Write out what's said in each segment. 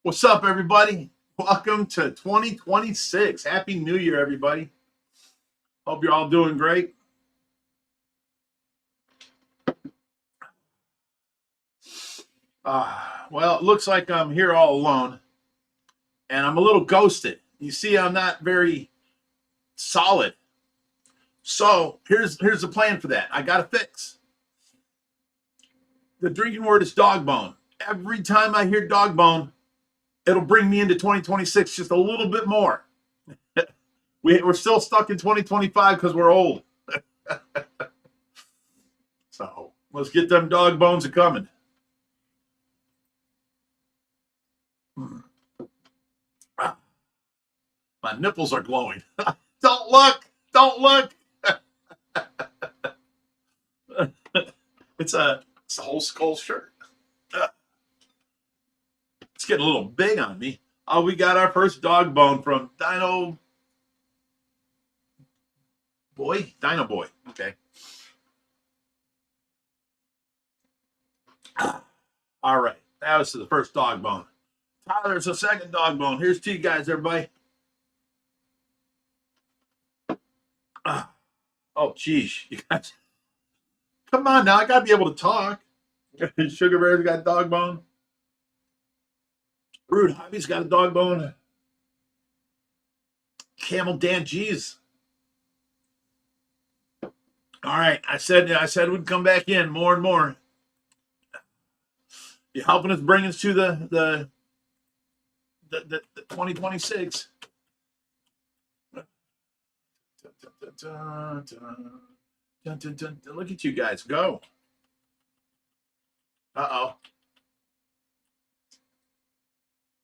What's up, everybody? Welcome to 2026. Happy New Year, everybody. Hope you're all doing great. Well, it looks like I'm here all alone, and I'm a little ghosted. You see, I'm not very solid. So here's the plan for that. I got to fix. The drinking word is dog bone. Every time I hear dog bone, it'll bring me into 2026 just a little bit more. We're still stuck in 2025 because we're old. So let's get them dog bones a coming. My nipples are glowing. Don't look. Don't look. It's a whole skull shirt. It's getting a little big on me. Oh, we got our first dog bone from Dino Boy. Okay. All right. That was the first dog bone. Tyler's the second dog bone. Here's to you guys, everybody. Oh, geez. You guys. Come on now. I got to be able to talk. Sugar Bear's got a dog bone. Rude Hobby's got a dog bone. Camel Dan G's. All right. I said we'd come back in more and more. You're helping us bring us to the 2026. Look at you guys go. Uh-oh.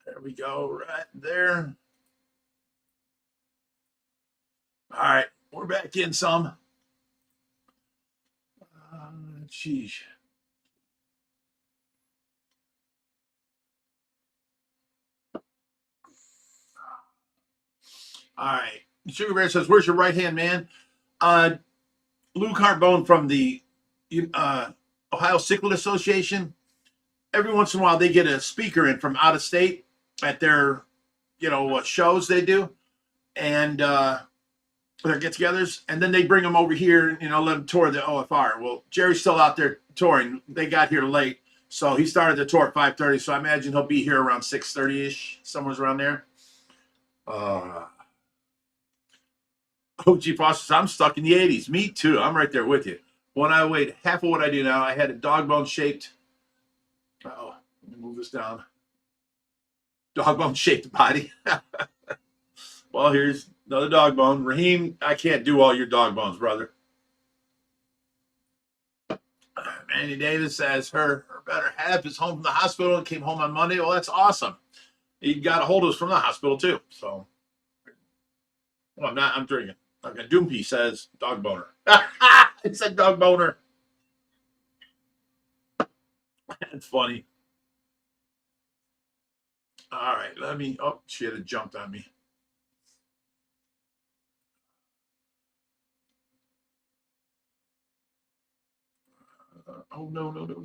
There we go, right there. All right, we're back in some. Geez. All right. Sugar Bear says, where's your right hand, man? Lou Carbone from the Ohio Cichlid Association. Every once in a while, they get a speaker in from out of state at their, what shows they do. And their get-togethers. And then they bring them over here, let them tour the OFR. Well, Jerry's still out there touring. They got here late. So he started the tour at 5:30. So I imagine he'll be here around 6:30-ish, somewhere around there. OG Foster says, I'm stuck in the 80s. Me too. I'm right there with you. When I weighed half of what I do now, I had a dog bone shaped. Uh-oh. Let me move this down. Dog bone shaped body. Well, here's another dog bone. Raheem, I can't do all your dog bones, brother. Manny Davis says her better half is home from the hospital and came home on Monday. Well, that's awesome. He got a hold of us from the hospital too. So, well, I'm drinking. Okay, Doompy says dog boner. It said dog boner. That's funny. All right, oh, she had jumped on me. Oh, no, don't do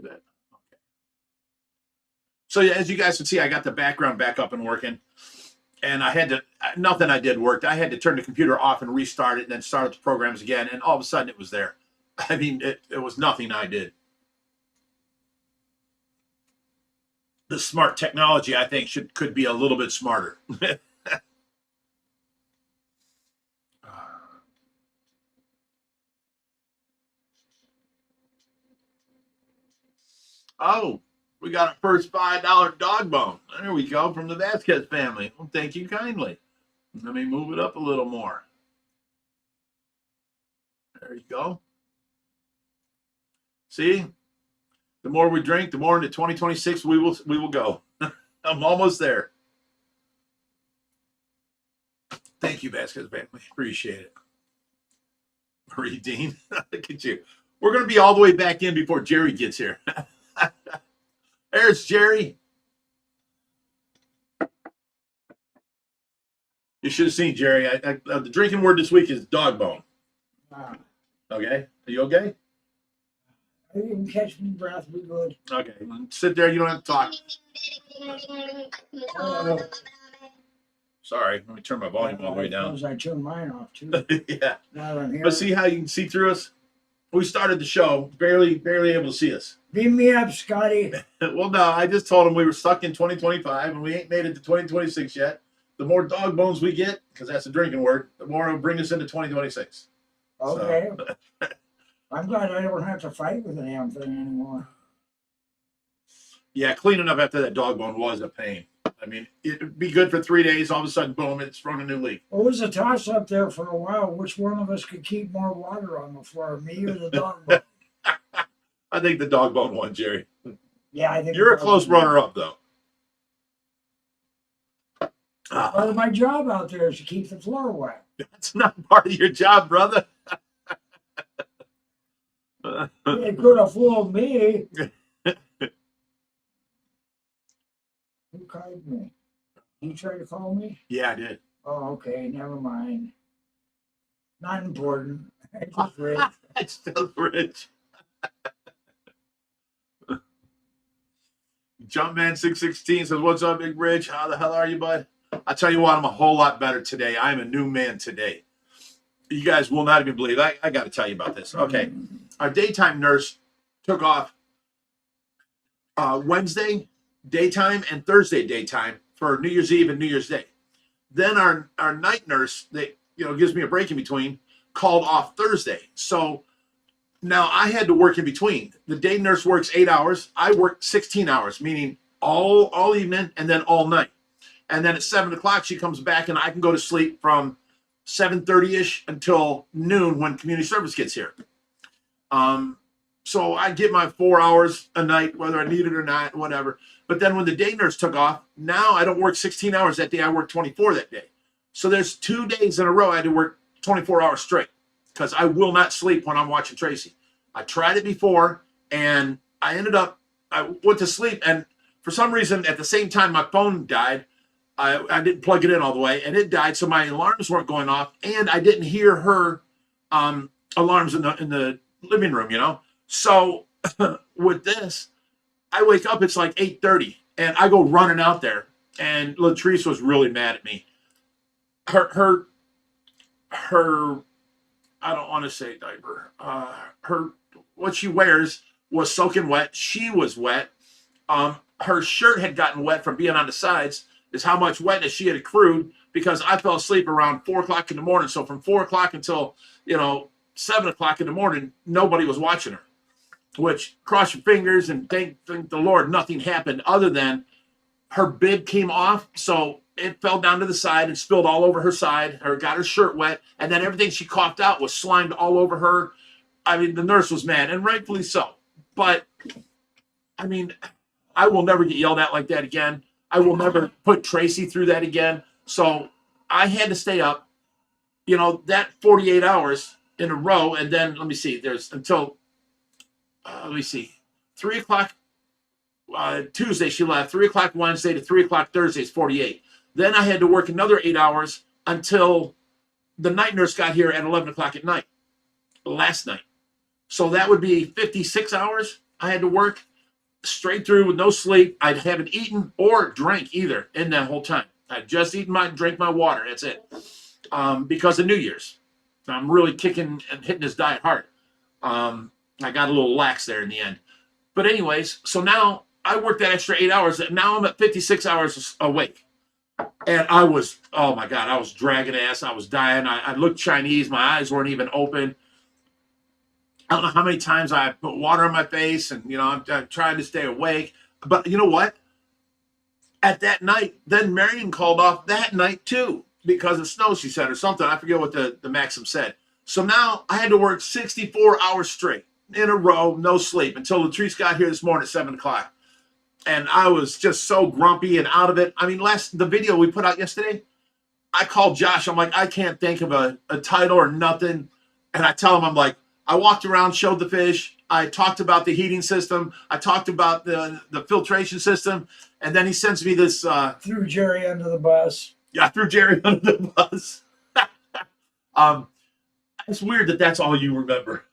that. Okay. So yeah, as you guys can see, I got the background back up and working. And I had to, nothing I did worked. I had to turn the computer off and restart it and then start the programs again. And all of a sudden it was there. I mean, it was nothing I did. The smart technology, I think, could be a little bit smarter. Oh, we got our first $5 dog bone. There we go, from the Vasquez family. Well, thank you kindly. Let me move it up a little more. There you go. See, the more we drink, the more into 2026 we will go. I'm almost there. Thank you, Vasquez family. Appreciate it. Marie Dean, look at you. We're going to be all the way back in before Jerry gets here. There's Jerry. You should have seen Jerry. The drinking word this week is dog bone. Okay. Are you okay? I didn't catch my breath. We good. Okay. Sit there. You don't have to talk. Sorry, let me turn my volume all the way down. I turned mine off too. Yeah. Now I'm here. But see how you can see through us? We started the show, barely able to see us. Beam me up, Scotty. Well, no, I just told him we were stuck in 2025 and we ain't made it to 2026 yet. The more dog bones we get, because that's a drinking word, the more it'll bring us into 2026. Okay. So. I'm glad I don't have to fight with the damn thing anymore. Yeah, cleaning up after that dog bone was a pain. I mean, it'd be good for 3 days. All of a sudden, boom, it's sprung a new leak. Well, it was a toss up there for a while. Which one of us could keep more water on the floor, me or the dog bone? I think the dog bone won, Jerry. Yeah, I think you're a close runner up, though. Part of my job out there is to keep the floor wet. That's not part of your job, brother. It could have fooled me. Who called me? You tried to call me? Yeah, I did. Oh, okay. Never mind. Not important. I just rich. It's still rich. Jumpman616 says, "What's up, Big Rich? How the hell are you, bud?" I tell you what, I'm a whole lot better today. I'm a new man today. You guys will not even believe. I got to tell you about this. Okay, our daytime nurse took off Wednesday daytime and Thursday daytime for New Year's Eve and New Year's Day. Then our night nurse that gives me a break in between called off Thursday. So now I had to work in between. The day nurse works 8 hours. I work 16 hours, meaning all evening and then all night. And then at 7 o'clock, she comes back and I can go to sleep from 7:30-ish until noon when community service gets here. So I get my 4 hours a night, whether I need it or not, whatever. But then when the day nurse took off, now I don't work 16 hours that day. I work 24 that day. So there's 2 days in a row I had to work 24 hours straight because I will not sleep when I'm watching Tracy. I tried it before and I went to sleep, and for some reason at the same time my phone died. I didn't plug it in all the way and it died. So my alarms weren't going off and I didn't hear her alarms in the living room, So with this, I wake up, it's like 8:30 and I go running out there, and Latrice was really mad at me. Her I don't want to say diaper. What she wears was soaking wet. She was wet. Her shirt had gotten wet from being on the sides. Is how much wetness she had accrued because I fell asleep around 4 o'clock in the morning. So from 4 o'clock until 7 o'clock in the morning, nobody was watching her. Which, cross your fingers and thank the Lord, nothing happened other than her bib came off. So it fell down to the side and spilled all over her side, or got her shirt wet. And then everything she coughed out was slimed all over her. I mean, the nurse was mad, and rightfully so. But, I mean, I will never get yelled at like that again. I will never put Tracy through that again. So I had to stay up, that 48 hours in a row. And then, let me see, there's until, 3 o'clock Tuesday she left, 3 o'clock Wednesday to 3 o'clock Thursday is 48. Then I had to work another 8 hours until the night nurse got here at 11 o'clock at night, last night. So that would be 56 hours I had to work straight through with no sleep. I haven't eaten or drank either in that whole time. I just drank my water. That's it. Because of New Year's. I'm really kicking and hitting this diet hard. I got a little lax there in the end. But anyways, so now I worked that extra 8 hours. Now I'm at 56 hours awake. And I was, oh my God, I was dragging ass. I was dying. I looked Chinese. My eyes weren't even open. I don't know how many times I put water on my face and, I'm trying to stay awake. But you know what? At that night, then Marion called off that night too because of snow, she said, or something. I forget what the maxim said. So now I had to work 64 hours straight in a row, no sleep, until Latrice got here this morning at 7 o'clock. And I was just so grumpy and out of it. I mean, the video we put out yesterday, I called Josh. I'm like, I can't think of a title or nothing. And I tell him, I'm like, I walked around, showed the fish. I talked about the heating system. I talked about the filtration system. And then he sends me this. Threw Jerry under the bus. Yeah, I threw Jerry under the bus. It's weird that that's all you remember.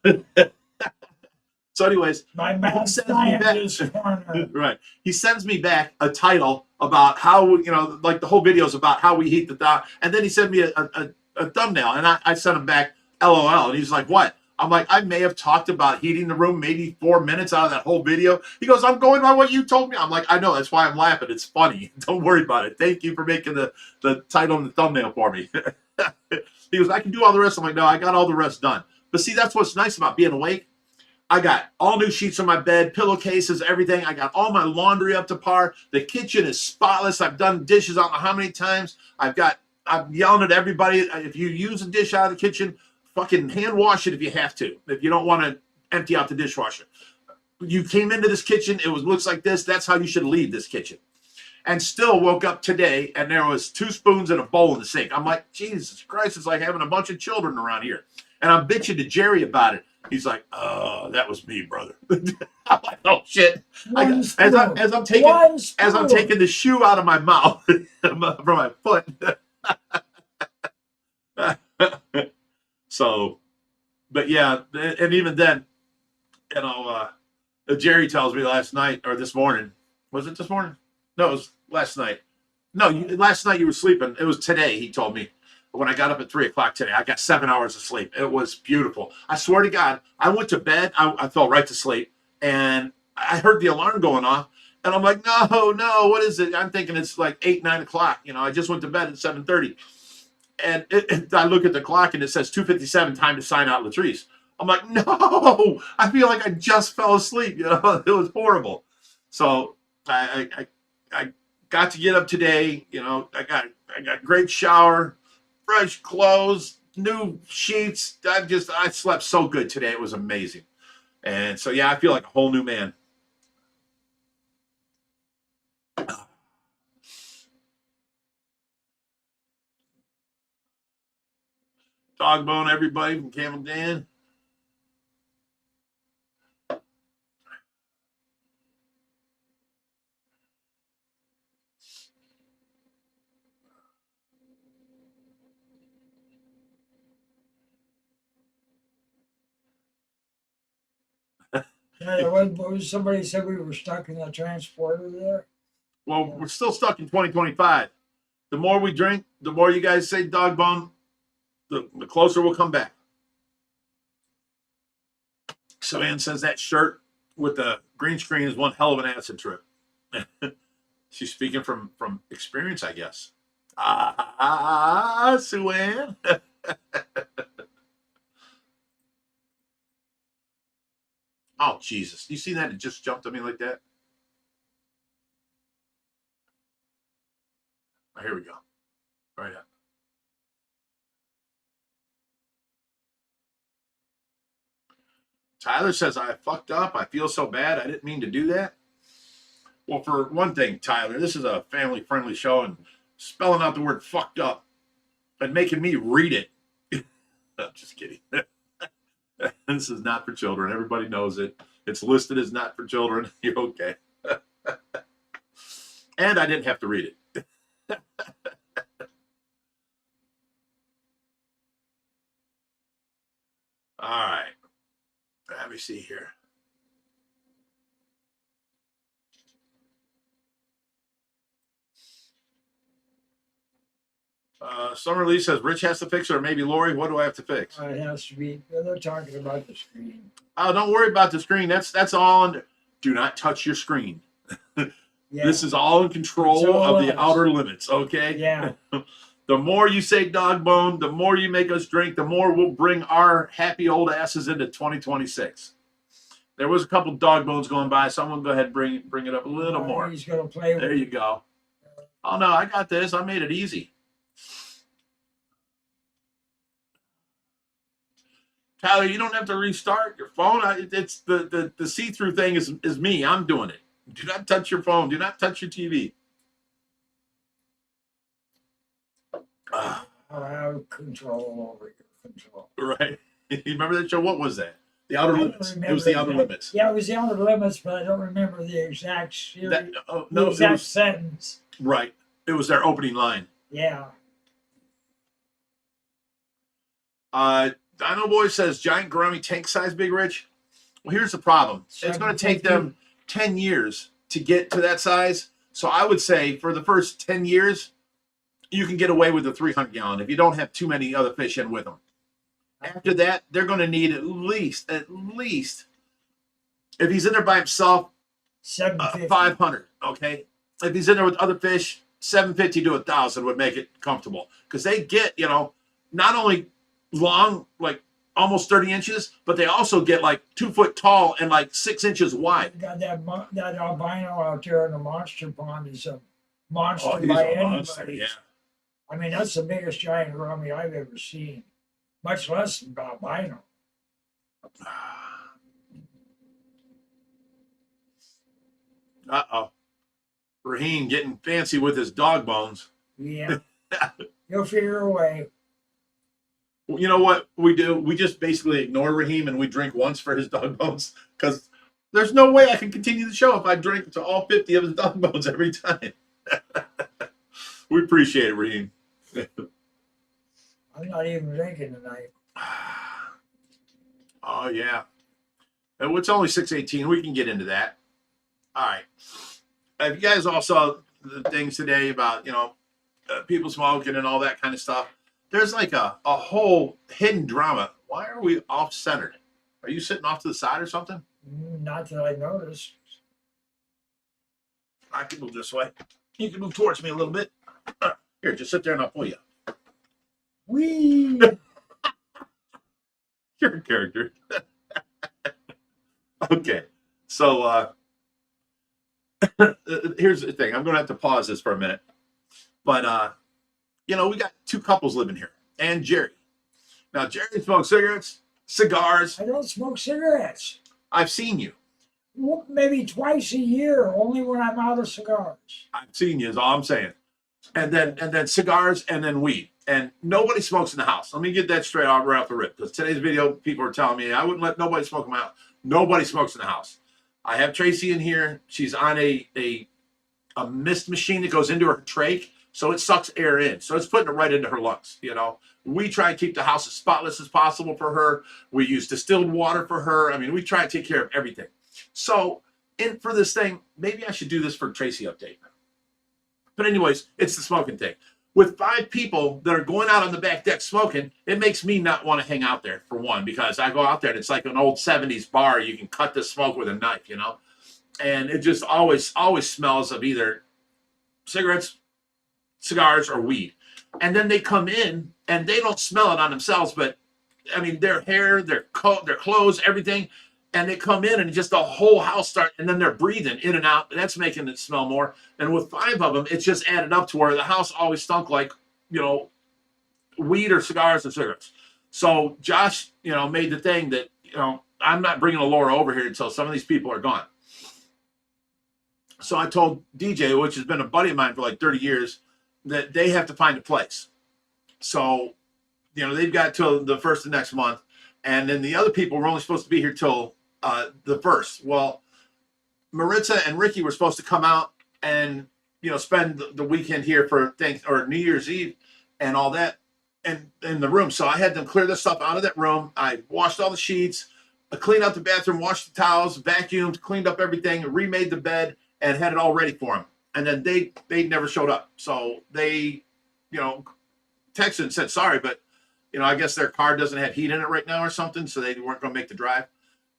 So, anyways, My he mad sends me back. scientist corner. Right. He sends me back a title about how, like the whole video is about how we heat the dog. And then he sent me a thumbnail, and I sent him back LOL. And he's like, what? I'm like, I may have talked about heating the room maybe 4 minutes out of that whole video. He goes, I'm going by what you told me. I'm like, I know. That's why I'm laughing. It's funny. Don't worry about it. Thank you for making the title and the thumbnail for me. He goes, I can do all the rest. I'm like, no, I got all the rest done. But see, that's what's nice about being awake. I got all new sheets on my bed, pillowcases, everything. I got all my laundry up to par. The kitchen is spotless. I've done dishes, I don't know how many times. I'm yelling at everybody. If you use a dish out of the kitchen, fucking hand wash it if you have to. If you don't want to empty out the dishwasher. You came into this kitchen, looks like this. That's how you should leave this kitchen. And still woke up today, and there was 2 spoons and a bowl in the sink. I'm like, Jesus Christ, it's like having a bunch of children around here. And I'm bitching to Jerry about it. He's like, oh, that was me, brother. I'm like, oh shit. As I'm taking the shoe out of my mouth from my foot. So, but yeah, and even then, Jerry tells me last night or this morning. Was it this morning? No, it was last night. No, last night you were sleeping. It was today, he told me. When I got up at 3 o'clock today, I got 7 hours of sleep. It was beautiful. I swear to God, I went to bed. I fell right to sleep, and I heard the alarm going off, and I'm like, no, what is it? I'm thinking it's like 8, 9 o'clock. I just went to bed at 7:30, and I look at the clock, and it says 2:57, time to sign out Latrice. I'm like, no, I feel like I just fell asleep. It was horrible. So I got to get up today. I got great shower, fresh clothes, new sheets. I slept so good today. It was amazing. And so, yeah, I feel like a whole new man. Dog bone, everybody from Camel Dan. Somebody said we were stuck in the transporter there. Well, we're still stuck in 2025. The more we drink, the more you guys say dog bone, the closer we'll come back. Savannah says that shirt with the green screen is one hell of an acid trip. She's speaking from experience, I guess. Suanne. Oh, Jesus. You see that? It just jumped at me like that. Oh, here we go. Right up. Tyler says, I fucked up. I feel so bad. I didn't mean to do that. Well, for one thing, Tyler, this is a family-friendly show, and spelling out the word fucked up and making me read it. I'm just kidding. This is not for children. Everybody knows it. It's listed as not for children. You're okay. And I didn't have to read it. All right. Let me see here. Summer Lee says, Rich has to fix it, or maybe Lori. What do I have to fix? It has to be. They're talking about the screen. Oh, don't worry about the screen. That's all under. Do not touch your screen. Yeah. This is all in control of the outer limits, okay? Yeah. The more you say dog bone, the more you make us drink, the more we'll bring our happy old asses into 2026. There was a couple dog bones going by. Someone go ahead and bring it up a little more. He's going to play with There you go. Oh, no, I got this. I made it easy. Tyler, you don't have to restart your phone. It's the see-through thing is me. I'm doing it. Do not touch your phone. Do not touch your TV. I have control over your control. Right. You remember that show? What was that? The Outer Limits. It was the Outer Limits. Yeah, it was the Outer Limits, but I don't remember the exact series. The exact sentence. Right. It was their opening line. Yeah. Dino Boy says, giant gourami tank size, Big Rich. Well, here's the problem. It's going to take them 10 years to get to that size. So I would say for the first 10 years, you can get away with a 300 gallon if you don't have too many other fish in with them. After that, they're going to need at least, if he's in there by himself, 500. Okay. If he's in there with other fish, 750 to 1,000 would make it comfortable because they get, not only long, like almost 30 inches, but they also get like 2 foot tall and like 6 inches wide. Got that albino out there in the monster pond is a monster Oh, he's by a anybody. monster, yeah. I mean, that's the biggest giant rummy I've ever seen, much less than albino. Uh-oh. Raheem getting fancy with his dog bones. Yeah. You'll figure a way. You know what we do? We just basically ignore Raheem and we drink once for his dog bones because there's no way I can continue the show if I drink to all 50 of his dog bones every time. We appreciate it, Raheem. I'm not even drinking tonight. Oh, yeah. And it's only 6:18. We can get into that. All right. If you guys all saw the things today about, people smoking and all that kind of stuff, there's like a whole hidden drama. Why are we off-centered? Are you sitting off to the side or something? Not that I noticed. I can move this way. You can move towards me a little bit. Here, just sit there and I'll pull you. Whee! You're a character. Okay. So, here's the thing. I'm going to have to pause this for a minute. But, we got 2 couples living here and Jerry. Now, Jerry smokes cigarettes, cigars. I don't smoke cigarettes. I've seen you. Maybe twice a year, only when I'm out of cigars. I've seen you is all I'm saying. And then cigars and then weed. And nobody smokes in the house. Let me get that straight right off the rip. Because today's video, people are telling me I wouldn't let nobody smoke in my house. Nobody smokes in the house. I have Tracy in here. She's on a mist machine that goes into her trach. So it sucks air in. So it's putting it right into her lungs. We try and keep the house as spotless as possible for her. We use distilled water for her. I mean, we try and take care of everything. So for this thing, maybe I should do this for Tracy update. But anyways, it's the smoking thing. With 5 people that are going out on the back deck smoking, it makes me not want to hang out there, for one, because I go out there and it's like an old 70s bar. You can cut the smoke with a knife, and it just always smells of either cigarettes, cigars, or weed. And then they come in and they don't smell it on themselves, but I mean, their hair, their clothes, everything. And they come in and just the whole house starts, and then they're breathing in and out. And that's making it smell more. And with 5 of them, it's just added up to where the house always stunk like, weed or cigars or cigarettes. So Josh, made the thing that, I'm not bringing Laura over here until some of these people are gone. So I told DJ, which has been a buddy of mine for like 30 years, that they have to find a place. So, they've got till the 1st of next month. And then the other people were only supposed to be here till the 1st. Well, Maritza and Ricky were supposed to come out and, spend the weekend here for New Year's Eve and all that in the room. So I had them clear the stuff out of that room. I washed all the sheets, I cleaned out the bathroom, washed the towels, vacuumed, cleaned up everything, remade the bed, and had it all ready for them. And then they never showed up. So they, texted and said, sorry, but, I guess their car doesn't have heat in it right now or something. So they weren't going to make the drive.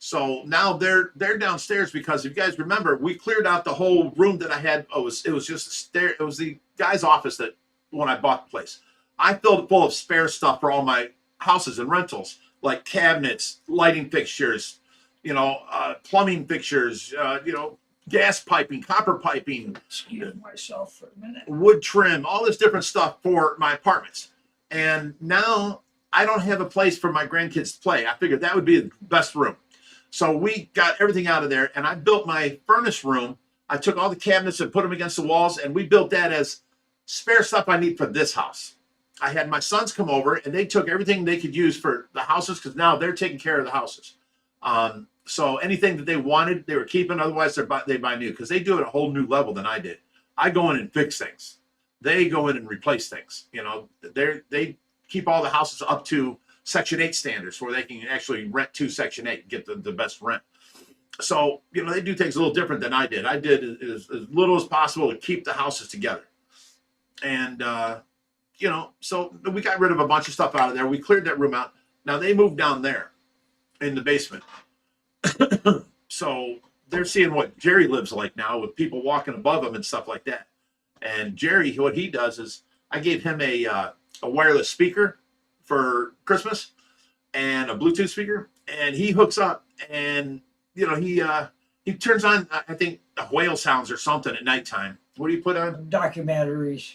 So now they're downstairs because if you guys remember, we cleared out the whole room that I had. It was just a stair. It was the guy's office that when I bought the place, I filled it full of spare stuff for all my houses and rentals, like cabinets, lighting fixtures, plumbing fixtures, gas piping, copper piping, Excuse myself for a minute. wood trim, all this different stuff for my apartments. And now I don't have a place for my grandkids to play. I figured that would be the best room. So we got everything out of there and I built my furnace room. I took all the cabinets and put them against the walls and we built that as spare stuff I need for this house. I had my sons come over and they took everything they could use for the houses because now they're taking care of the houses. So anything that they wanted, they were keeping. Otherwise, they buy new because they do it at a whole new level than I did. I go in and fix things. They go in and replace things. They keep all the houses up to Section 8 standards where they can actually rent to Section 8 and get the best rent. So, they do things a little different than I did. I did as little as possible to keep the houses together. And, so we got rid of a bunch of stuff out of there. We cleared that room out. Now they moved down there in the basement. So they're seeing what Jerry lives like now with people walking above him and stuff like that. And Jerry, what he does is I gave him a wireless speaker for Christmas and a Bluetooth speaker, and he hooks up and he turns on, I think, whale sounds or something at nighttime. What do you put on? Documentaries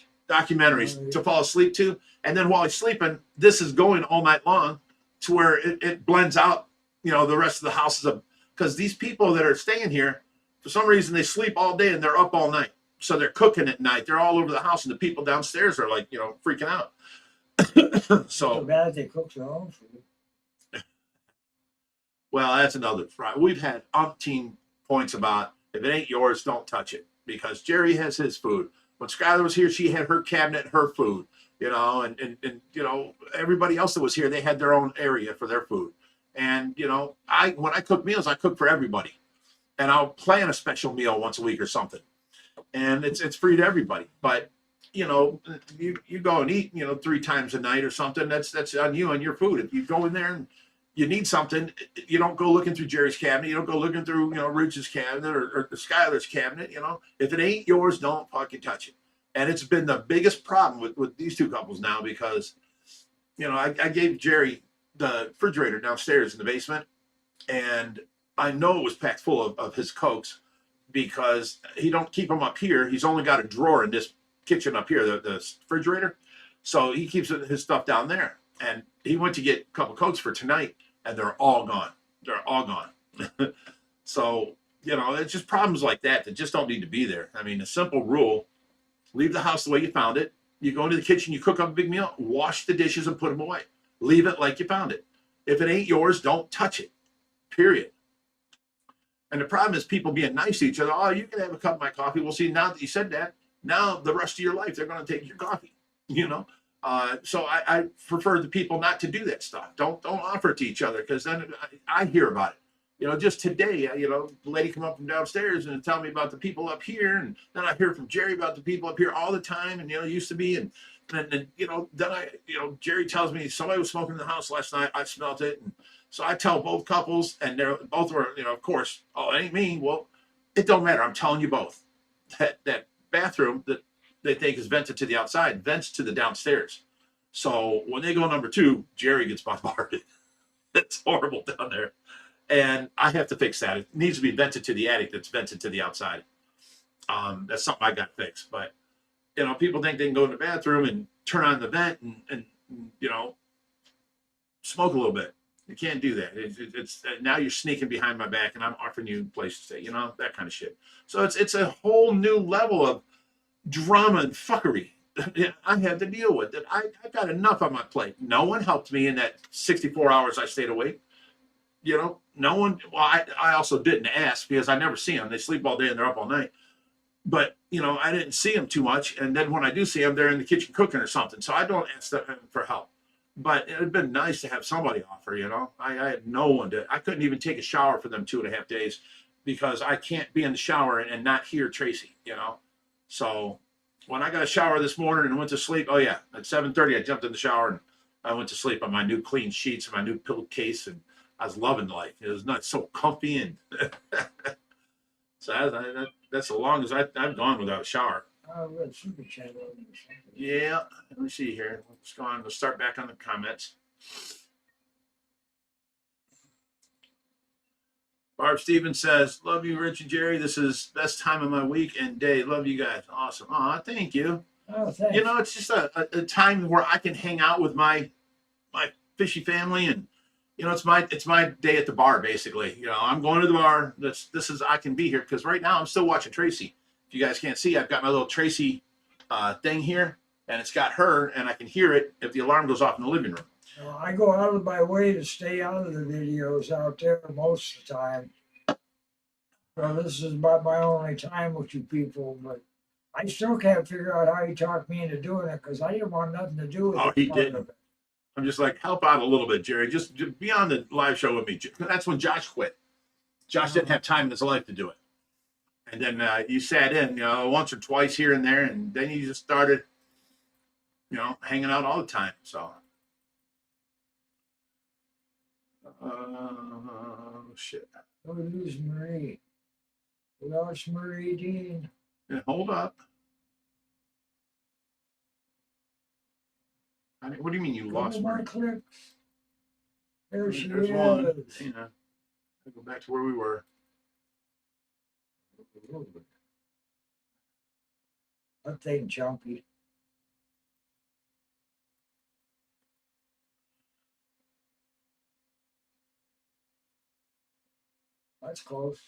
To fall asleep to. And then while he's sleeping, this is going all night long to where it blends out, the rest of the houses. Because these people that are staying here, for some reason, they sleep all day and they're up all night. So they're cooking at night. They're all over the house, and the people downstairs are like, freaking out. So bad they cook their own food. Well, that's another. Right. We've had umpteen points about if it ain't yours, don't touch it. Because Jerry has his food. When Skylar was here, she had her cabinet, her food. And everybody else that was here, they had their own area for their food. And when I cook meals, I cook for everybody. And I'll plan a special meal once a week or something. And it's free to everybody. But you go and eat 3 times a night or something. That's on you and your food. If you go in there and you need something, you don't go looking through Jerry's cabinet. You don't go looking through Ridge's cabinet or Skylar's cabinet. If it ain't yours, don't fucking touch it. And it's been the biggest problem with these two couples now because I gave Jerry the refrigerator downstairs in the basement, and I know it was packed full of his Cokes because he don't keep them up here. He's only got a drawer in this kitchen up here, the refrigerator. So he keeps his stuff down there. And he went to get a couple Cokes for tonight, and they're all gone. They're all gone. So, it's just problems like that just don't need to be there. I mean, a simple rule, leave the house the way you found it. You go into the kitchen, you cook up a big meal, wash the dishes and put them away. Leave it like you found it. If it ain't yours, don't touch it, period. And the problem is people being nice to each other. Oh, you can have a cup of my coffee. Well, see, now that you said that, now the rest of your life, they're going to take your coffee, So I prefer the people not to do that stuff. Don't offer it to each other because then I hear about it. Just today, the lady come up from downstairs and tell me about the people up here, and then I hear from Jerry about the people up here all the time, and used to be, and then Jerry tells me somebody was smoking in the house last night. I smelled it, and so I tell both couples, and they're both were, of course, oh, it ain't me. Well, it don't matter. I'm telling you both that bathroom that they think is vented to the outside vents to the downstairs. So when they go number 2, Jerry gets bombarded. It's horrible down there. And I have to fix that. It needs to be vented to the attic that's vented to the outside. That's something I got fixed. But, people think they can go in the bathroom and turn on the vent and smoke a little bit. You can't do that. It's now you're sneaking behind my back and I'm offering you a place to stay, that kind of shit. So it's a whole new level of drama and fuckery I had to deal with. That I got enough on my plate. No one helped me in that 64 hours I stayed awake. No one. Well, I also didn't ask because I never see them. They sleep all day and they're up all night. But I didn't see them too much. And then when I do see them, they're in the kitchen cooking or something. So I don't ask them for help. But it'd been nice to have somebody offer. I had no one I couldn't even take a shower for them 2.5 days because I can't be in the shower and not hear Tracy. So when I got a shower this morning and went to sleep, oh yeah, at 7:30 I jumped in the shower and I went to sleep on my new clean sheets and my new pillowcase, and I was loving life. It was not so comfy, and so that's the longest I've gone without a shower. Yeah, let me see here. Let's go on. Let's start back on the comments. Barb Stevens says, love you, Rich and Jerry. This is best time of my week and day. Love you guys. Awesome. Aw, thank you. Oh, thanks. It's just a time where I can hang out with my fishy family, and it's my day at the bar basically. I'm going to the bar. This is I can be here because right now I'm still watching Tracy. If you guys can't see, I've got my little Tracy thing here, and it's got her, and I can hear it if the alarm goes off in the living room. I go out of my way to stay out of the videos out there most of the time. So this is about my only time with you people, but I still can't figure out how he talked me into doing it because I didn't want nothing to do with it. Oh, he didn't. I'm just like, help out a little bit, Jerry. Just be on the live show with me. That's when Josh quit. Josh didn't have time in his life to do it. And then you sat in, once or twice here and there, and then you just started, hanging out all the time. So, shit. Oh, who's Marie? We lost Marie Dean. Yeah, hold up. What do you mean you lost more Marie? clicks. There she There's is. one. I'll go back to where we were. That thing jumpy. That's close.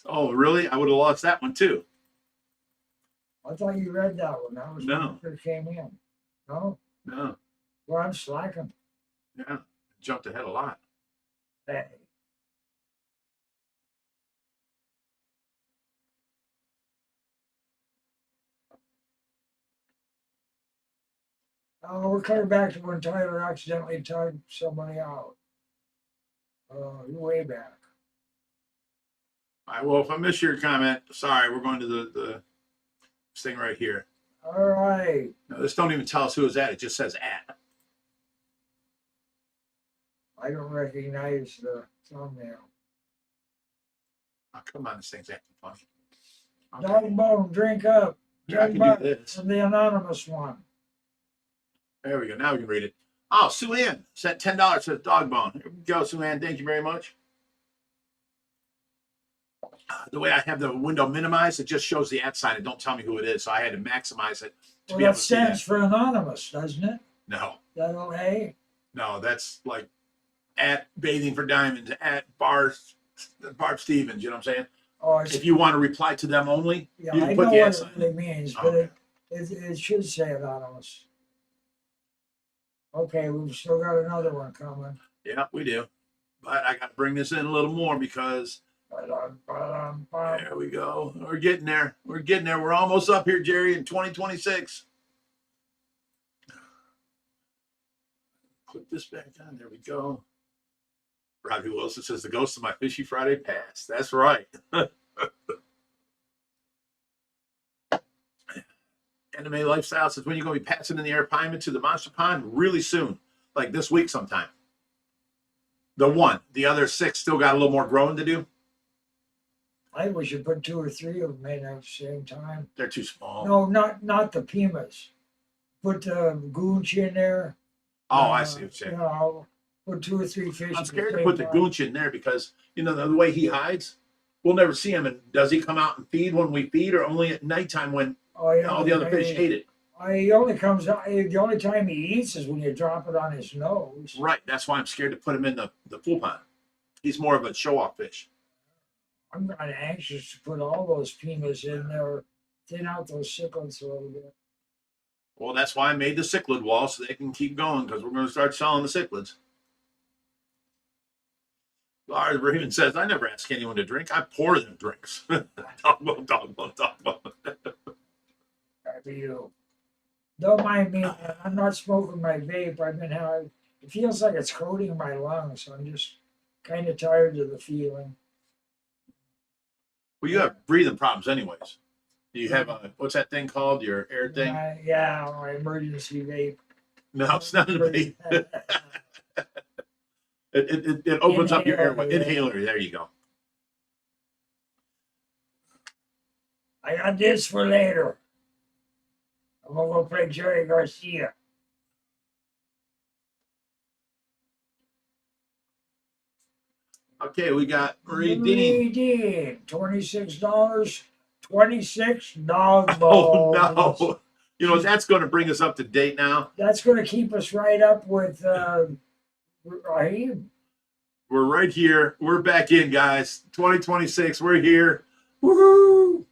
Oh, really? I would have lost that one too. I thought you read that one. That was No. when it came in. No? No. Well, I'm slacking. Yeah. Jumped ahead a lot. Hey. We're coming back to when Tyler accidentally timed somebody out. You're way back. All right. Well, if I miss your comment, sorry. We're going to the thing right here. All right. No, this don't even tell us who is at. It just says at. I don't recognize the thumbnail. Oh, come on, this thing's acting funny. Dog bone, drink up. Here, I can do this. From the anonymous one. There we go. Now we can read it. Oh, Sue Ann sent $10 to Dog Bone. Here we go, Sue Ann. Thank you very much. The way I have the window minimized, it just shows the at sign. It don't tell me who it is, so I had to maximize it to Well, be able that to see stands that. for anonymous, doesn't it? No, That OA? no, that's like at Bathing for Diamonds, at Barb Stevens. You know what I'm saying? Oh, If you want to reply to them only, yeah, you can I put know the at what sign. it really means, but Okay. it should say anonymous. Okay, we've still got another one coming. Yeah, we do. But I got to bring this in a little more because there we go. We're getting there. We're getting there. We're almost up here, Jerry, in 2026. Click this back on. There we go. Robbie Wilson says the ghost of my Fishy Friday past. That's right. Anime Lifestyle says when you're going to be passing in the arapaima to the monster pond really soon, like this week sometime. The other 6 still got a little more growing to do. I think we should put 2 or 3 of them in at the same time. They're too small. No, not the Pimas. Put the goonch in there. Oh, I see what you're saying. Put 2 or 3 fish. I'm scared to put the goonch in there because the way he hides, we'll never see him. And does he come out and feed when we feed, or only at nighttime when all the other fish hate it? He only comes out. The only time he eats is when you drop it on his nose. Right. That's why I'm scared to put him in the pool pond. He's more of a show-off fish. I'm kind of anxious to put all those Pimas in there, thin out those cichlids a little bit. Well, that's why I made the cichlid wall so they can keep going, because we're going to start selling the cichlids. Lars Raymond says, I never ask anyone to drink. I pour them drinks. Dog bone. After you. Don't mind me. I'm not smoking my vape. I've been having. It feels like it's coating my lungs. So I'm just kind of tired of the feeling. Well, you have breathing problems anyways. You have what's that thing called? Your air thing? Yeah, my emergency vape. No, it's not a vape. It opens up your airway. Inhaler. There you go. I got this for later. I'm gonna go play Jerry Garcia. Okay, we got Marie Dean. Marie Dean, $26. 26 dog Oh balls. no! That's going to bring us up to date now. That's going to keep us right up with Raheem. We're right here. We're back in, guys. 2026. We're here. Woohoo!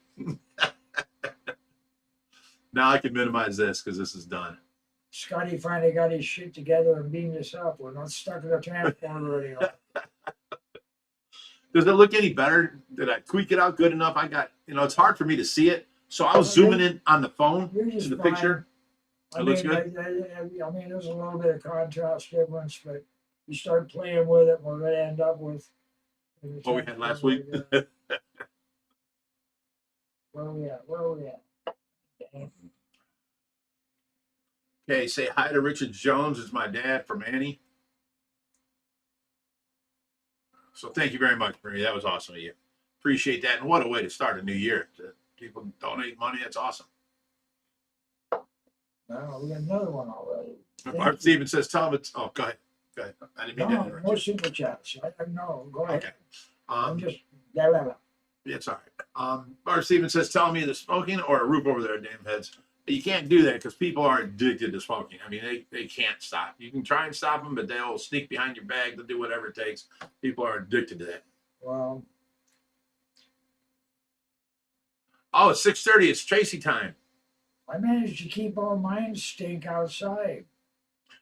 Now I can minimize this because this is done. Scotty finally got his shit together and beamed us up. We're not stuck in a transporter anymore. Does it look any better? Did I tweak it out good enough? I got, it's hard for me to see it. So I was zooming in on the phone You're to just the fine. picture. I It looks mean, good. I mean, there's a little bit of contrast difference, but you start playing with it, we're gonna end up with. What we had last week. Where are we at? Where are we at? Okay, say hi to Richard Jones. It's my dad from Annie. So thank you very much, Marie. That was awesome of you. Appreciate that. And what a way to start a new year. People donate money. That's awesome. No, we got another one already. Mark Stevens says, tell him it's, oh, go ahead. Go ahead. I didn't mean to No, interrupt no you. super chats. No, go ahead. Okay. I'm just, yeah. It's all right. Mark Stevens says, tell me the smoking or a roof over their damn heads. You can't do that because people are addicted to smoking. I mean, they can't stop. You can try and stop them, but they'll sneak behind your bag. They'll do whatever it takes. People are addicted to that. Well, Oh, it's 6:30. It's Tracy time. I managed to keep all mine stink outside.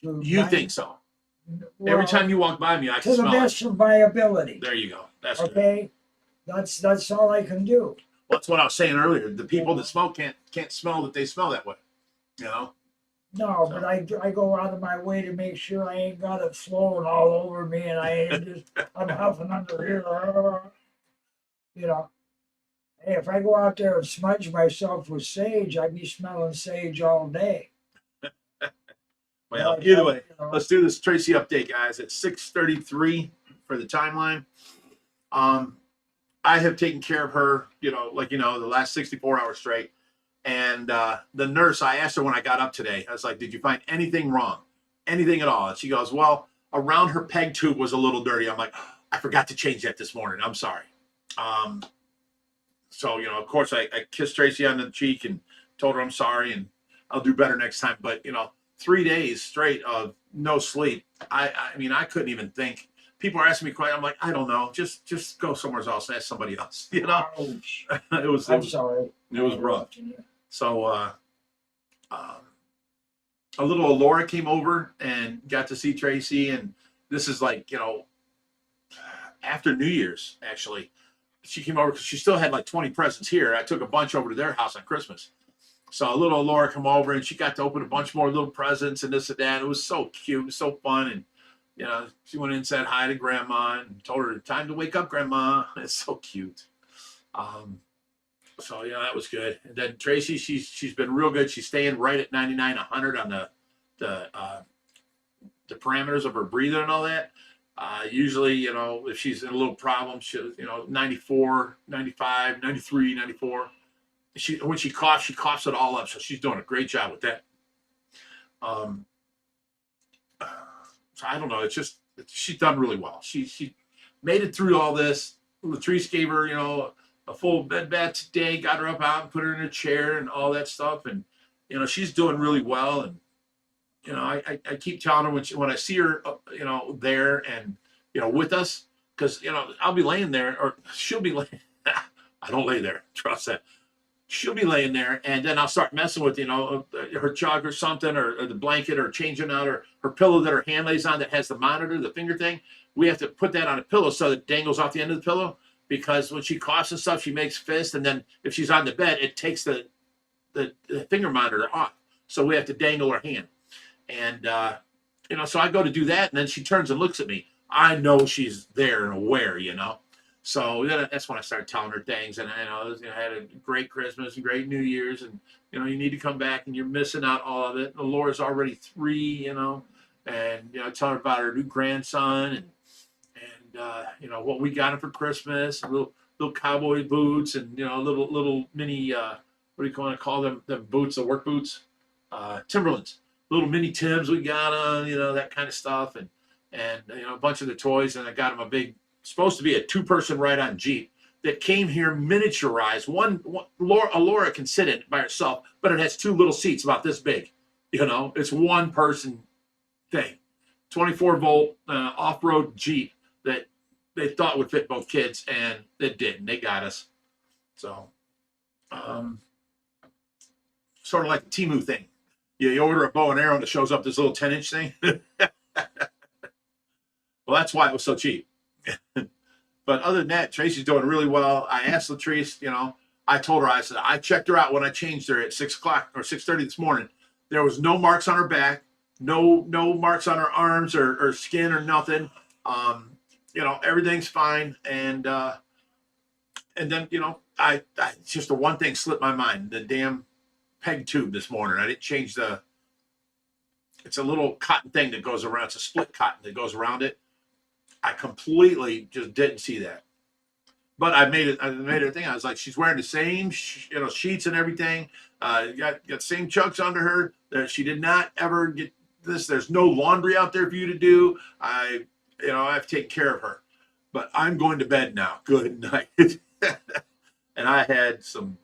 You think so? Well, Every time you walk by me, I to can the smell it. best of my ability. There you go. That's good. Okay, that's all I can do. Well, that's what I was saying earlier. The people that smoke can't smell that they smell that way. You know? No, So- but I go out of my way to make sure I ain't got it flowing all over me, and I ain't just I'm huffing under here. You know, hey, if I go out there and smudge myself with sage, I'd be smelling sage all day. Well, But, either way, you know, let's do this Tracy update, guys. It's 6:33 for the timeline. I have taken care of her, the last 64 hours straight. And the nurse, I asked her when I got up today, I was like, did you find anything wrong? Anything at all? And she goes, well, around her peg tube was a little dirty. I'm like, I forgot to change that this morning. I'm sorry. So, of course, I kissed Tracy on the cheek and told her I'm sorry and I'll do better next time. But, 3 days straight of no sleep. I mean, I couldn't even think. People are asking me questions. I'm like, I don't know. Just go somewhere else and ask somebody else. ouch. It I'm was sorry. rough. So a little Laura came over and got to see Tracy, and this is like, after New Year's, actually. She came over because she still had like 20 presents here. I took a bunch over to their house on Christmas. So a little Laura come over and she got to open a bunch more little presents and this and that. It was so cute, it was so fun. And she went in and said hi to Grandma and told her, time to wake up, Grandma. It's so cute. So that was good. And then Tracy, she's been real good. She's staying right at 99, 100 on the parameters of her breathing and all that. Usually, if she's in a little problem, she 94, 95, 93, 94. When she coughs it all up. So she's doing a great job with that. So I don't know. She's done really well. She made it through all this. Latrice gave her, a full bed bath today, got her up out and put her in a chair and all that stuff. And, she's doing really well. And, I keep telling her when I see her, there and, with us, because, I'll be laying there or she'll be laying. I don't lay there. Trust that. She'll be laying there and then I'll start messing with, her jug or something or the blanket or changing out her pillow that her hand lays on that has the monitor, the finger thing. We have to put that on a pillow so that it dangles off the end of the pillow because when she coughs and stuff, she makes fists. And then if she's on the bed, it takes the finger monitor off. So we have to dangle her hand. And, so I go to do that and then she turns and looks at me. I know she's there and aware, So that's when I started telling her things, and I had a great Christmas and great New Year's, and you need to come back, and you're missing out all of it. And Laura's already 3, and tell her about her new grandson, and what we got him for Christmas, and little cowboy boots, and little mini what do you want to call them? The boots, the work boots, Timberlands, little mini Tims we got on, that kind of stuff, and a bunch of the toys, and I got him supposed to be a 2-person ride-on Jeep that came here miniaturized. Laura can sit in it by herself, but it has 2 little seats about this big. It's 1-person thing. 24-volt off-road Jeep that they thought would fit both kids, and it didn't. They got us. So, sort of like the Temu thing. You order a bow and arrow and it shows up this little 10-inch thing. Well, that's why it was so cheap. But other than that, Tracy's doing really well. I asked Latrice, I told her, I said, I checked her out when I changed her at 6 o'clock or 6:30 this morning. There was no marks on her back, no marks on her arms or skin or nothing. Everything's fine. And then I just the one thing slipped my mind: the damn peg tube this morning. I didn't change the. It's a little cotton thing that goes around. It's a split cotton that goes around it. I completely just didn't see that. But I made it a thing. I was like, she's wearing the same, sheets and everything. Got same chucks under her. She did not ever get this. There's no laundry out there for you to do. I've taken care of her. But I'm going to bed now. Good night. And I had some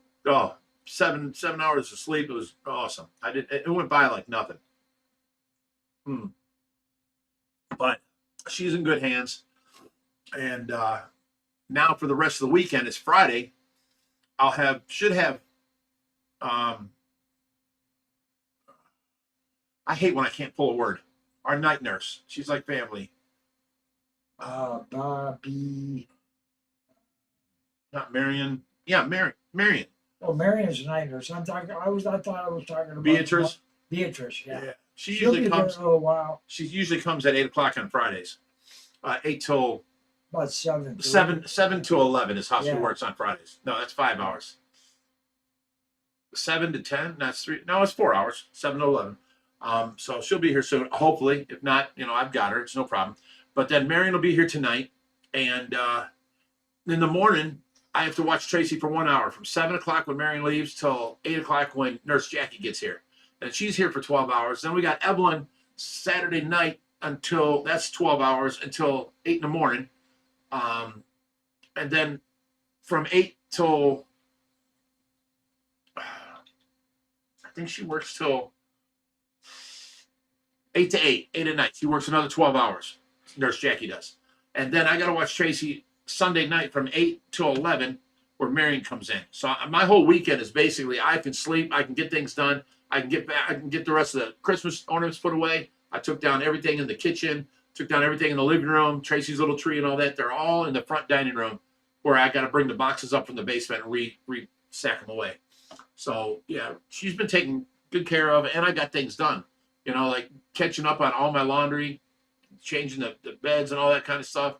7 hours of sleep. It was awesome. It went by like nothing. But she's in good hands. And now for the rest of the weekend, it's Friday. Should have. I hate when I can't pull a word. Our night nurse. She's like family. Bobby. Not Marion. Yeah, Marion. Oh, Marion's a night nurse. I thought I was talking about Beatrice. Beatrice, yeah. She She'll usually be comes. there a little while. She usually comes at 8 o'clock on Fridays. 8 till About 7. 7 to 11 is how she Yeah. works on Fridays. No, that's 5 hours. 7 to 10. That's 3. No, it's 4 hours. 7 to 11. So she'll be here soon. Hopefully, if not, I've got her. It's no problem. But then Marion will be here tonight, and in the morning I have to watch Tracy for 1 hour from 7 o'clock when Marion leaves till 8 o'clock when Nurse Jackie gets here, and she's here for 12 hours. Then we got Evelyn Saturday night until that's 12 hours until 8 in the morning, and then from 8 till I think she works till 8 to 8 at night. She works another 12 hours. Nurse Jackie does. And then I got to watch Tracy Sunday night from 8 to 11 where Marion comes in. So my whole weekend is basically I can sleep, I can get things done, I can get back, I can get the rest of the Christmas ornaments put away. I took down everything in the kitchen, took down everything in the living room, Tracy's little tree and all that. They're all in the front dining room where I got to bring the boxes up from the basement and re-sack them away. So, yeah, she's been taken good care of, and I got things done. Like catching up on all my laundry, changing the beds and all that kind of stuff.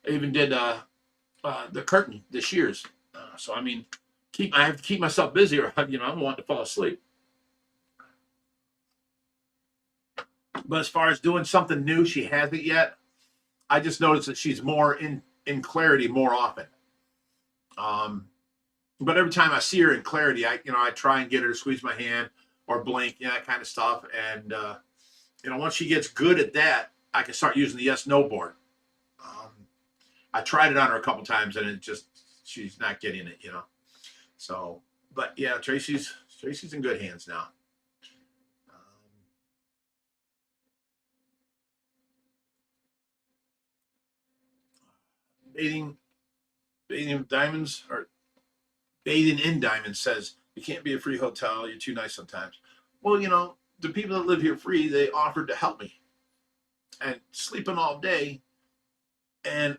I even did the curtain, the shears. So I mean, I have to keep myself busy, or I'm wanting to fall asleep. But as far as doing something new, she hasn't yet. I just noticed that she's more in clarity more often. But every time I see her in clarity, I try and get her to squeeze my hand or blink, that kind of stuff. And once she gets good at that, I can start using the yes/no board. I tried it on her a couple times, and she's not getting it, So, but yeah, Tracy's in good hands now. Bathing with diamonds, or bathing in diamonds, says you can't be a free hotel. You're too nice sometimes. Well, the people that live here free, they offered to help me, and sleeping all day, and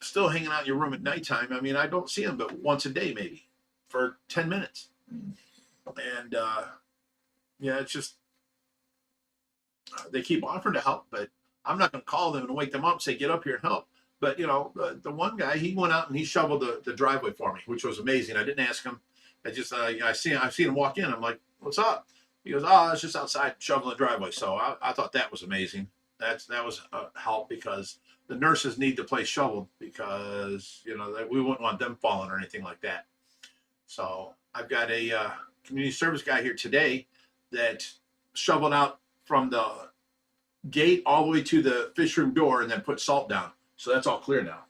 still hanging out in your room at nighttime. I mean, I don't see them but once a day, maybe for 10 minutes. And it's just they keep offering to help, but I'm not going to call them and wake them up and say, get up here and help. But the one guy, he went out and he shoveled the driveway for me, which was amazing. I didn't ask him. I just I've seen him walk in. I'm like, what's up? He goes, oh, it's just outside shoveling the driveway. So I thought that was amazing. That was a help, because the nurses need the place shoveled, because we wouldn't want them falling or anything like that. So I've got a community service guy here today that shoveled out from the gate all the way to the fish room door and then put salt down. So that's all clear now.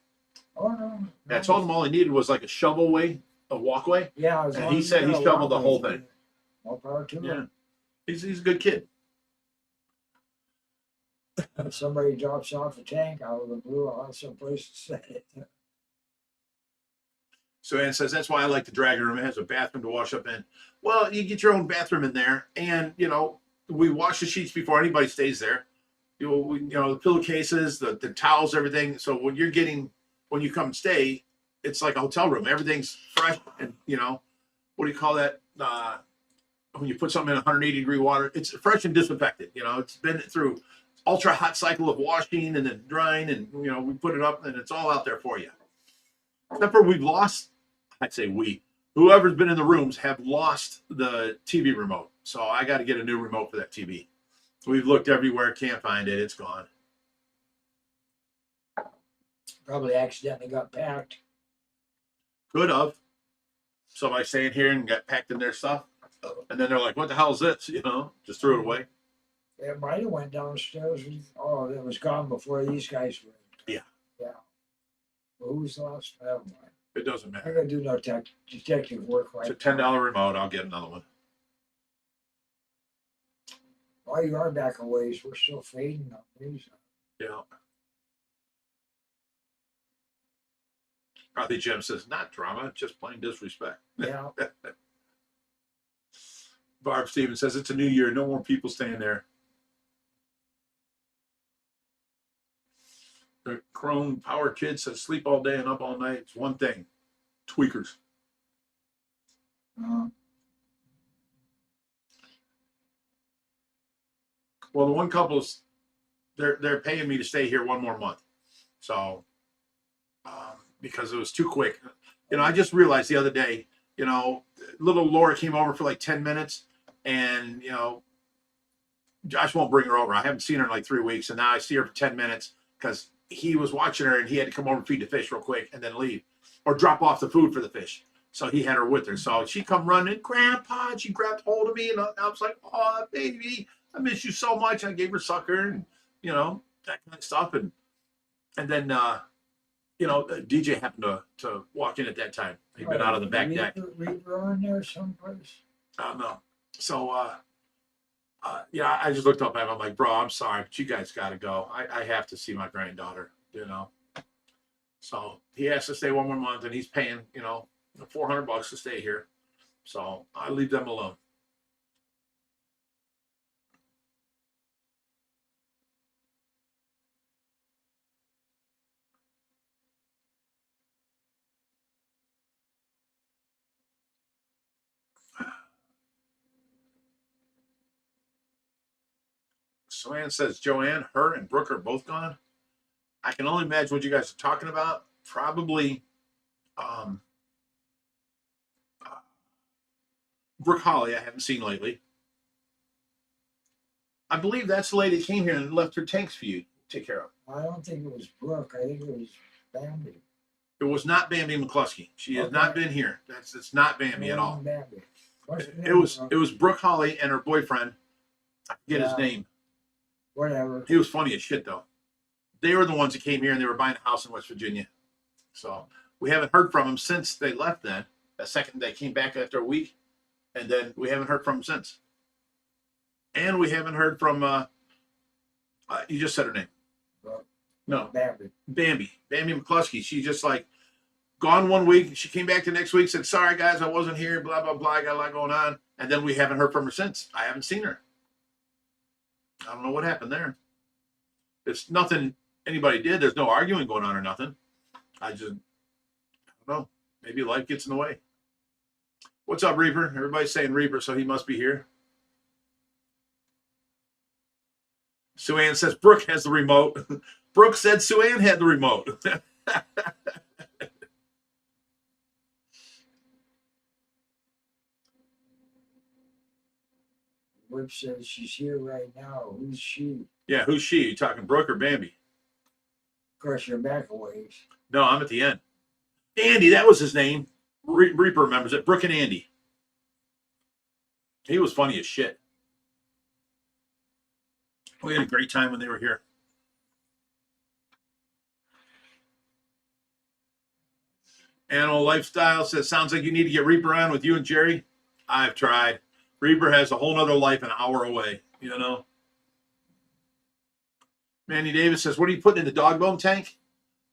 Oh, no. I told him all he needed was like a shovelway, a walkway. Yeah, and he said he shoveled the whole thing. More power to him. He's a good kid. If somebody drops off a tank out of the blue, I'll have some place to set it. So Ann says, that's why I like the dragon room. It has a bathroom to wash up in. Well, you get your own bathroom in there, and we wash the sheets before anybody stays there. The pillowcases, the towels, everything. So when you come and stay, it's like a hotel room. Everything's fresh, and what do you call that? when you put something in 180-degree water, it's fresh and disinfected. You know, it's been through ultra hot cycle of washing and then drying, and you know, we put it up and it's all out there for you. Except for we've lost, I'd say whoever's been in the rooms have lost the TV remote. So I got to get a new remote for that TV. We've looked everywhere, can't find it. It's gone. Probably accidentally got packed. Could have. Somebody staying here and got packed in their stuff. And then they're like, what the hell is this? You know, just threw it away. It might have went downstairs. Oh, it was gone before these guys were. Yeah. Yeah. Well, who's lost? Never mind. It doesn't I matter. gotta do no detective work right It's a $10 remote. I'll get another one. While you are back a ways, we're still fading up these. Yeah. Probably Jim says, not drama, just plain disrespect. Yeah. Barb Stevens says, it's a new year. No more people staying there. The Crone Power Kid says, sleep all day and up all night. It's one thing. Tweakers. Well, the one couple's, they're paying me to stay here one more month. So, because it was too quick. You know, I just realized the other day, you know, little Laura came over for like 10 minutes and, you know, Josh won't bring her over. I haven't seen her in like 3 weeks. And now I see her for 10 minutes because he was watching her and he had to come over and feed the fish real quick and then leave or drop off the food for the fish. So he had her with her. So she come running, Grandpa, and she grabbed hold of me and I was like, oh, baby, I miss you so much. I gave her sucker and, you know, that kind of stuff. And then, you know, DJ happened to walk in at that time. He'd been out on the back deck. Reaper on there someplace. I don't know. So, yeah, I just looked up at him. I'm like, bro, I'm sorry, but you guys got to go. I have to see my granddaughter, you know. So he has to stay one more month, and he's paying, you know, $400 to stay here. So I leave them alone. Joanne says, Joanne, her and Brooke are both gone. I can only imagine what you guys are talking about. Probably Brooke Holly, I haven't seen lately. I believe that's the lady that came here and left her tanks for you to take care of. I don't think it was Brooke. I think it was Bambi. It was not Bambi McCluskey. She has not been here. It's not Bambi at all. Bambi. It was Brooke Holly and her boyfriend. I forget his name. Whatever. He was funny as shit though. They were the ones that came here and they were buying a house in West Virginia. So we haven't heard from them since they left then. That second they came back after a week. And then we haven't heard from them since. And we haven't heard from you just said her name. No. Bambi McCluskey. She just like gone 1 week. She came back the next week, said, sorry guys, I wasn't here, blah, blah, blah. I got a lot going on. And then we haven't heard from her since. I haven't seen her. I don't know what happened there. It's nothing anybody did. There's no arguing going on or nothing. I don't know. Maybe life gets in the way. What's up, Reaper? Everybody's saying Reaper, so he must be here. Sue Ann says Brooke has the remote. Brooke said Sue Ann had the remote. Whip says she's here right now. Who's she? Yeah, who's she? You talking Brooke or Bambi? Of course, you're back a ways. No, I'm at the end. Andy, that was his name. Reaper remembers it. Brooke and Andy. He was funny as shit. We had a great time when they were here. Animal Lifestyle says, sounds like you need to get Reaper on with you and Jerry. I've tried. Reaper has a whole nother life an hour away, you know. Manny Davis says, what are you putting in the dog bone tank?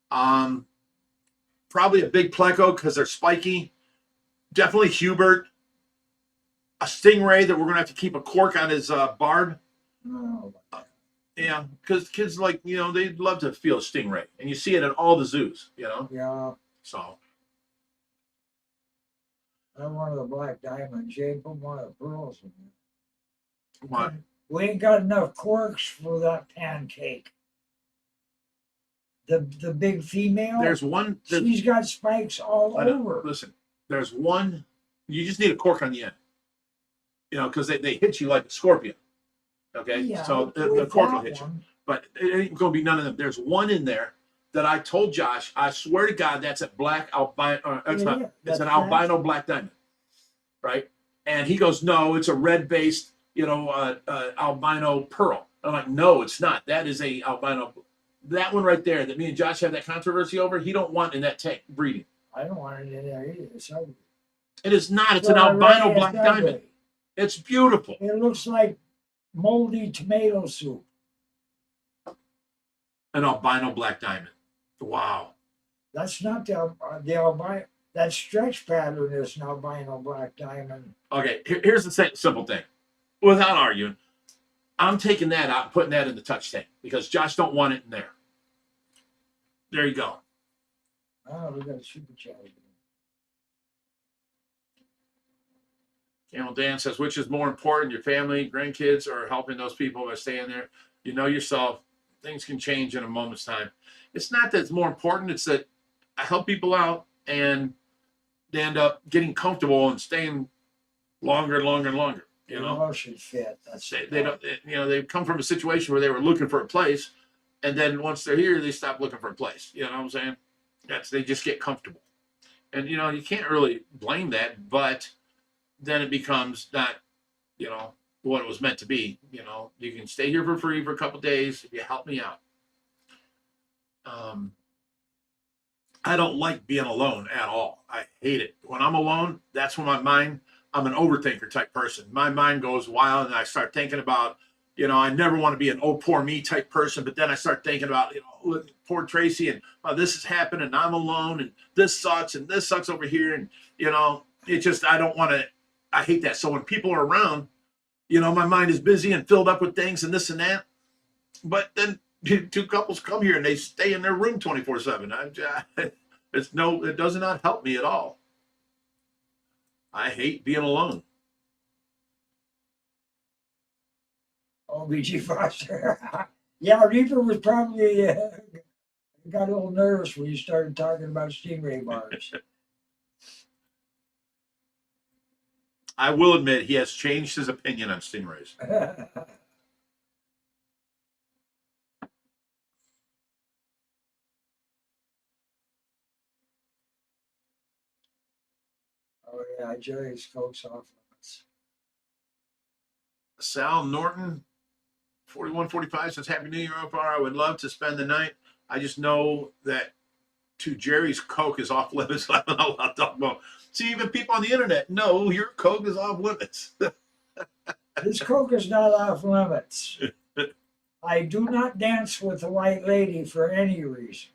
Probably a big pleco because they're spiky. Definitely Hubert. A stingray that we're going to have to keep a cork on his barb. Oh. Yeah, because kids like, you know, they love to feel a stingray. And you see it at all the zoos, you know. Yeah. So. I wanted the black diamonds. You ain't put one of the pearls in there. Come on. We ain't got enough corks for that pancake. The big female. There's one. She's got spikes all over. Listen, there's one. You just need a cork on the end. You know, because they hit you like a scorpion. Okay, Yeah, so the cork will hit you. But it ain't going to be none of them. There's one in there that I told Josh, I swear to God, that's a black albino. It's an albino black diamond, right? And he goes, no, it's a red-based, albino pearl. I'm like, no, it's not. That is a albino. That one right there that me and Josh have that controversy over, he don't want in that tank breeding. I don't want it in there either. It's ugly. It is not. It's an albino black diamond. It's beautiful. It looks like moldy tomato soup. An albino black diamond. Wow. That's not the albino. That stretch pattern is an albino black diamond. Okay, here's the simple thing. Without arguing, I'm taking that out and putting that in the touch tank because Josh don't want it in there. There you go. Oh, we got a super chat. Camel Dan says, which is more important, your family, grandkids, or helping those people by staying there? You know yourself. Things can change in a moment's time. It's not that it's more important. It's that I help people out and they end up getting comfortable and staying longer and longer and longer. You know, emotion fit. That's they don't. They come from a situation where they were looking for a place, and then once they're here, they stop looking for a place. You know what I'm saying? They just get comfortable, and you can't really blame that. But then it becomes not, what it was meant to be. You can stay here for free for a couple of days if you help me out. I don't like being alone at all. I hate it. When I'm alone, that's when I'm an overthinker type person. My mind goes wild and I start thinking about, I never want to be an oh, poor me type person. But then I start thinking about, poor Tracy and this has happened and I'm alone and this sucks over here. And, it just, I don't want to, I hate that. So when people are around, my mind is busy and filled up with things and this and that. But then two couples come here and they stay in their room 24/7. It does not help me at all. I hate being alone. Oh, BG Foster. Yeah, Reaper was probably got a little nervous when you started talking about stingray bars. I will admit he has changed his opinion on stingrays. Oh yeah, Jerry's Coke's off limits. Sal Norton, 4145 says, Happy New Year, OFR. I would love to spend the night. I just know that to Jerry's Coke is off limits. I'm not allowed to talk about. See, even people on the internet know your Coke is off limits. This Coke is not off limits. I do not dance with a white lady for any reason.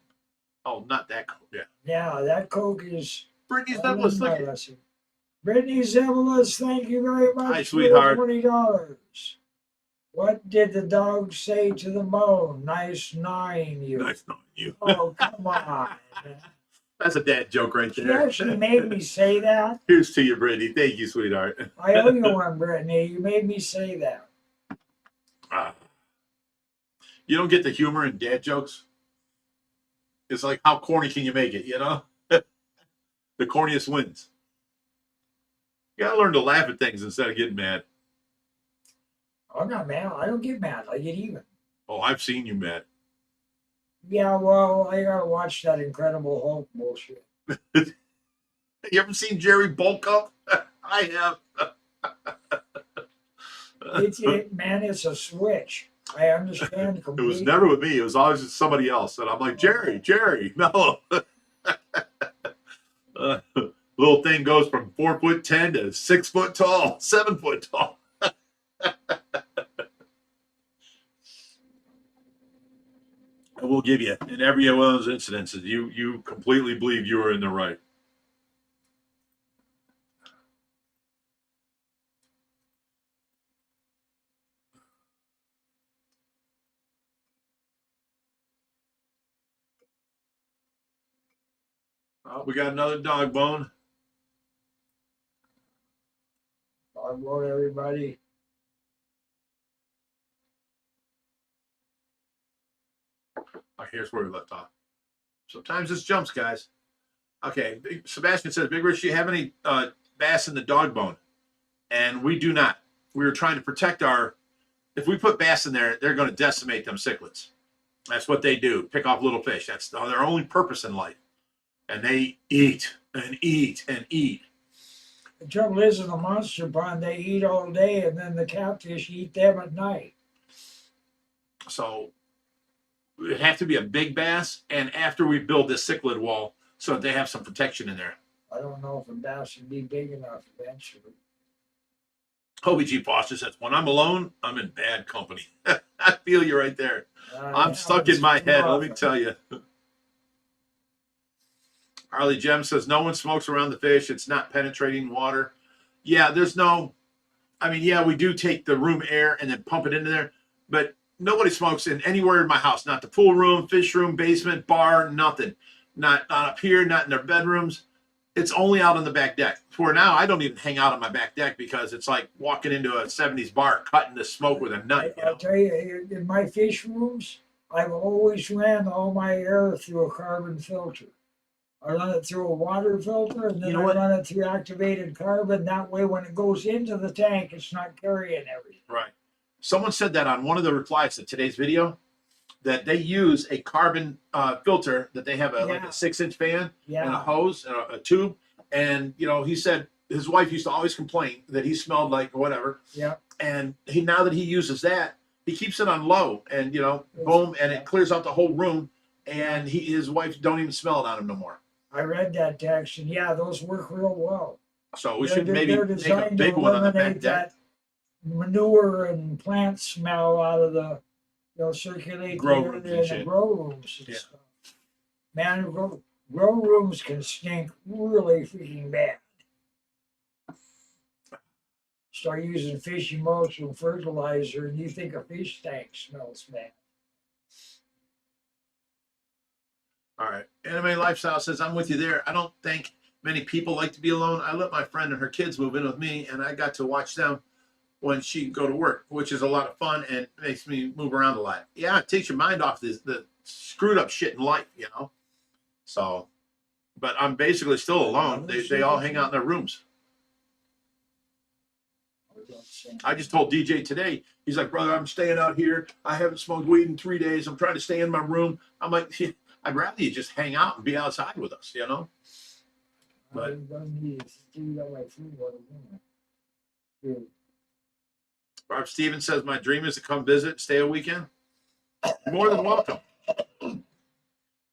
Oh, not that Coke, yeah. Yeah, that Coke is. Brittany Zemelis, look at it. Brittany Zemelis, thank you very much. Hi, sweetheart. For $20. What did the dog say to the bone? Nice gnawing you. Nice knowing you. Oh, come on. That's a dad joke right there. She actually made me say that. Here's to you, Brittany. Thank you, sweetheart. I owe you one, Brittany. You made me say that. You don't get the humor in dad jokes? It's like, how corny can you make it, The corniest wins. You gotta learn to laugh at things instead of getting mad. I'm not mad. I don't get mad. I get even. Oh, I've seen you mad. Yeah, well, I gotta watch that Incredible Hulk bullshit. You ever seen Jerry bulk up? I have. Man, it's a switch. I understand completely. It was never with me. It was always with somebody else. And I'm like, Jerry, no. Little thing goes from 4'10" to 6 foot tall, 7 foot tall. I will give you, in every one of those incidences, you completely believe you were in the right. We got another dog bone. about everybody. Oh, here's where we left off. Sometimes this jumps, guys. Okay, Sebastian says, Big Rich, do you have any bass in the dog bone? And we do not. We were trying to protect our. If we put bass in there, they're going to decimate them cichlids. That's what they do. Pick off little fish. That's their only purpose in life. And they eat and eat and eat. The trouble is, in the monster pond, they eat all day, and then the catfish eat them at night. So it have to be a big bass, and after we build this cichlid wall, so that they have some protection in there. I don't know if a bass would be big enough eventually. Hobie G. Foster says, when I'm alone, I'm in bad company. I feel you right there. I'm stuck in my head, let me tell you. Harley Jem says, no one smokes around the fish. It's not penetrating water. Yeah, there's no, I mean, yeah, we do take the room air and then pump it into there, but nobody smokes in anywhere in my house. Not the pool room, fish room, basement, bar, nothing. Not up here, not in their bedrooms. It's only out on the back deck. For now, I don't even hang out on my back deck because it's like walking into a 70s bar, cutting the smoke with a knife. I'll tell you, in my fish rooms, I've always ran all my air through a carbon filter. I run it through a water filter, and then I run it through activated carbon. That way, when it goes into the tank, it's not carrying everything. Right. Someone said that on one of the replies to today's video, that they use a carbon filter, that they have like a 6-inch fan and a hose and a tube. And, you know, he said his wife used to always complain that he smelled like whatever. Yeah. And now that he uses that, he keeps it on low and, you know, boom, and it clears out the whole room. And his wife don't even smell it on him no more. I read that text, and yeah, those work real well. So we should maybe make a big one on the back deck. Manure and plant smell out of the, circulate grow the rooms area in the grow rooms and stuff. Man, grow rooms can stink really freaking bad. Start using fish emulsion fertilizer, and you think a fish tank smells bad. All right. Anime Lifestyle says, I'm with you there. I don't think many people like to be alone. I let my friend and her kids move in with me, and I got to watch them when she go to work, which is a lot of fun and makes me move around a lot. Yeah, it takes your mind off the screwed up shit in life, you know? So, but I'm basically still alone. They all hang out in their rooms. I just told DJ today, he's like, brother, I'm staying out here. I haven't smoked weed in 3 days. I'm trying to stay in my room. I'm like, I'd rather you just hang out and be outside with us, you know? But Rob Stevens says, my dream is to come visit, stay a weekend. You're more than welcome.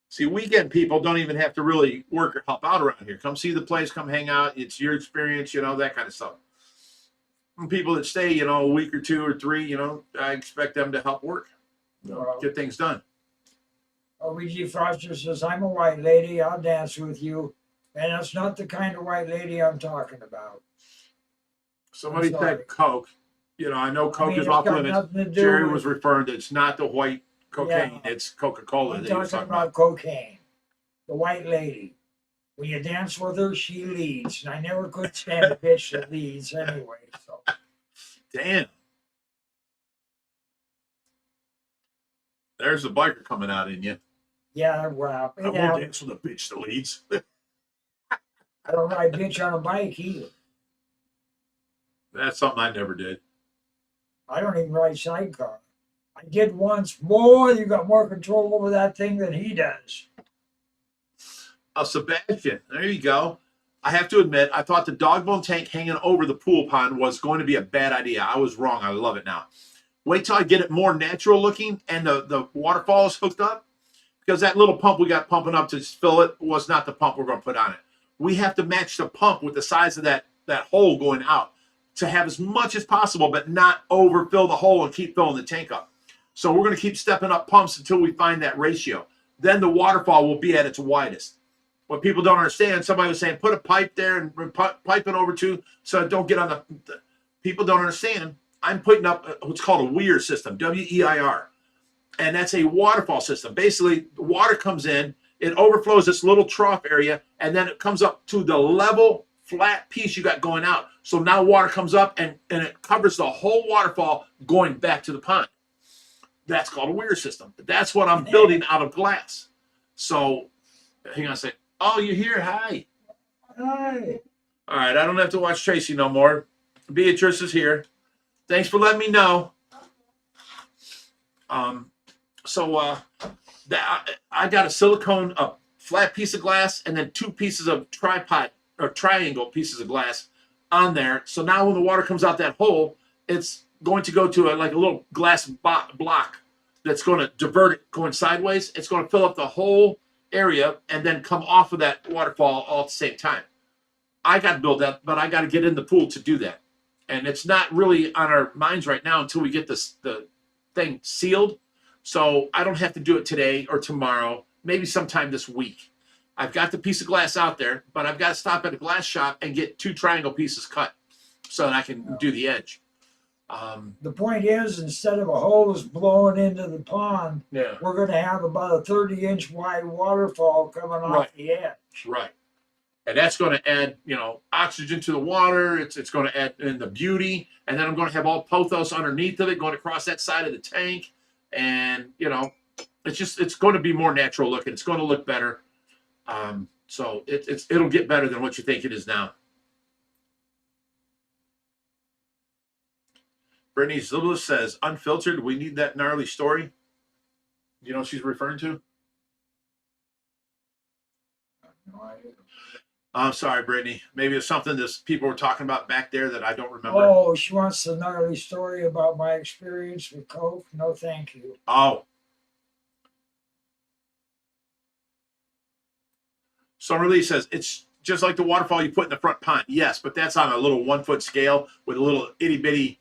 See, weekend people don't even have to really work or help out around here. Come see the place, come hang out. It's your experience, you know, that kind of stuff. And people that stay, you know, a week or 2 or 3, you know, I expect them to help work, get things done. OBG Foster says, I'm a white lady. I'll dance with you. And that's not the kind of white lady I'm talking about. Somebody said Coke. You know, I know Coke is off limits. Jerry was referring to it's not the white cocaine. Yeah. It's Coca-Cola. I'm talking about cocaine. The white lady. When you dance with her, she leads. And I never could stand a bitch that leads anyway. So. Damn. There's the biker coming out in you. Yeah, well. I won't dance with a bitch that leads. I don't ride bitch on a bike either. That's something I never did. I don't even ride sidecar. I did once. Boy, you got more control over that thing than he does. Sebastian, there you go. I have to admit, I thought the dog bone tank hanging over the pool pond was going to be a bad idea. I was wrong. I love it now. Wait till I get it more natural looking and the waterfall is hooked up, because that little pump we got pumping up to fill it was not the pump we're going to put on it. We have to match the pump with the size of that hole going out to have as much as possible, but not overfill the hole and keep filling the tank up. So we're going to keep stepping up pumps until we find that ratio. Then the waterfall will be at its widest. What people don't understand, somebody was saying, put a pipe there and pipe it over to so it don't get on the people don't understand. I'm putting up what's called a weir system, W-E-I-R. And that's a waterfall system. Basically, the water comes in, it overflows this little trough area, and then it comes up to the level flat piece you got going out. So now water comes up and it covers the whole waterfall going back to the pond. That's called a weir system. That's what I'm building out of glass. So hang on a second. Oh, you're here. Hi. Hi. All right. I don't have to watch Tracy no more. Beatrice is here. Thanks for letting me know. I got a silicone, a flat piece of glass, and then 2 pieces of tripod or triangle pieces of glass on there. So now when the water comes out that hole, it's going to go to a little glass block that's going to divert it going sideways. It's going to fill up the whole area and then come off of that waterfall all at the same time. I got to build that, but I got to get in the pool to do that. And it's not really on our minds right now until we get the thing sealed. So I don't have to do it today or tomorrow, maybe sometime this week. I've got the piece of glass out there, but I've got to stop at a glass shop and get 2 triangle pieces cut so that I can do the edge. The point is, instead of a hose blowing into the pond, Yeah. we're going to have about a 30-inch wide waterfall coming off the edge. Right. And that's going to add, oxygen to the water. It's going to add in the beauty. And then I'm going to have all pothos underneath of it going across that side of the tank. And, it's going to be more natural looking. It's going to look better. So it'll get better than what you think it is now. Brittany Zubla says, unfiltered, we need that gnarly story. You know what she's referring to? No idea. I'm sorry, Brittany. Maybe it's something that people were talking about back there that I don't remember. Oh, she wants the gnarly story about my experience with Coke. No, thank you. Oh. Summer Lee says, it's just like the waterfall you put in the front pond. Yes, but that's on a little 1-foot scale with a little itty bitty,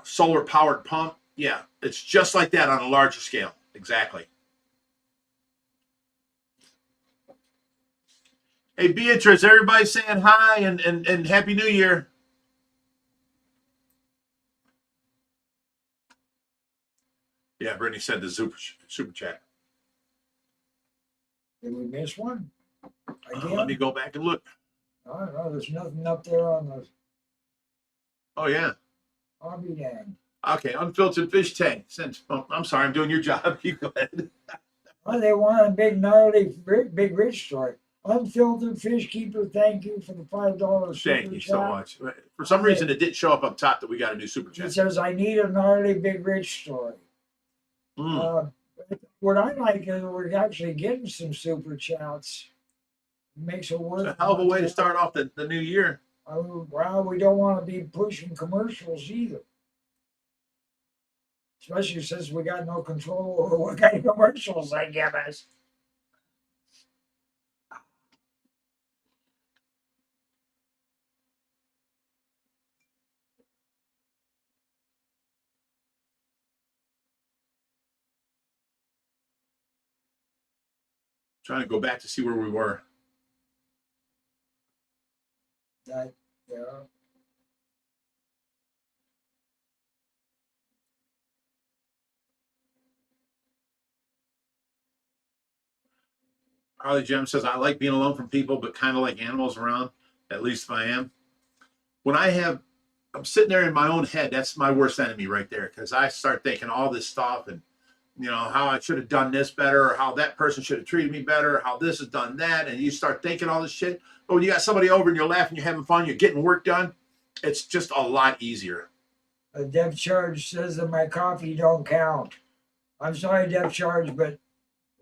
solar powered pump. Yeah, it's just like that on a larger scale. Exactly. Hey, Beatrice, everybody's saying hi and Happy New Year. Yeah, Brittany said the super chat. Did we miss one? Again? Let me go back and look. I don't know. There's nothing up there on the. Oh, yeah. I'll be damned. Okay, unfiltered fish tank. I'm sorry, I'm doing your job. You go ahead. Oh, they want a big gnarly, big rich story. Unfiltered fish keeper, thank you for the $5 super Thank you chat. so much. For some reason, it didn't show up top that we got a new super He chat. says, I need a gnarly, big rich story. What I like is we're actually getting some super chats. Makes it worth It's a hell of a way to start off the new year. Well, we don't want to be pushing commercials either. Especially since we got no control over what kind of commercials they give us. Trying to go back to see where we were. Yeah. Harley Jim says, I like being alone from people, but kind of like animals around, at least if I am. When I'm sitting there in my own head, that's my worst enemy right there, because I start thinking all this stuff and, how I should have done this better, or how that person should have treated me better, or how this has done that. And you start thinking all this shit. But when you got somebody over and you're laughing, you're having fun, you're getting work done, it's just a lot easier. A Deb Charge says that my coffee don't count. I'm sorry, Deb Charge, but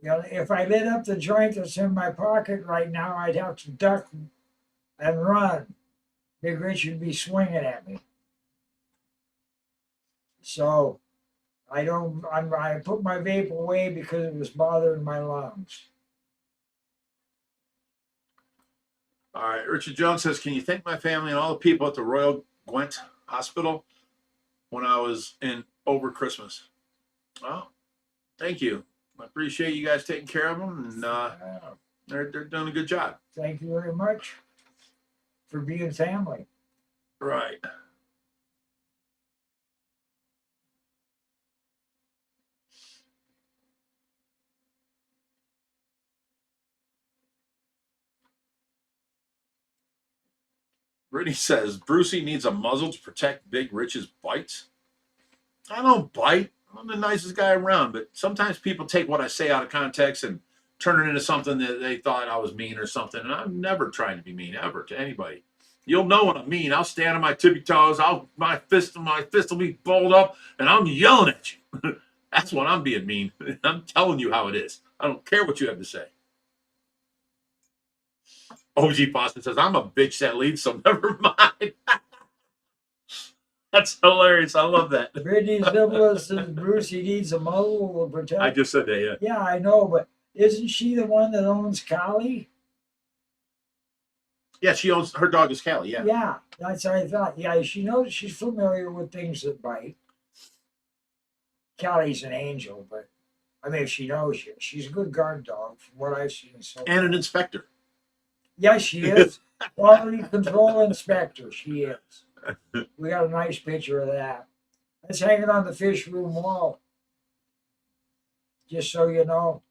if I lit up the joint that's in my pocket right now, I'd have to duck and run. Big Rich would be swinging at me. So I put my vape away because it was bothering my lungs. All right. Richard Jones says, can you thank my family and all the people at the Royal Gwent Hospital when I was in over Christmas? Well, thank you. I appreciate you guys taking care of them, and they're doing a good job. Thank you very much for being family. Right. Brittany says Brucey needs a muzzle to protect Big Rich's bites. I don't bite. I'm the nicest guy around, but sometimes people take what I say out of context and turn it into something that they thought I was mean or something. And I'm never trying to be mean ever to anybody. You'll know when I'm mean. I'll stand on my tippy toes. My fist will be balled up, and I'm yelling at you. That's when I'm being mean. I'm telling you how it is. I don't care what you have to say. OG Boston says, I'm a bitch that leads, so never mind. That's hilarious. I love that. Brittany Zibla says Brucey needs a muzzle to protect. I just said that, yeah. Yeah, I know, but isn't she the one that owns Collie? Yeah, she owns, her dog is Callie, yeah. Yeah, that's what I thought. Yeah, she knows, she's familiar with things that bite. Callie's an angel, but I mean, she knows you. She's a good guard dog from what I've seen. So And an inspector. yes, she is. Quality control inspector, she is. We got a nice picture of that. It's hanging on the fish room wall. Just so you know.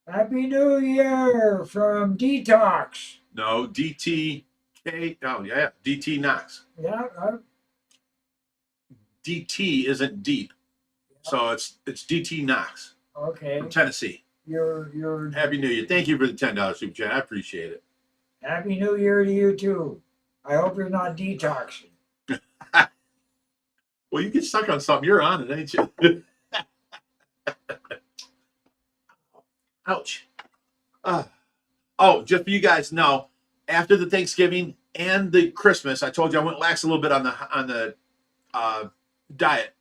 Happy New Year from Detox. No, DTK. Oh, yeah, DT Knox. Yeah, DT isn't deep. So it's DT Knox okay. from Tennessee. You're Happy New Year. Thank you for the $10 super chat. I appreciate it. Happy New Year to you too. I hope you're not detoxing. Well, you get stuck on something. You're on it, ain't you? Ouch. Oh, just for you guys know, after the Thanksgiving and the Christmas, I told you I went lax a little bit on the diet.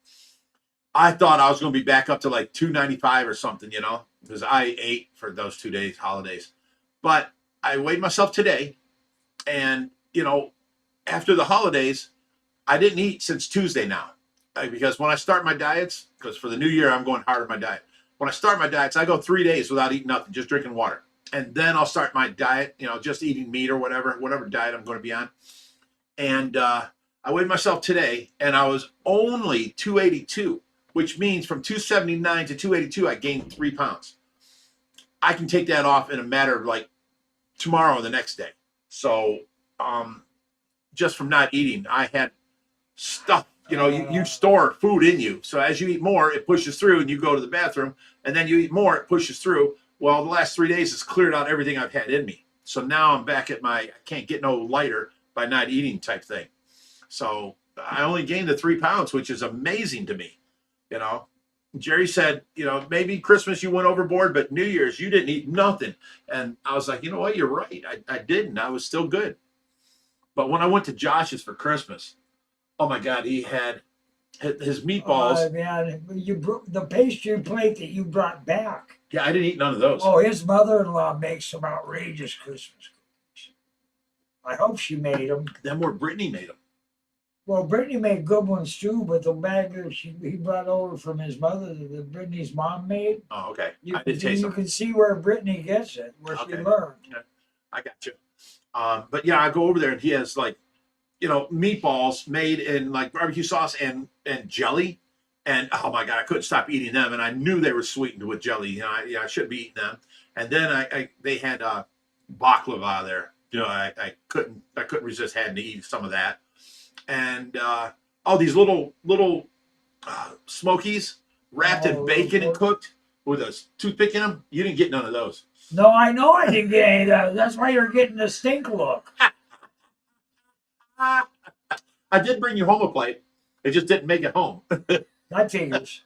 I thought I was going to be back up to like 295 or something, you know, because I ate for those 2 days, holidays. But I weighed myself today, and, you know, after the holidays, I didn't eat since Tuesday now. Because when I start my diets, because for the new year, I'm going hard on my diet. When I start my diets, I go 3 days without eating nothing, just drinking water. And then I'll start my diet, you know, just eating meat or whatever diet I'm going to be on. And I weighed myself today, and I was only 282, which means from 279 to 282, I gained 3 pounds. I can take that off in a matter of like tomorrow or the next day. So just from not eating, I had stuff. You know, you store food in you. So as you eat more, it pushes through, and you go to the bathroom, and then you eat more, it pushes through. Well, the last 3 days, it's cleared out everything I've had in me. So now I'm back at I can't get no lighter by not eating type thing. So I only gained the 3 pounds, which is amazing to me. You know, Jerry said, you know, maybe Christmas you went overboard, but New Year's you didn't eat nothing. And I was like, you know what? You're right. I didn't. I was still good. But when I went to Josh's for Christmas, oh my God, he had his meatballs. Oh man, the pastry plate that you brought back. Yeah, I didn't eat none of those. Oh, his mother-in-law makes some outrageous Christmas cookies. I hope she made them. Then where Brittany made them. Well, Brittany made good ones too, but the bag that he brought over from his mother, that Brittany's mom made. Oh, okay. You, I did taste them. You can see where Brittany gets it, where she learned. Yeah, I got you. But yeah, I go over there and he has like, you know, meatballs made in like barbecue sauce and jelly. And oh my God, I couldn't stop eating them. And I knew they were sweetened with jelly. You know, I shouldn't be eating them. And then they had baklava there. You know, I couldn't resist having to eat some of that. And these little smokies wrapped in bacon and cooked with a toothpick in them. You didn't get none of those. No, I know I didn't get any of that. That's why you're getting the stink look. I did bring you home a plate. It just didn't make it home. That figures.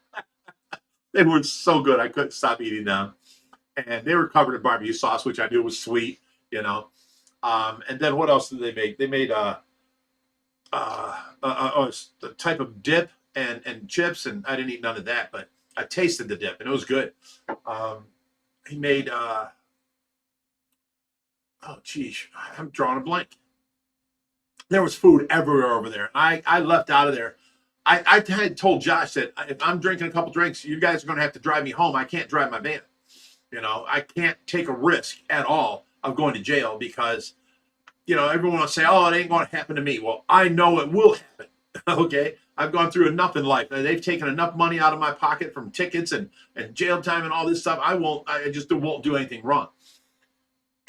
They were so good. I couldn't stop eating them. And they were covered in barbecue sauce, which I knew was sweet, you know. And then what else did they make? They made a type of dip and chips, and I didn't eat none of that, but I tasted the dip, and it was good. He made, I'm drawing a blank. There was food everywhere over there. I left out of there. I had told Josh that if I'm drinking a couple drinks, you guys are going to have to drive me home. I can't drive my van. You know, I can't take a risk at all of going to jail because, you know, everyone will say, oh, it ain't going to happen to me. Well, I know it will happen. Okay. I've gone through enough in life. They've taken enough money out of my pocket from tickets and jail time and all this stuff. I just won't do anything wrong.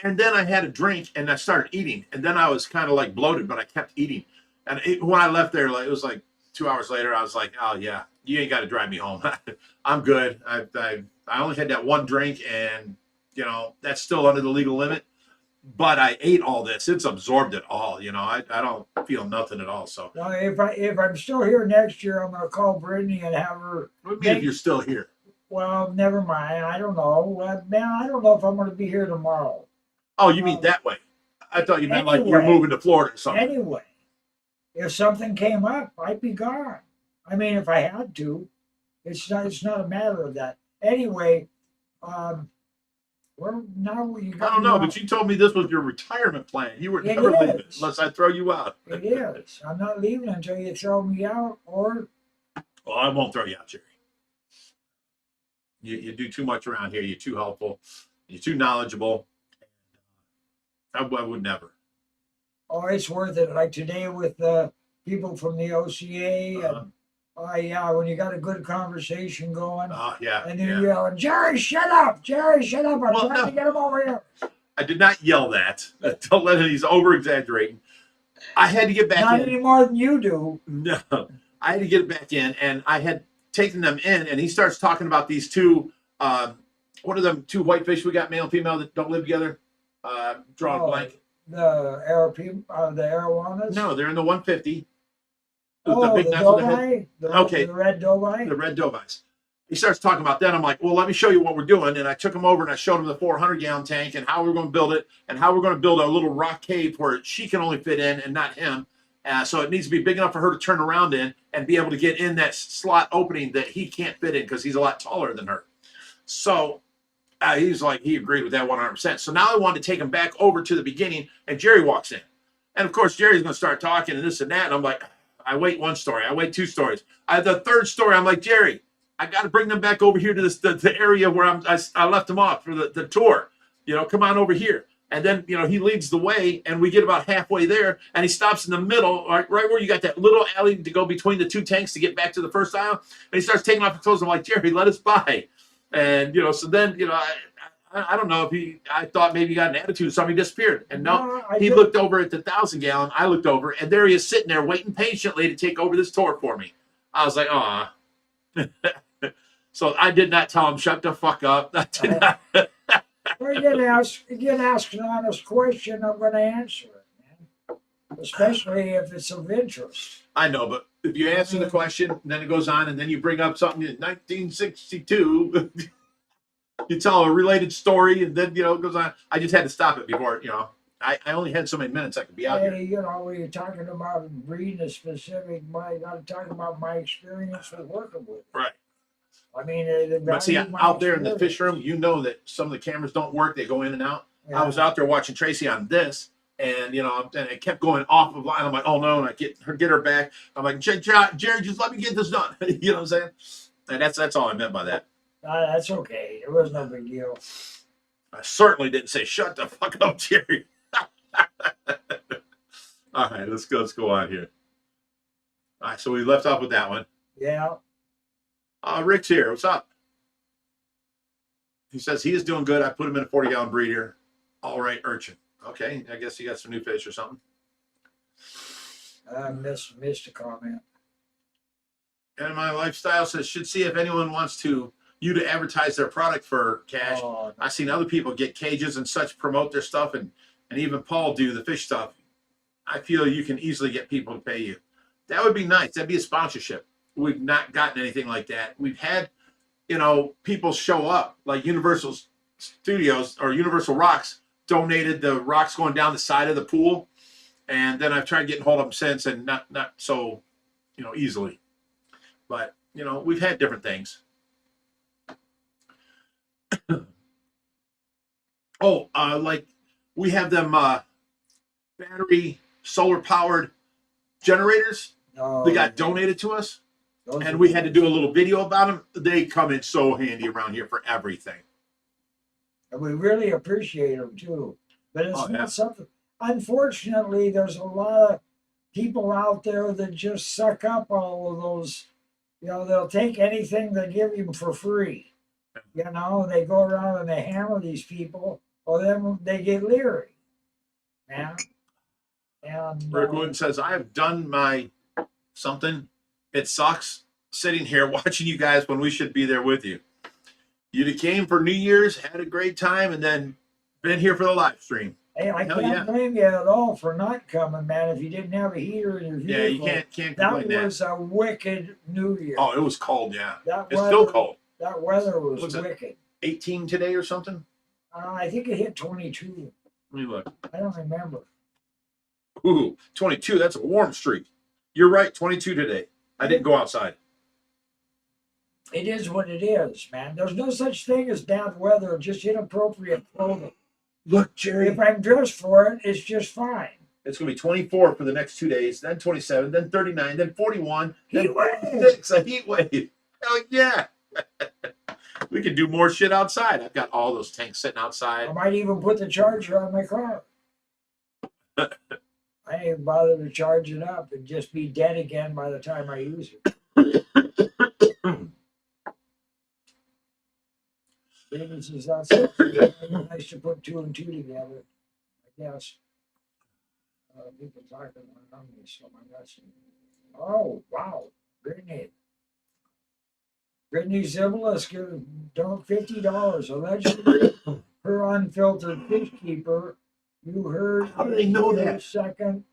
And then I had a drink and I started eating. And then I was kind of like bloated, but I kept eating. And when I left there, like it was like 2 hours later, I was like, oh yeah, you ain't got to drive me home. I'm good. I only had that one drink, and you know that's still under the legal limit. But I ate all this; it's absorbed it all. You know, I don't feel nothing at all. So, Now, if I'm still here next year, I'm gonna call Brittany and have her. what do you mean if you're still here? Well, never mind. I don't know. Man, I don't know if I'm gonna be here tomorrow. Oh, you mean that way? I thought you meant like you're Anyway. moving to Florida or something. Anyway, if something came up, I'd be gone. I mean, if I had to, it's not a matter of that. Anyway, we're now you I got don't me know, off- but you told me this was your retirement plan. You were It never leaving is. unless I throw you out. It is. I'm not leaving until you throw me out, or Well, I won't throw you out, Jerry. You do too much around here. You're too helpful. You're too knowledgeable. I would never. oh, it's worth it. Like today with people from the OCA, and yeah, when you got a good conversation going, Oh, yeah. and then Yeah. you're yelling, "Jerry, shut up! Jerry, shut up! I'm Well, trying no. to get him over here." I did not yell that. Don't let him. He's over exaggerating. I had to get back Not in. any more than you do. No, I had to get back in, and I had taken them in, and he starts talking about these two. What are them two whitefish we got, male and female, that don't live together? Drawing Oh, blank. The arowanas. No, they're in the 150. Oh, the big the knife with the head. dovi. Okay. The red dovi. The red dovies. He starts talking about that. I'm like, well, let me show you what we're doing. And I took him over and I showed him the 400-gallon tank and how we're going to build it and how we're going to build a little rock cave where she can only fit in and not him. So it needs to be big enough for her to turn around in and be able to get in that slot opening that he can't fit in because he's a lot taller than her. So he's like, he agreed with that 100%. So now I wanted to take him back over to the beginning, and Jerry walks in. And of course, Jerry's going to start talking and this and that. And I'm like, I wait one story. I wait two stories. The third story, I'm like, Jerry, I got to bring them back over here to the area where I left them off for the tour. You know, come on over here. And then, you know, he leads the way, and we get about halfway there, and he stops in the middle, right where you got that little alley to go between the two tanks to get back to the first aisle. And he starts taking off his clothes. I'm like, Jerry, let us by. And, you know, so then, you know, I don't know if I thought maybe he got an attitude or something. He disappeared. And no, he looked over at the 1,000-gallon. I looked over, and there he is sitting there waiting patiently to take over this tour for me. I was like, aw. So I did not tell him, shut the fuck up. I did not. Well, you get asked an honest question, I'm going to answer it, man. Especially if it's of interest. I know, but if you answer the question, and then it goes on, and then you bring up something in 1962, you tell a related story, and then, you know, it goes on. I just had to stop it before, you know. I only had so many minutes I could be out here. You know, when you're talking about breeding a specific, I got to talk about my experience with working with it. Right. I mean, But see, out there in the fish room, you know that some of the cameras don't work. They go in and out. Yeah. I was out there watching Tracy on this, and, you know, and it kept going off of line. I'm like, oh, no, and I get her back. I'm like, Jerry, just let me get this done. You know what I'm saying? And that's all I meant by that. That's okay. It was no big deal. I certainly didn't say, shut the fuck up, Jerry. All right, let's go on here. All right, so we left off with that one. Yeah. Rick's here. What's up? He says he is doing good. I put him in a 40-gallon breeder. All right, urchin. Okay, I guess you got some new fish or something. I missed a comment. And my lifestyle says should see if anyone wants you to advertise their product for cash. Oh, I've seen other people get cages and such, promote their stuff, and even Paul do the fish stuff. I feel you can easily get people to pay you. That would be nice. That'd be a sponsorship. We've not gotten anything like that. We've had, you know, people show up, like Universal Studios or Universal Rocks donated the rocks going down the side of the pool. And then I've tried getting hold of them since, and not so, you know, easily. But, you know, we've had different things. Like we have them battery solar powered generators. They got donated to us. And we had to do a little video about them. They come in so handy around here for everything. And we really appreciate them too. But it's not something. Unfortunately, there's a lot of people out there that just suck up all of those. You know, they'll take anything they give you for free. You know, they go around and they hammer these people. Well, then they get leery, man. And Rick Wooten says, I have done my something. It sucks sitting here watching you guys when we should be there with you. You came for New Year's, had a great time, and then been here for the live stream. hey, I Hell can't yeah. blame you at all for not coming, man. If you didn't have a heater in your vehicle, Yeah, you can't complain that was a wicked New Year. Oh, it was cold, yeah. That It's weather, still cold. That weather was What's it? wicked. 18 today or something? I think it hit 22. Let me look. I don't remember. Ooh, 22. That's a warm streak. You're right, 22 today. I didn't go outside. It is what it is, man. There's no such thing as bad weather, just inappropriate clothing. Look, Jerry. If I'm dressed for it, it's just fine. It's going to be 24 for the next 2 days, then 27, then 39, then 41, then Heat wave. 46, a heat wave. Hell yeah. We can do more shit outside. I've got all those tanks sitting outside. I might even put the charger on my car. I ain't even bother to charge it up and just be dead again by the time I use it. This is not something nice to put 2 and 2 together, I guess. People talking on me, so my guts. Oh, wow. Brittany. Brittany Zibilis gave Dog $50. Allegedly, her unfiltered fish keeper. You heard. How do they know that? Second.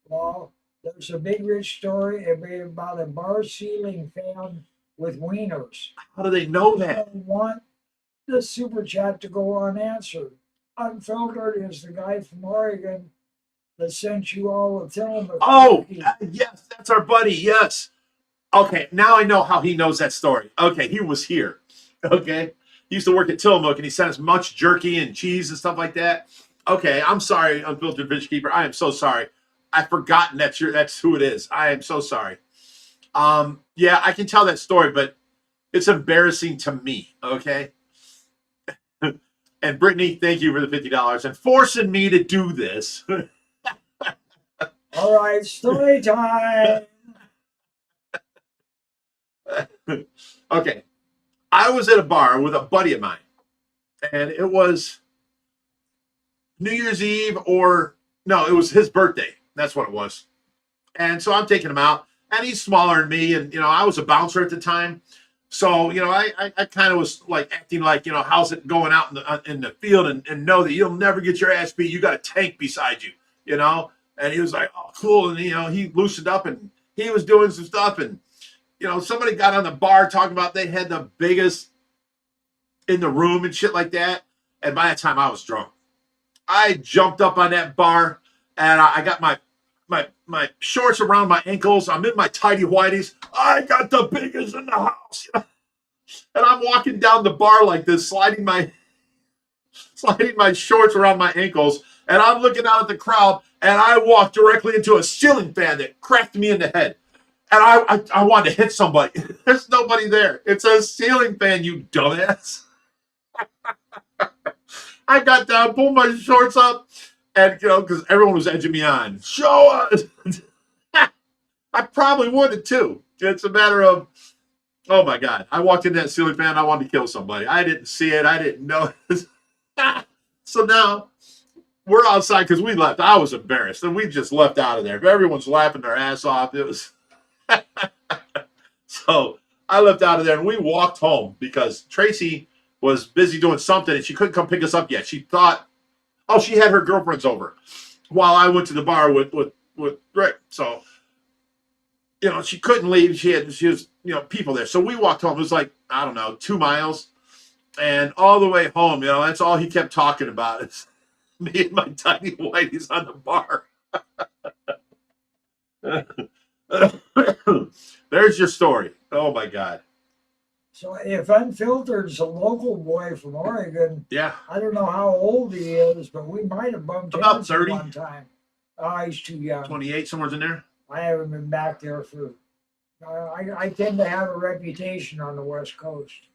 Well, there's a big rich story about a bar ceiling found with wieners. How do they know I that? want the super chat to go unanswered. Unfiltered is the guy from Oregon that sent you all the Tillamook. Oh, yes, that's our buddy. Yes. Okay, now I know how he knows that story. Okay, he was here. Okay. He used to work at Tillamook and he sent us much jerky and cheese and stuff like that. Okay, I'm sorry, Unfiltered Fish Keeper. I am so sorry. I've forgotten that's who it is. I am so sorry. Yeah, I can tell that story, but it's embarrassing to me. Okay. And Brittany, thank you for the $50 and forcing me to do this. All right, story time. Okay. I was at a bar with a buddy of mine, and it was New Year's Eve it was his birthday. That's what it was. And so I'm taking him out, and he's smaller than me, and, I was a bouncer at the time. So, I kind of was like acting like, how's it going out in the field and know that you'll never get your ass beat. You got a tank beside you, And he was like, oh, cool. And, he loosened up and he was doing some stuff. And, somebody got on the bar talking about they had the biggest in the room and shit like that. And by that time I was drunk. I jumped up on that bar and I got my shorts around my ankles. I'm in my tighty whities. I got the biggest in the house. And I'm walking down the bar like this, sliding my shorts around my ankles. And I'm looking out at the crowd and I walked directly into a ceiling fan that cracked me in the head. And I wanted to hit somebody. There's nobody there. It's a ceiling fan, you dumbass. I got down, pulled my shorts up, and, because everyone was edging me on. Show us. I probably would have, too. It's a matter of, oh, my God. I walked in that ceiling fan. I wanted to kill somebody. I didn't see it. I didn't know it. So now we're outside because we left. I was embarrassed, and we just left out of there. Everyone's laughing their ass off. It was... So I left out of there and we walked home because Tracy was busy doing something and she couldn't come pick us up yet. She thought, she had her girlfriends over while I went to the bar with Rick. So, she couldn't leave. She was, people there. So we walked home. It was like, I don't know, 2 miles. And all the way home, that's all he kept talking about is me and my tiny whiteys on the bar. There's your story. Oh my God. So if Unfiltered's a local boy from Oregon, yeah, I don't know how old he is, but we might have bumped about 30 one time. Oh, he's too young. 28, somewhere's in there. I haven't been back there for. I tend to have a reputation on the West Coast,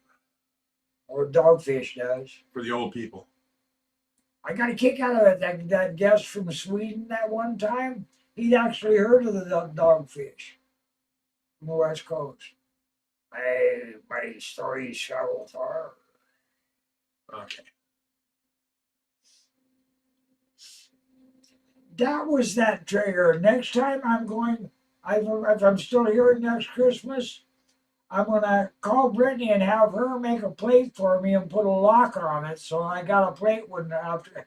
or Dogfish does. For the old people. I got a kick out of it. That guest from Sweden that one time, he'd actually heard of the Dogfish from the West Coast. My stories travel far. Okay. that was that trigger. Next time I'm going, if I'm still here next Christmas, I'm gonna call Brittany and have her make a plate for me and put a locker on it, so I got a plate when after.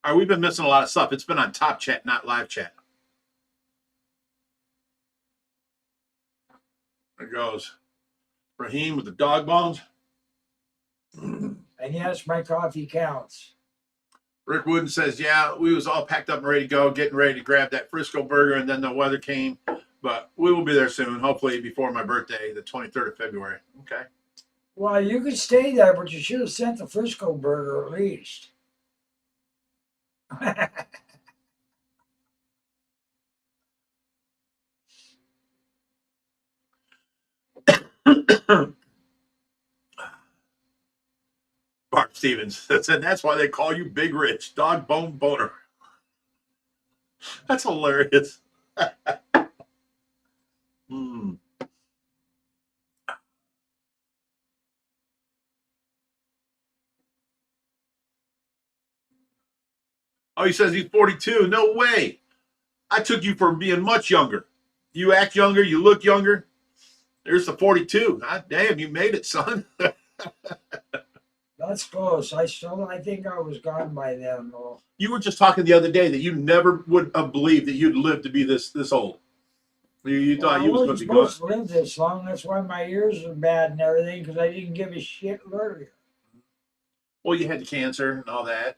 All right, we've been missing a lot of stuff. It's been on Top Chat, not Live Chat. There goes Raheem with the dog bones. And yes, my coffee counts. Rick Wooden says, yeah, we was all packed up and ready to go, getting ready to grab that Frisco burger, and then the weather came. But we will be there soon, hopefully before my birthday, the 23rd of February. Okay. Well, you could stay there, but you should have sent the Frisco burger at least. Mark Stevens said, that's why they call you Big Rich, dog bone boner. That's hilarious. Hmm. Oh, he says he's 42. No way. I took you for being much younger. You act younger. You look younger. There's the 42. God damn, you made it, son. That's close. I think I was gone by then, though. You were just talking the other day that you never would have believed that you'd live to be this old. You thought you was going to be gone. I wasn't supposed to live this long. That's why my ears are bad and everything, because I didn't give a shit earlier. Well, you had the cancer and all that.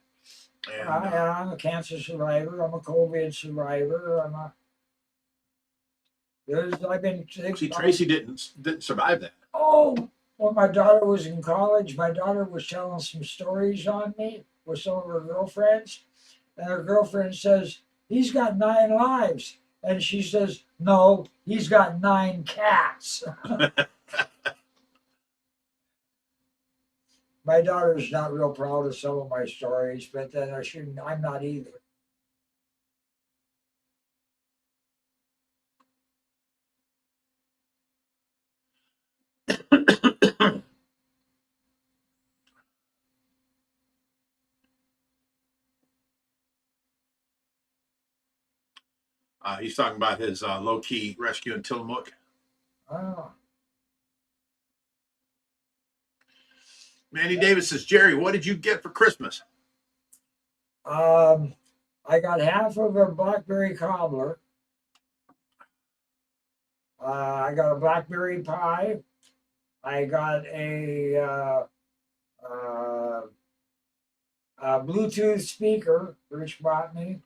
And, I'm a cancer survivor. I'm a COVID survivor. I've been. see, Tracy didn't survive that. Oh, when my daughter was in college, my daughter was telling some stories on me with some of her girlfriends, and her girlfriend says he's got 9 lives, and she says no, he's got 9 cats. My daughter's not real proud of some of my stories, but then I'm not either. He's talking about his low-key rescue in Tillamook. Oh. Manny Davis says, Jerry, what did you get for Christmas? I got half of a blackberry cobbler. I got a blackberry pie. I got a Bluetooth speaker, Rich bought me.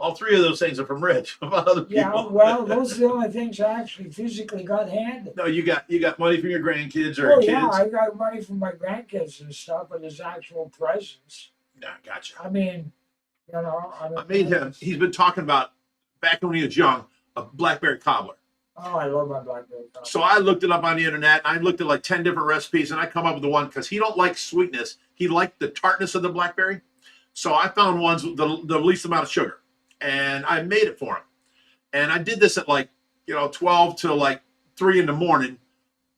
All 3 of those things are from Rich. What about other people? Yeah, well, those are the only things I actually physically got handed. No, you got money from your grandkids or kids? Yeah, I got money from my grandkids and stuff, but his actual presents. Yeah, gotcha. I mean, I made him. He's been talking about back when he was young a blackberry cobbler. Oh, I love my blackberry cobbler. So I looked it up on the internet. And I looked at like 10 different recipes, and I come up with the one because he don't like sweetness. He liked the tartness of the blackberry. So I found ones with the least amount of sugar, and I made it for him. And I did this at 12 to 3 in the morning,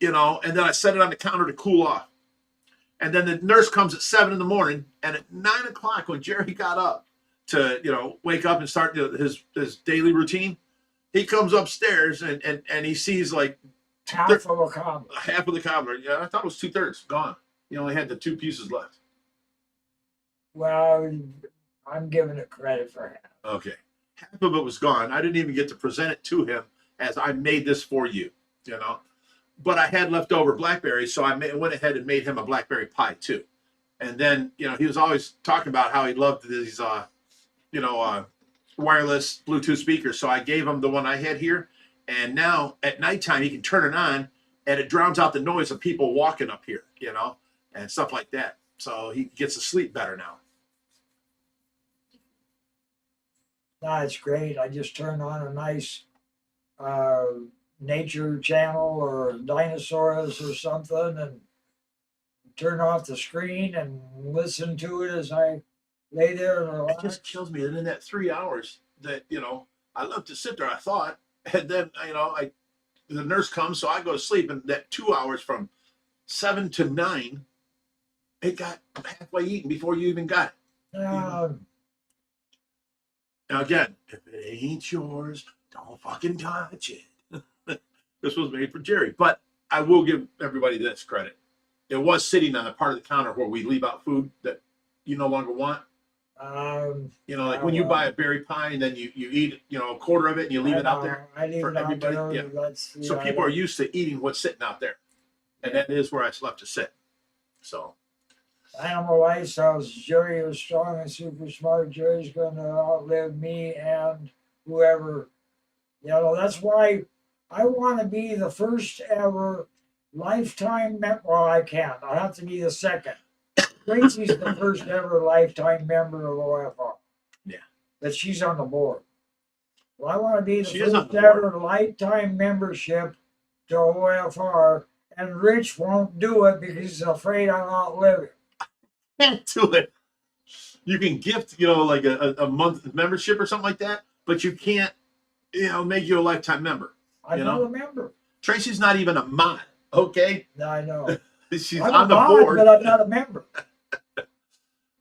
and then I set it on the counter to cool off. And then the nurse comes at 7 in the morning, and at 9 o'clock when Jerry got up to wake up and start his daily routine, he comes upstairs and he sees half of a cobbler. Half of the cobbler. Yeah, I thought it was 2/3 gone. He only had the 2 pieces left. Well, I'm giving it credit for half. Okay, half of it was gone. I didn't even get to present it to him as I made this for you. But I had leftover blackberries, so I went ahead and made him a blackberry pie too. And then he was always talking about how he loved these wireless Bluetooth speakers. So I gave him the one I had here, and now at nighttime he can turn it on, and it drowns out the noise of people walking up here, and stuff like that. So he gets to sleep better now. That's great. I just turned on a nice nature channel or dinosaurs or something and turn off the screen and listen to it as I lay there and relax. It just kills me that in that 3 hours that I love to sit there, I thought, and then the nurse comes, so I go to sleep, and that 2 hours from 7 to 9, it got halfway eaten before you even got it. Now again, if it ain't yours, don't fucking touch it. This was made for Jerry, but I will give everybody this credit. It was sitting on the part of the counter where we leave out food that you no longer want. You know, like when you buy a berry pie and then you eat, you know, a quarter of it and you leave it out there for everybody. Yeah. So people are used to eating what's sitting out there, and that is where I left to sit. So. Animal Lifestyles, Jerry was strong and super smart. Jerry's going to outlive me and whoever. You know, that's why I want to be the first ever lifetime member. Well, I can't. I'll have to be the second. Tracy's the first ever lifetime member of OFR. Yeah. That she's on the board. Well, I want to be the She first ever lifetime membership to OFR, and Rich won't do it because he's afraid I'll outlive him. Can't do it. You can gift, you know, like a month membership or something like that, but you can't, you know, make you a lifetime member. I'm not a member. Tracy's not even a mod, okay? I know. She's I'm on the mod, board, but I'm not a member.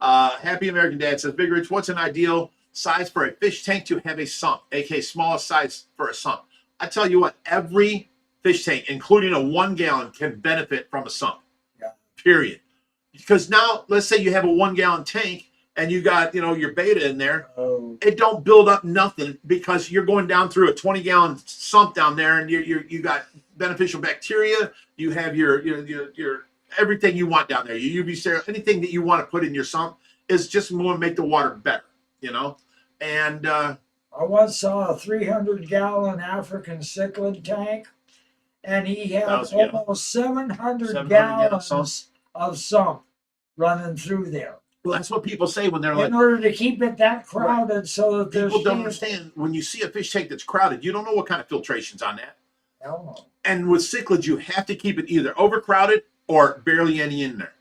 Happy American Dad says, Big Rich, what's an ideal size for a fish tank to have a sump, aka smallest size for a sump? I tell you what, every fish tank, including a 1 gallon, can benefit from a sump. Yeah. Period. Because now, let's say you have a 1 gallon tank and you got, you know, your beta in there. Oh. It don't build up nothing because you're going down through a 20 gallon sump down there, and you got beneficial bacteria. You have your everything you want down there. Your UV sterile, anything that you want to put in your sump is just more make the water better, you know. And I once saw a 300-gallon African cichlid tank, and he had almost 700 gallons of sump running through there. Well, that's what people say when they're like, in order to keep it that crowded, right, so that there's people don't understand. When you see a fish tank that's crowded, you don't know what kind of filtration's on that. Hell no. And with cichlids, you have to keep it either overcrowded or barely any in there.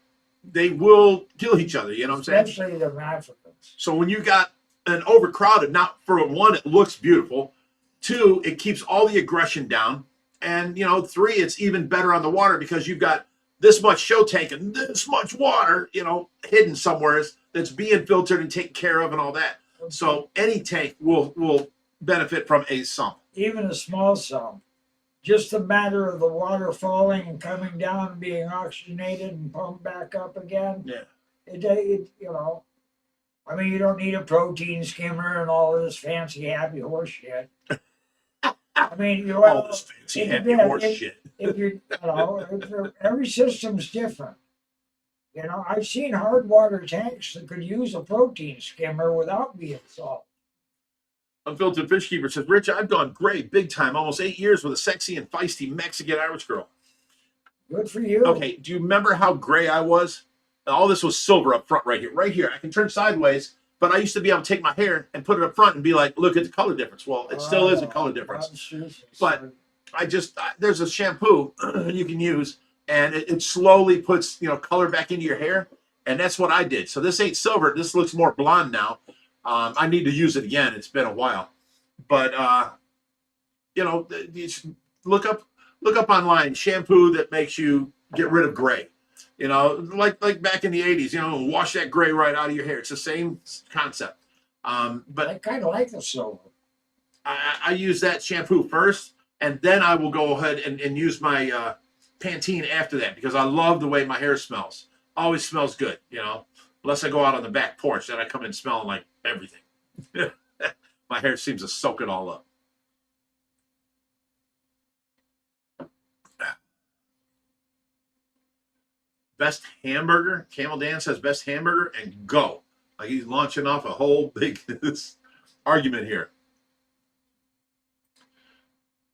They will kill each other, you know what I'm saying? Especially the Africans. So when you got an overcrowded, not for one, it looks beautiful. 2, it keeps all the aggression down. And, you know, 3, it's even better on the water because you've got this much show tank and this much water, you know, hidden somewhere that's being filtered and taken care of and all that. So any tank will benefit from a sump. Even a small sump. Just a matter of the water falling and coming down and being oxygenated and pumped back up again. Yeah. It you know, I mean, you don't need a protein skimmer and all of this fancy happy horse shit. I mean, you all this fancy happy horse shit. If you know, every system's different. You know, I've seen hard water tanks that could use a protein skimmer without being salt. Unfiltered Fish Keeper says, Rich, I've gone gray big time, almost 8 years with a sexy and feisty Mexican Irish girl. Good for you. Okay, do you remember how gray I was? All this was silver up front right here. Right here. I can turn sideways, but I used to be able to take my hair and put it up front and be like, look at the color difference. Well, it still is a color difference. But there's a shampoo you can use, and it slowly puts, you know, color back into your hair. And that's what I did. So this ain't silver. This looks more blonde now. I need to use it again. It's been a while, but you know, look up online shampoo that makes you get rid of gray. You know, like back in the 80s. You know, wash that gray right out of your hair. It's the same concept. But I kind of like the silver. I use that shampoo first, and then I will go ahead and use my Pantene after that because I love the way my hair smells. Always smells good, you know. Unless I go out on the back porch, then I come in smelling like everything. My hair seems to soak it all up. Best hamburger. Camel Dan says best hamburger, and go. Like he's launching off a whole big argument here.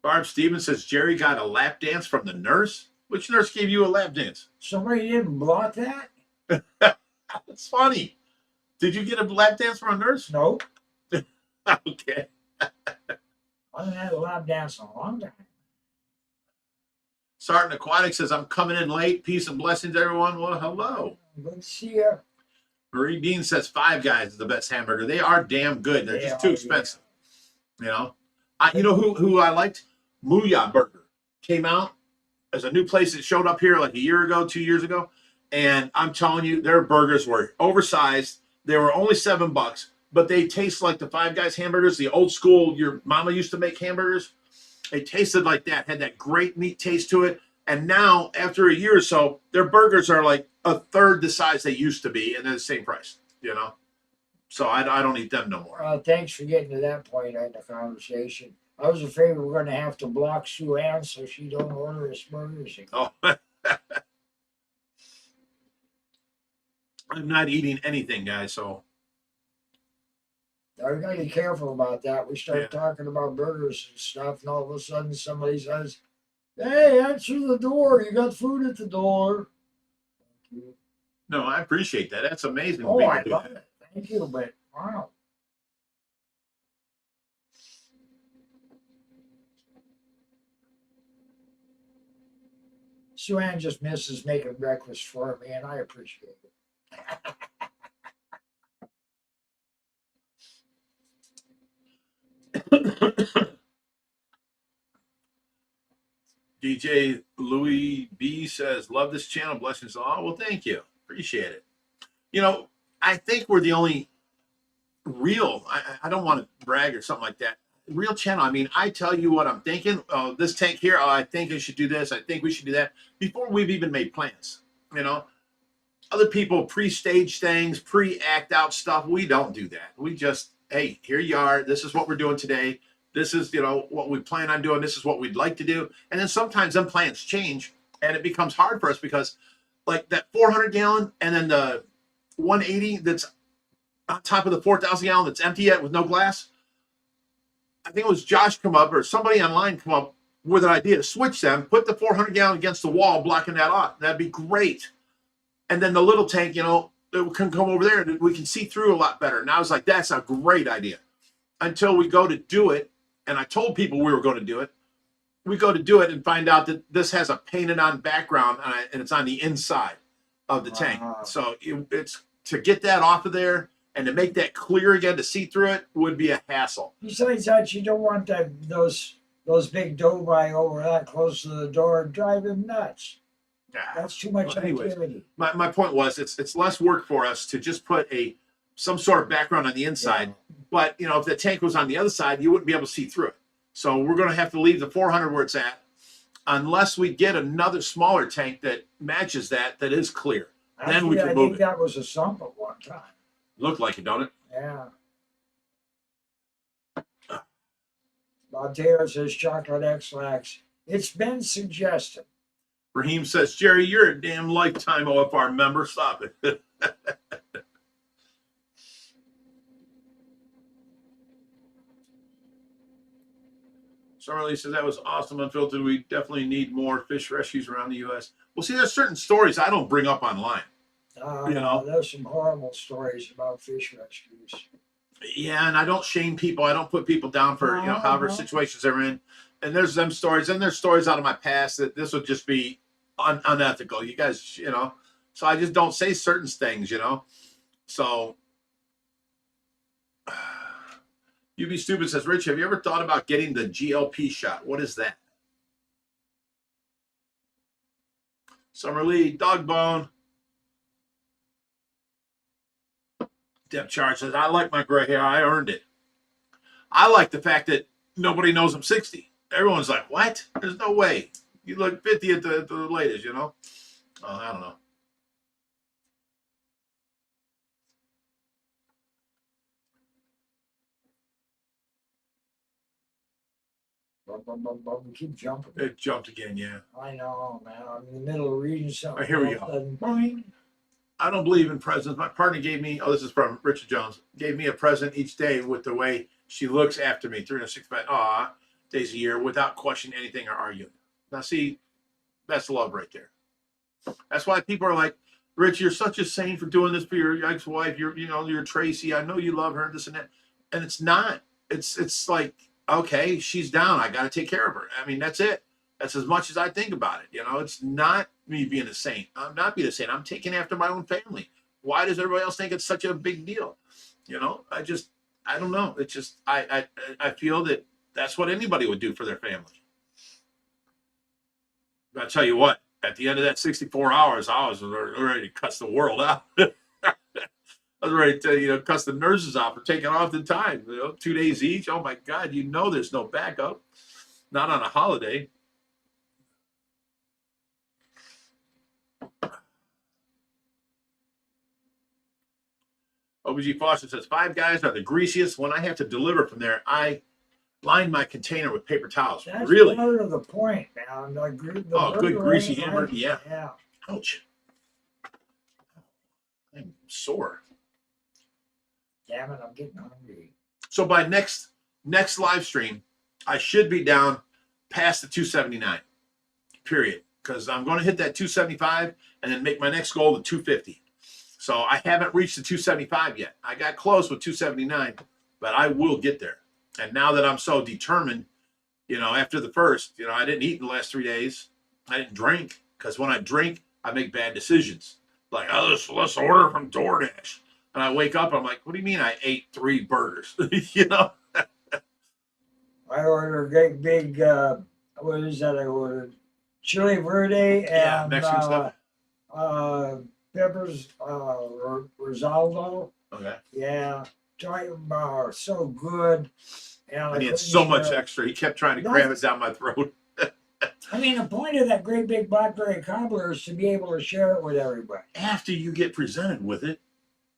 Barb Stevens says Jerry got a lap dance from the nurse. Which nurse gave you a lap dance? Somebody didn't block that? That's funny. Did you get a lap dance from a nurse? No. Okay. I haven't had a lap dance in a long time. Sergeant Aquatic says, I'm coming in late. Peace and blessings, everyone. Well, hello. Good to see you. Marie Dean says Five Guys is the best hamburger. They are damn good. They're just too expensive. Yeah. You know, you know who I liked? Mooyah Burger came out. there's a new place that showed up here like a year ago, 2 years ago, and I'm telling you, their burgers were oversized. They were only $7, but they taste like the Five Guys hamburgers, the old school. Your mama used to make hamburgers. They tasted like that, had that great meat taste to it. And now, after a year or so, their burgers are like a third the size they used to be, and they're the same price. You know, so I don't eat them no more. Thanks for getting to that point in the conversation. I was afraid we were going to have to block Sue Ann so she don't order us burgers again. Oh, I'm not eating anything, guys. So Now, we got to be careful about that. We start talking about burgers and stuff, and all of a sudden somebody says, "Hey, answer the door. You got food at the door." no, I appreciate that. That's amazing. Oh, I love it. Thank you, but wow. Sue Ann just misses making breakfast for me, and I appreciate it. DJ Louis B says, "Love this channel. Blessings." Oh, well, thank you. Appreciate it. You know, I think we're the only real, I don't want to brag or something like that, real channel. I mean, I tell you what I'm thinking. Oh, this tank here, oh, I think I should do this. I think we should do that before we've even made plans. You know, other people pre-stage things, pre-act out stuff. We don't do that. We just, hey, here you are. This is what we're doing today. This is, you know, what we plan on doing. This is what we'd like to do. And then sometimes them plans change and it becomes hard for us because like that 400 gallon and then the 180 that's on top of the 4,000 gallon that's empty yet with no glass. I think it was Josh come up or somebody online come up with an idea to switch them, put the 400 gallon against the wall, blocking that off. That'd be great. And then the little tank, you know, it can come over there and we can see through a lot better. And I was like, that's a great idea. Until we go to do it, and I told people we were going to do it. We go to do it and find out that this has a painted on background and it's on the inside of the tank. So it's to get that off of there and to make that clear again to see through it would be a hassle. Besides that, you don't want those big dovi over that close to the door and drive him nuts. That's too much activity. My point was it's less work for us to just put some sort of background on the inside. Yeah. But you know, if the tank was on the other side, you wouldn't be able to see through it. So we're going to have to leave the 400 where it's at, unless we get another smaller tank that matches that is clear. Actually, then we can move it. I think that was a sump at one time. Looked like it, don't it? Yeah. Montero says chocolate X-Lax. It's been suggested. Raheem says, Jerry, you're a damn lifetime OFR member. Stop it. Summerlee says, that was awesome, Unfiltered. We definitely need more fish rescues around the U.S. Well, see, there's certain stories I don't bring up online. You know, there's some horrible stories about fish rescues. Yeah, and I don't shame people. I don't put people down for, you know, however situations they're in. And there's them stories, and there's stories out of my past that this would just be unethical. You guys, you know, so I just don't say certain things, you know. So You Be Stupid says, Rich, have you ever thought about getting the GLP shot? What is that? Summer Lee, dog bone. Deb Charge says, I like my gray hair. I earned it. I like the fact that nobody knows I'm 60. Everyone's like, what? There's no way. You look 50 at the latest, you know? Oh, I don't know. Keep jumping. It jumped again, yeah. I know, man. I'm in the middle of reading something. Right, here we go. I don't believe in presents. My partner gave me, this is from Richard Jones, gave me a present each day with the way she looks after me, 365 days a year, without questioning anything or arguing. Now, see, that's love right there. That's why people are like, Rich, you're such a saint for doing this for your ex-wife. You're Tracy. I know you love her, this and that. And it's not. It's like, okay, she's down. I got to take care of her. I mean, that's it. That's as much as I think about it. You know, it's not me being a saint. I'm not being a saint. I'm taking after my own family. Why does everybody else think it's such a big deal? You know, I don't know. It's just, I feel that that's what anybody would do for their family. I tell you what, at the end of that 64 hours, I was ready to cuss the world out. I was ready to, cuss the nurses out for taking off the time. 2 days each. Oh my God, there's no backup. Not on a holiday. OBG Foster says, Five Guys are the greasiest. When I have to deliver from there, I line my container with paper towels. That's Really? part of the point, man. The Good greasy ain't hammer. like- Yeah. Yeah. Ouch. I'm sore. Damn it, I'm getting hungry. So by next live stream, I should be down past the 279, period. Because I'm going to hit that 275 and then make my next goal the 250. So I haven't reached the 275 yet. I got close with 279, but I will get there. And now that I'm so determined, after the first, I didn't eat in the last 3 days. I didn't drink, because when I drink, I make bad decisions. Like, oh, let's order from DoorDash. And I wake up, I'm like, what do you mean I ate 3 burgers? I ordered a great big, what is that I ordered? Chili verde and Mexican stuff. peppers, Rosaldo. Okay. Yeah, so good. And And he had so much extra. He kept trying to cram it down my throat. I mean, the point of that great big blackberry cobbler is to be able to share it with everybody. After you get presented with it.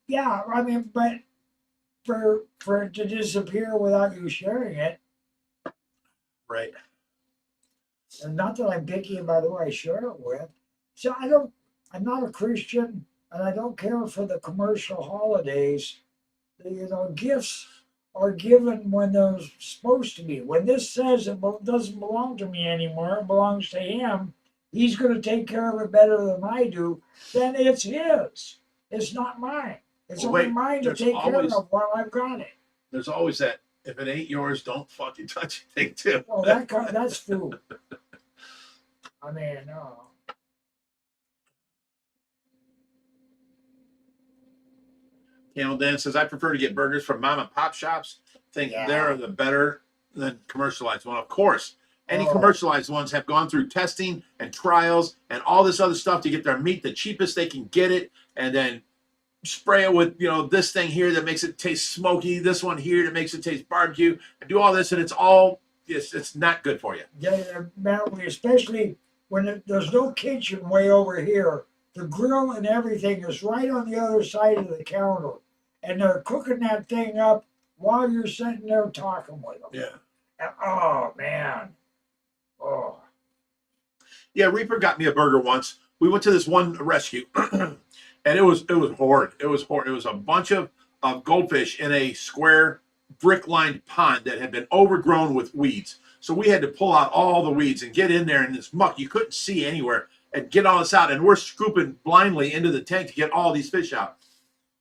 Yeah, I mean, but for it to disappear without you sharing it. Right. And not that I'm picky about who I share it with. So I'm not a Christian, and I don't care for the commercial holidays. Gifts are given when they're supposed to be. When this says it doesn't belong to me anymore, it belongs to him, he's going to take care of it better than I do, then it's his. It's not mine. It's only mine to take care of while I've got it. There's always that, if it ain't yours, don't fucking touch it thing too. Well, that's food. I mean, no. Camel Dan says, I prefer to get burgers from mom and pop shops. Think they're the better than commercialized one. Of course, any commercialized ones have gone through testing and trials and all this other stuff to get their meat the cheapest they can get it, and then spray it with this thing here that makes it taste smoky, this one here that makes it taste barbecue, and do all this, and it's not good for you. Yeah, especially when there's no kitchen way over here. The grill and everything is right on the other side of the counter, and they're cooking that thing up while you're sitting there talking with them. Yeah. And, oh man. Oh. Yeah, Reaper got me a burger once. We went to this one rescue, and it was horrid. It was horrid. It was a bunch of goldfish in a square brick-lined pond that had been overgrown with weeds. So we had to pull out all the weeds and get in there in this muck. You couldn't see anywhere and get all this out. And we're scooping blindly into the tank to get all these fish out.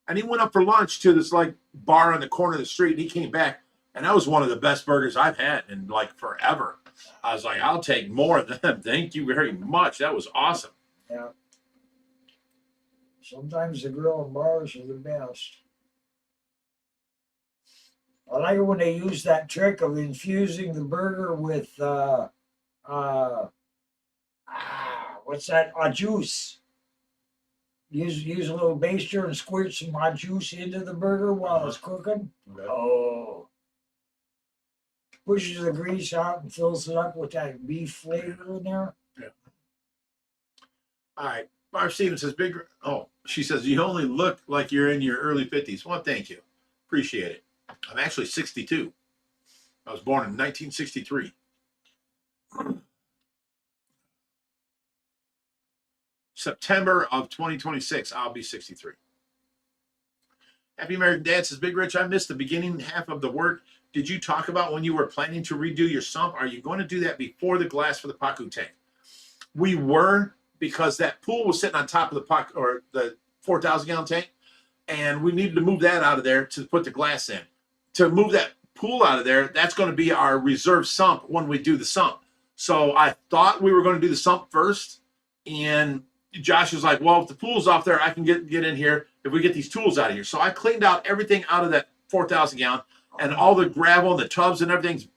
And he went up for lunch to this bar on the corner of the street, and he came back, and that was one of the best burgers I've had in forever. I was like, I'll take more of them. Thank you very much. That was awesome. Yeah. Sometimes the grill and bars are the best. I like it when they use that trick of infusing the burger with what's that? Juice. Use a little baster and squirt some juice into the burger while it's cooking. Okay. Oh. Pushes the grease out and fills it up with that beef flavor in there. Yeah. All right. Barb Stevens says, she says, you only look like you're in your early 50s. Well, thank you. Appreciate it. I'm actually 62. I was born in 1963. September of 2026, I'll be 63. Happy American Dad says, Big Rich, I missed the beginning half of the work. Did you talk about when you were planning to redo your sump? Are you going to do that before the glass for the Pacu tank? We were, because that pool was sitting on top of the 4,000 gallon tank, and we needed to move that out of there to put the glass in. To move that pool out of there, that's going to be our reserve sump when we do the sump. So I thought we were going to do the sump first, and Josh was like, well, if the pool's off there, I can get in here if we get these tools out of here. So I cleaned out everything out of that 4,000 gallon, and all the gravel and the tubs and everything's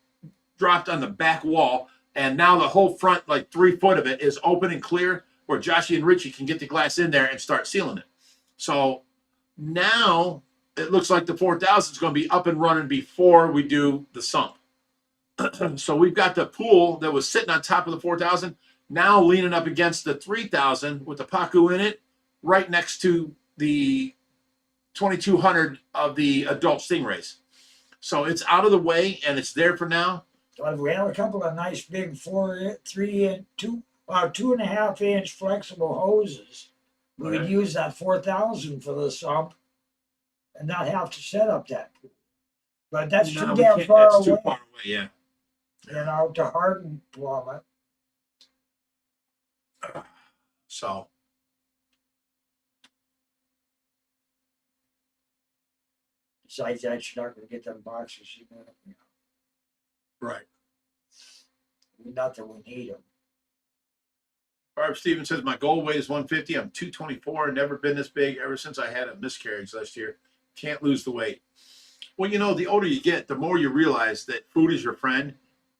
dropped on the back wall. And now the whole front, like 3 foot of it, is open and clear where Joshy and Richie can get the glass in there and start sealing it. So now it looks like the 4000 is going to be up and running before we do the sump. So we've got the pool that was sitting on top of the 4000 now leaning up against the 3000 with the Pacu in it, right next to the 2200 of the adult stingrays. So it's out of the way and it's there for now. So if we have a couple of nice big 2.5 inch flexible hoses, we could use that 4000 for the sump and not have to set up that pool. But that's too damn far away. Too far away, yeah. You know, to harden plummet. So besides that, you're not going to get them boxes. You know. Right. Not that we need them. Barb Stevens says, my goal weight is 150. I'm 224. Never been this big ever since I had a miscarriage last year. Can't lose the weight. Well, you know, the older you get, the more you realize that food is your friend,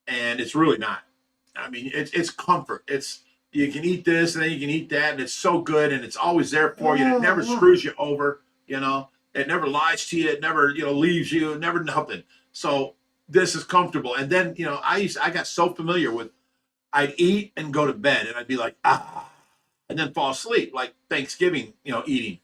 and it's really not. I mean, it's comfort. It's, you can eat this and then you can eat that, and it's so good, and it's always there for you. And it never screws you over, you know. It never lies to you. It never, you know, leaves you. Never nothing. So this is comfortable. And then, you know, I got so familiar with, I'd eat and go to bed, and I'd be like, and then fall asleep, like Thanksgiving, you know, eating.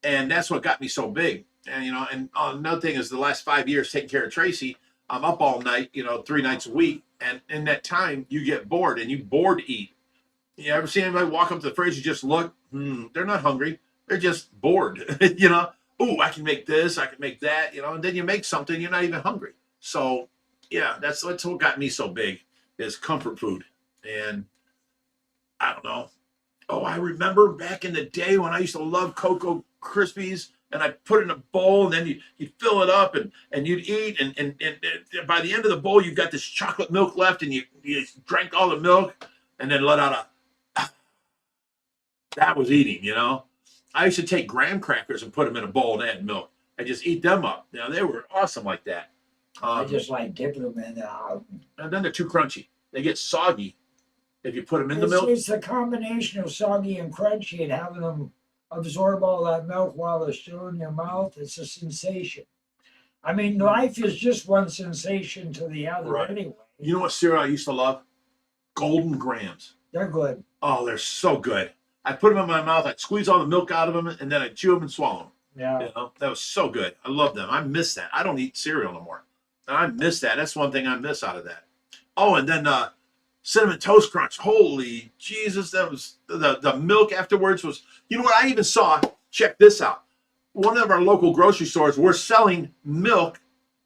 And that's what got me so big. And, you know, and another thing is the last 5 years taking care of Tracy, I'm up all night, you know, 3 nights a week. And in that time, you get bored, and you bored eat. You ever see anybody walk up to the fridge and just look? They're not hungry. They're just bored, you know. Oh, I can make this, I can make that, you know. And then you make something, you're not even hungry. So, yeah, that's what got me so big, is comfort food. And I don't know. Oh, I remember back in the day when I used to love Cocoa Krispies, and I put it in a bowl, and then you fill it up, and you'd eat, and by the end of the bowl, you got this chocolate milk left, and you drank all the milk, and then let out that was eating, you know. I used to take graham crackers and put them in a bowl and add milk, and just eat them up. You know, they were awesome like that. I just like dipping them in. And then they're too crunchy. They get soggy if you put them in the milk. It's a combination of soggy and crunchy, and having them absorb all that milk while they're still in your mouth. It's a sensation. I mean, life is just one sensation to the other anyway. You know what cereal I used to love? Golden Grahams. They're good. Oh, they're so good. I put them in my mouth. I'd squeeze all the milk out of them, and then I'd chew them and swallow them. Yeah. You know, that was so good. I love them. I miss that. I don't eat cereal no more. And I miss that. That's one thing I miss out of that. Oh, and then Cinnamon Toast Crunch. Holy Jesus, that was the milk afterwards was, you know what I even saw? Check this out. One of our local grocery stores were selling milk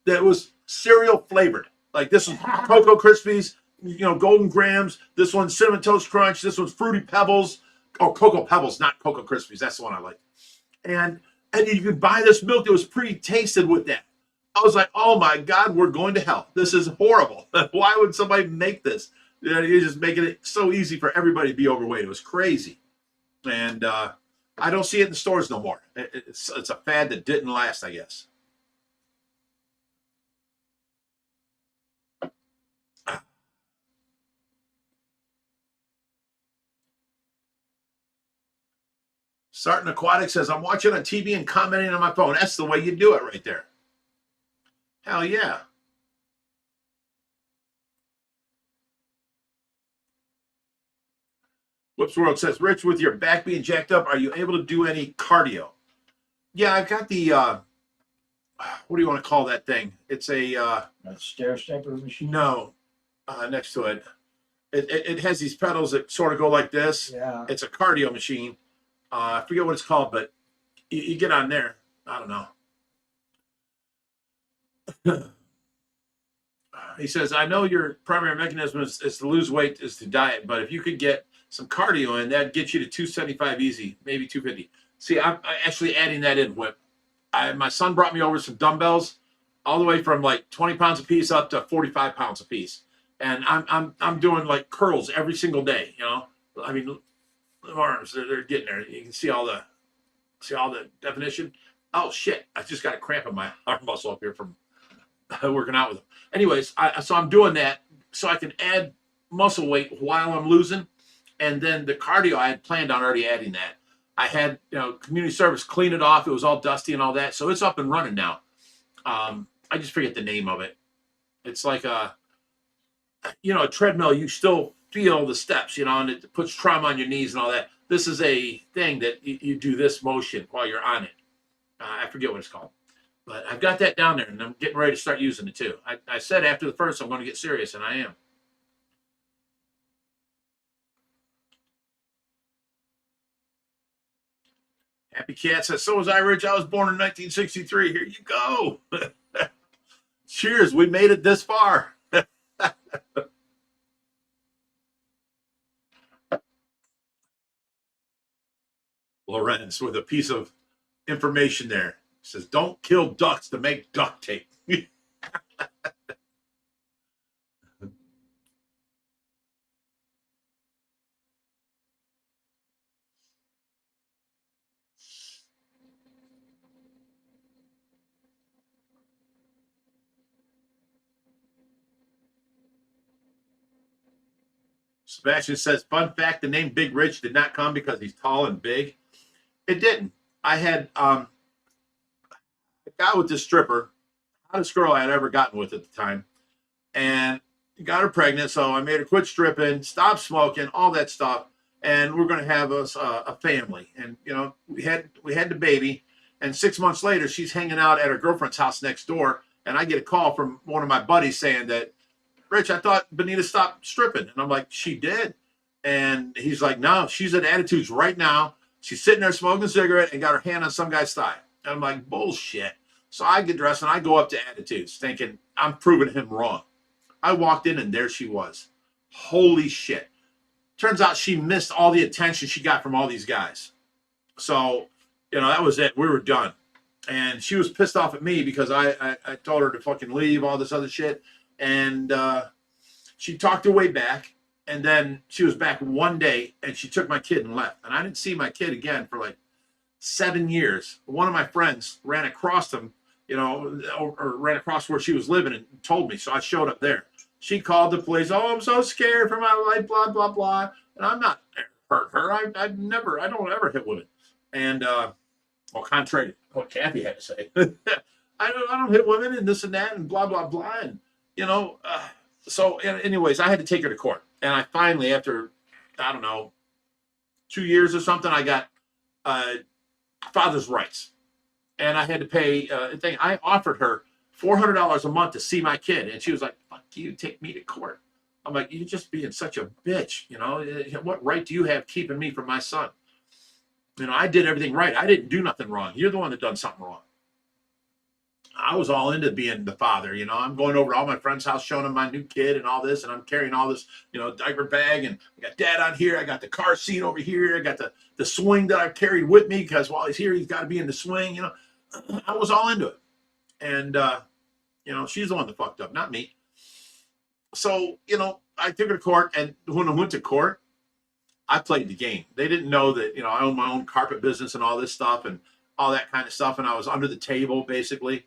that was cereal flavored. Like this was Cocoa Krispies, you know, Golden Grahams. This one's Cinnamon Toast Crunch. This one's Fruity Pebbles. Oh, Cocoa Pebbles, not Cocoa Krispies. That's the one I like. And you could buy this milk that was pre-tasted with that. I was like, oh my God, we're going to hell. This is horrible. Why would somebody make this? You know, you're just making it so easy for everybody to be overweight. It was crazy. And I don't see it in the stores no more. It's a fad that didn't last, I guess. Sartin Aquatic says, I'm watching on TV and commenting on my phone. That's the way you do it right there. Hell yeah. Whoops World says, Rich, with your back being jacked up, are you able to do any cardio? Yeah, I've got the, what do you want to call that thing? It's a stair stepper machine. No, next to it. It has these pedals that sort of go like this. Yeah. It's a cardio machine. I forget what it's called, but you get on there. I don't know. He says, I know your primary mechanism is to lose weight, is to diet, but if you could get some cardio in, that'd get you to 275 easy, maybe 250. See, I'm actually adding that in, Whip. My son brought me over some dumbbells, all the way from like 20 pounds a piece up to 45 pounds a piece. And I'm doing like curls every single day, you know. I mean, the arms, they're getting there. You can see all the definition. Oh shit, I just got a cramp in my arm muscle up here from working out with them. Anyways, so I'm doing that so I can add muscle weight while I'm losing. And then the cardio, I had planned on already adding that. I had, community service clean it off. It was all dusty and all that. So it's up and running now. I just forget the name of it. It's like a treadmill. You still feel the steps, and it puts trauma on your knees and all that. This is a thing that you do this motion while you're on it. I forget what it's called. But I've got that down there, and I'm getting ready to start using it too. I said after the first I'm going to get serious, and I am. Happy Cat says, so was I, Rich. I was born in 1963. Here you go. Cheers. We made it this far. Lorenz with a piece of information there. He says, don't kill ducks to make duct tape. Sebastian says, fun fact, the name Big Rich did not come because he's tall and big. It didn't. I had a guy with this stripper, hottest girl I had ever gotten with at the time, and got her pregnant. So I made her quit stripping, stop smoking, all that stuff, and we're going to have us a family. And we had the baby, and 6 months later, she's hanging out at her girlfriend's house next door, and I get a call from one of my buddies saying that, Rich, I thought Benita stopped stripping, and I'm like, she did, and he's like, no, she's at Attitudes right now. She's sitting there smoking a cigarette and got her hand on some guy's thigh. And I'm like, bullshit. So I get dressed and I go up to Attitudes thinking I'm proving him wrong. I walked in and there she was. Holy shit. Turns out she missed all the attention she got from all these guys. So, that was it. We were done. And she was pissed off at me because I told her to fucking leave, all this other shit. And she talked her way back. And then she was back one day and she took my kid and left. And I didn't see my kid again for like 7 years. One of my friends ran across him, or ran across where she was living and told me. So I showed up there. She called the police. Oh, I'm so scared for my life, blah, blah, blah. And I'm not hurt her. I don't ever hit women. And, contrary to what Kathy had to say, I don't hit women and this and that and blah, blah, blah. And, so anyways, I had to take her to court. And I finally, after, 2 years or something, I got father's rights. And I had to pay a thing. I offered her $400 a month to see my kid. And she was like, fuck you, take me to court. I'm like, you're just being such a bitch. What right do you have keeping me from my son? I did everything right. I didn't do nothing wrong. You're the one that done something wrong. I was all into being the father. I'm going over to all my friends' house, showing them my new kid and all this, and I'm carrying all this, diaper bag, and I got dad on here. I got the car seat over here. I got the swing that I carried with me because while he's here, he's got to be in the swing. I was all into it, and she's the one that fucked up, not me. So I took her to court, and when I went to court, I played the game. They didn't know that I own my own carpet business and all this stuff and all that kind of stuff, and I was under the table basically.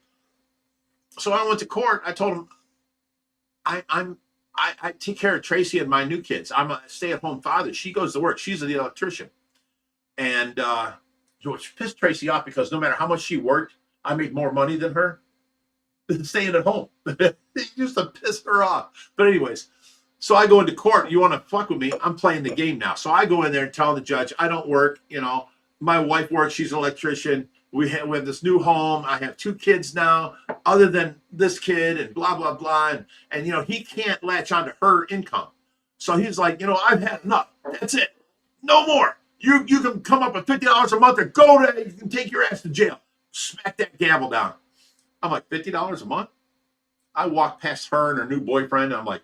So when I went to court, I told him, I take care of Tracy and my new kids. I'm a stay-at-home father. She goes to work. She's the electrician. And which pissed Tracy off because no matter how much she worked, I made more money than her staying at home. It used to piss her off. But anyways, so I go into court. You want to fuck with me? I'm playing the game now. So I go in there and tell the judge, I don't work. My wife works. She's an electrician. We have this new home. I have 2 kids now, other than this kid, and blah, blah, blah. And he can't latch onto her income. So he's like, I've had enough. That's it. No more. You can come up with $50 a month or go to, you can take your ass to jail. Smack that gavel down. I'm like, $50 a month? I walked past her and her new boyfriend, and I'm like,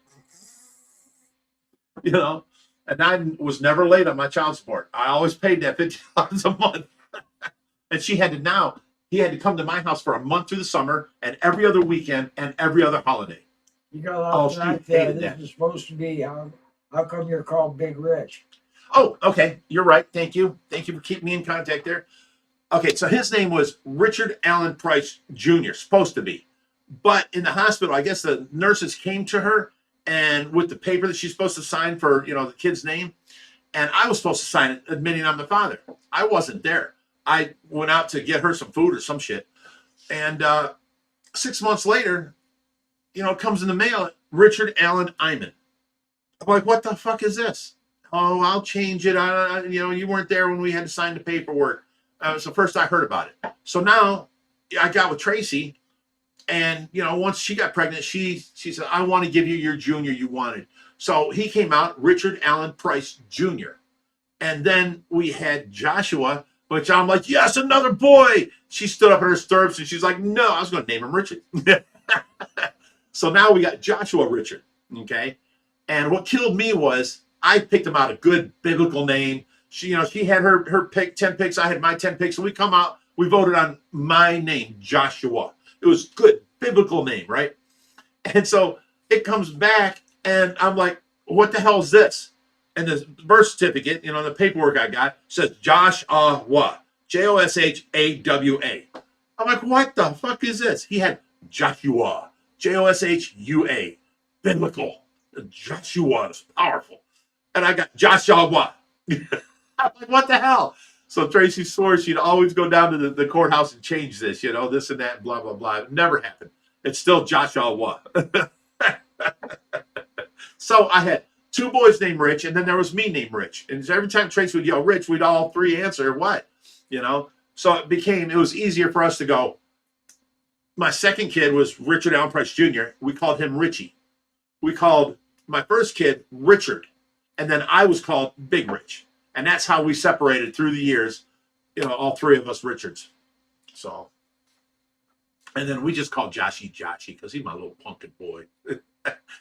and I was never late on my child support. I always paid that $50 a month. And he had to come to my house for a month through the summer and every other weekend and every other holiday. You got a lot tonight there. This is supposed to be, how come you're called Big Rich? Oh, okay. You're right. Thank you. Thank you for keeping me in contact there. Okay, so his name was Richard Allen Price Jr., supposed to be. But in the hospital, I guess the nurses came to her and with the paper that she's supposed to sign for, you know, the kid's name. And I was supposed to sign it admitting I'm the father. I wasn't there. I went out to get her some food or some shit. And 6 months later, you know, it comes in the mail, Richard Allen Iman. I'm like, what the fuck is this? Oh, I'll change it. You know, you weren't there when we had to sign the paperwork. It's the first I heard about it. So now I got with Tracy, and you know, once she got pregnant, she said, I want to give you your junior you wanted. So he came out, Richard Allen Price Jr. And then we had Joshua, which I'm like, yes, another boy. She stood up in her stirrups and she's like, no, I was going to name him Richard. So now we got Joshua Richard. Okay. And what killed me was I picked him out a good biblical name. She, you know, she had her pick, 10 picks. I had my 10 picks. So we come out, we voted on my name, Joshua. It was good biblical name, right? And so it comes back and I'm like, what the hell is this? And the birth certificate, you know, the paperwork I got says Joshua, Joshawa. I'm like, what the fuck is this? He had Joshua, Joshua, biblical. Joshua is powerful. And I got Joshua. I'm like, what the hell? So Tracy swore she'd always go down to the courthouse and change this, you know, this and that, blah, blah, blah. It never happened. It's still Joshua. So I had 2 boys named Rich, and then there was me named Rich. And every time Tracy would yell Rich, we'd all 3 answer what, you know? So it was easier for us to go. My second kid was Richard Allen Price Jr. We called him Richie. We called my first kid Richard, and then I was called Big Rich. And that's how we separated through the years, you know, all 3 of us Richards. So, and then we just called Joshy because he's my little pumpkin boy.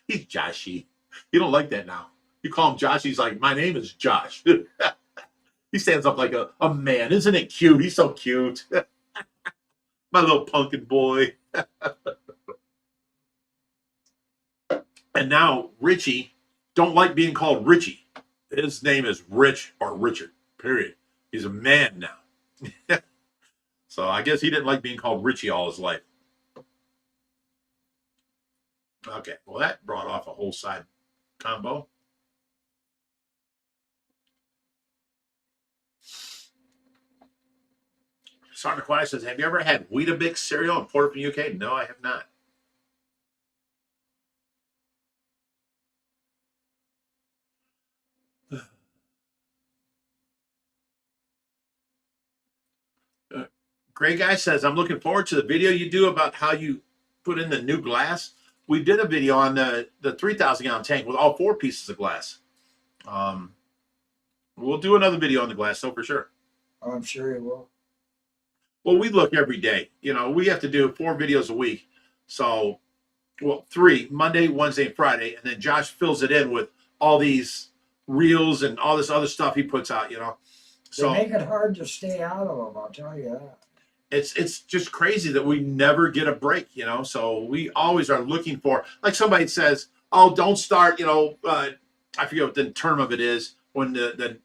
He's Joshy. You don't like that now. You call him Josh, he's like, my name is Josh. He stands up like a man. Isn't it cute? He's so cute. My little pumpkin boy. And now Richie don't like being called Richie. His name is Rich or Richard, period. He's a man now. So I guess he didn't like being called Richie all his life. Okay, well, that brought off a whole side combo. Sergeant Quiet says, have you ever had Weetabix cereal imported from UK? No, I have not. Gray Guy says, I'm looking forward to the video you do about how you put in the new glass. We did a video on the 3,000 gallon tank with all 4 pieces of glass. We'll do another video on the glass, so for sure. I'm sure you will. Well, we look every day. You know, we have to do 4 videos a week. So, well, 3, Monday, Wednesday, and Friday. And then Josh fills it in with all these reels and all this other stuff he puts out, you know. So they make it hard to stay out of them, I'll tell you that. It's just crazy that we never get a break, you know. So we always are looking for, like somebody says, oh, don't start, you know, I forget what the term of it is, when the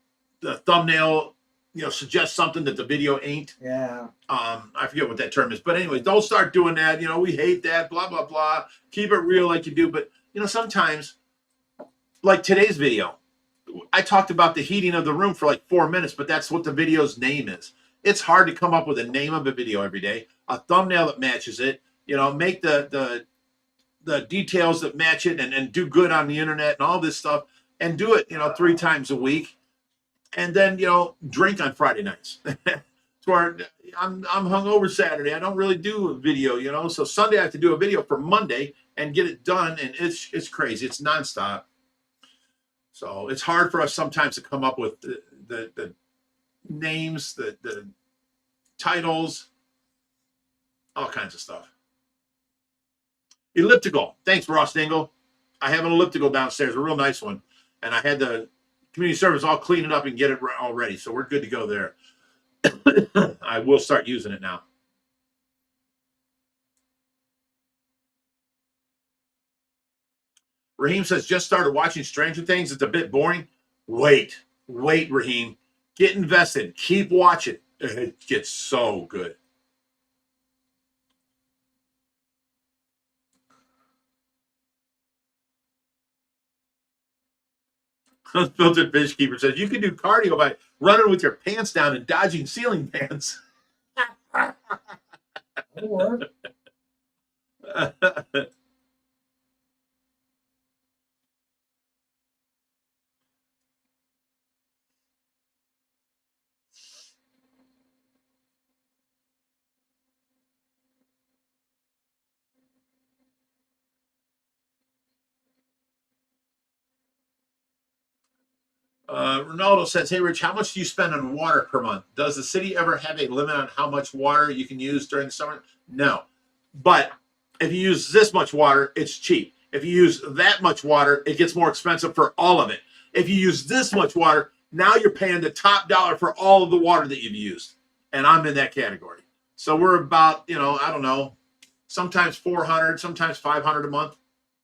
thumbnail, you know, suggests something that the video ain't. Yeah. I forget what that term is. But anyway, don't start doing that. You know, we hate that, blah, blah, blah. Keep it real like you do. But, you know, sometimes, like today's video, I talked about the heating of the room for like 4 minutes, but that's what the video's name is. It's hard to come up with a name of a video every day, a thumbnail that matches it, you know, make the details that match it and do good on the internet and all this stuff, and do it, you know, 3 times a week. And then, you know, drink on Friday nights. Where I'm hungover Saturday. I don't really do a video, you know. So Sunday I have to do a video for Monday and get it done, and it's crazy. It's nonstop. So it's hard for us sometimes to come up with the names, the titles, all kinds of stuff. Elliptical. Thanks, Ross Dingle. I have an elliptical downstairs, a real nice one. And I had the community service all clean it up and get it all ready. So we're good to go there. I will start using it now. Raheem says, just started watching Stranger Things. It's a bit boring. Wait, Raheem. Get invested. Keep watching. It gets so good. Unfiltered Fish Keeper says you can do cardio by running with your pants down and dodging ceiling fans. That'll work. Ronaldo says, hey, Rich, how much do you spend on water per month? Does the city ever have a limit on how much water you can use during the summer? No. But if you use this much water, it's cheap. If you use that much water, it gets more expensive for all of it. If you use this much water, now you're paying the top dollar for all of the water that you've used. And I'm in that category. So we're about, I don't know, sometimes 400, sometimes 500 a month.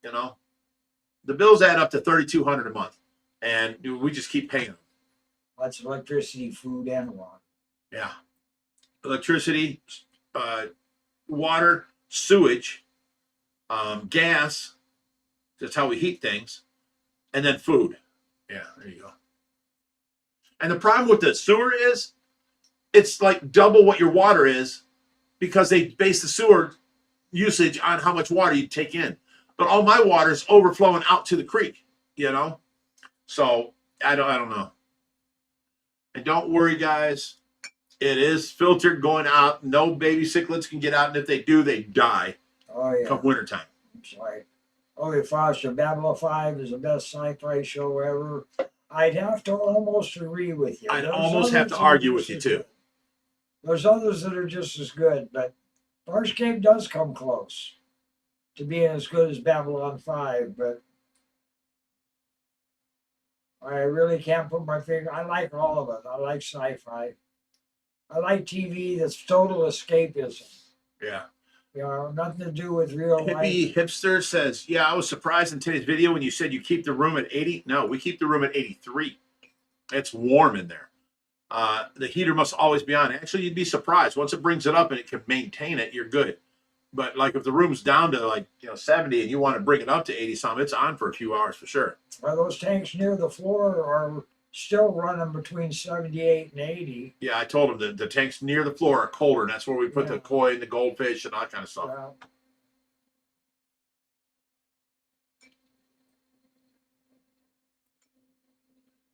The bills add up to 3,200 a month. And we just keep paying them. That's electricity, food, and water. Yeah. Electricity, water, sewage, gas. That's how we heat things. And then food. Yeah, there you go. And the problem with the sewer is it's like double what your water is because they base the sewer usage on how much water you take in. But all my water is overflowing out to the creek, So I don't know. And don't worry, guys. It is filtered going out. No baby cichlids can get out, and if they do, they die. Oh yeah. Come wintertime. It's like, Foster, Babylon 5 is the best sci-fi show ever. I'd have to almost agree with you. I'd almost have to argue with you too. There's others that are just as good, but FRESHWATER does come close to being as good as Babylon 5, but I really can't put my finger. I like all of it. I like sci-fi. I like TV that's total escapism. Yeah. Nothing to do with real life. Hippie Hipster says, yeah, I was surprised in today's video when you said you keep the room at 80. No, we keep the room at 83. It's warm in there. The heater must always be on. Actually, you'd be surprised. Once it brings it up and it can maintain it, you're good. But like if the room's down to 70 and you want to bring it up to 80 something, it's on for a few hours for sure. Well, those tanks near the floor are still running between 78 and 80. Yeah, I told him that the tanks near the floor are colder, and that's where we put the koi and the goldfish and all that kind of stuff.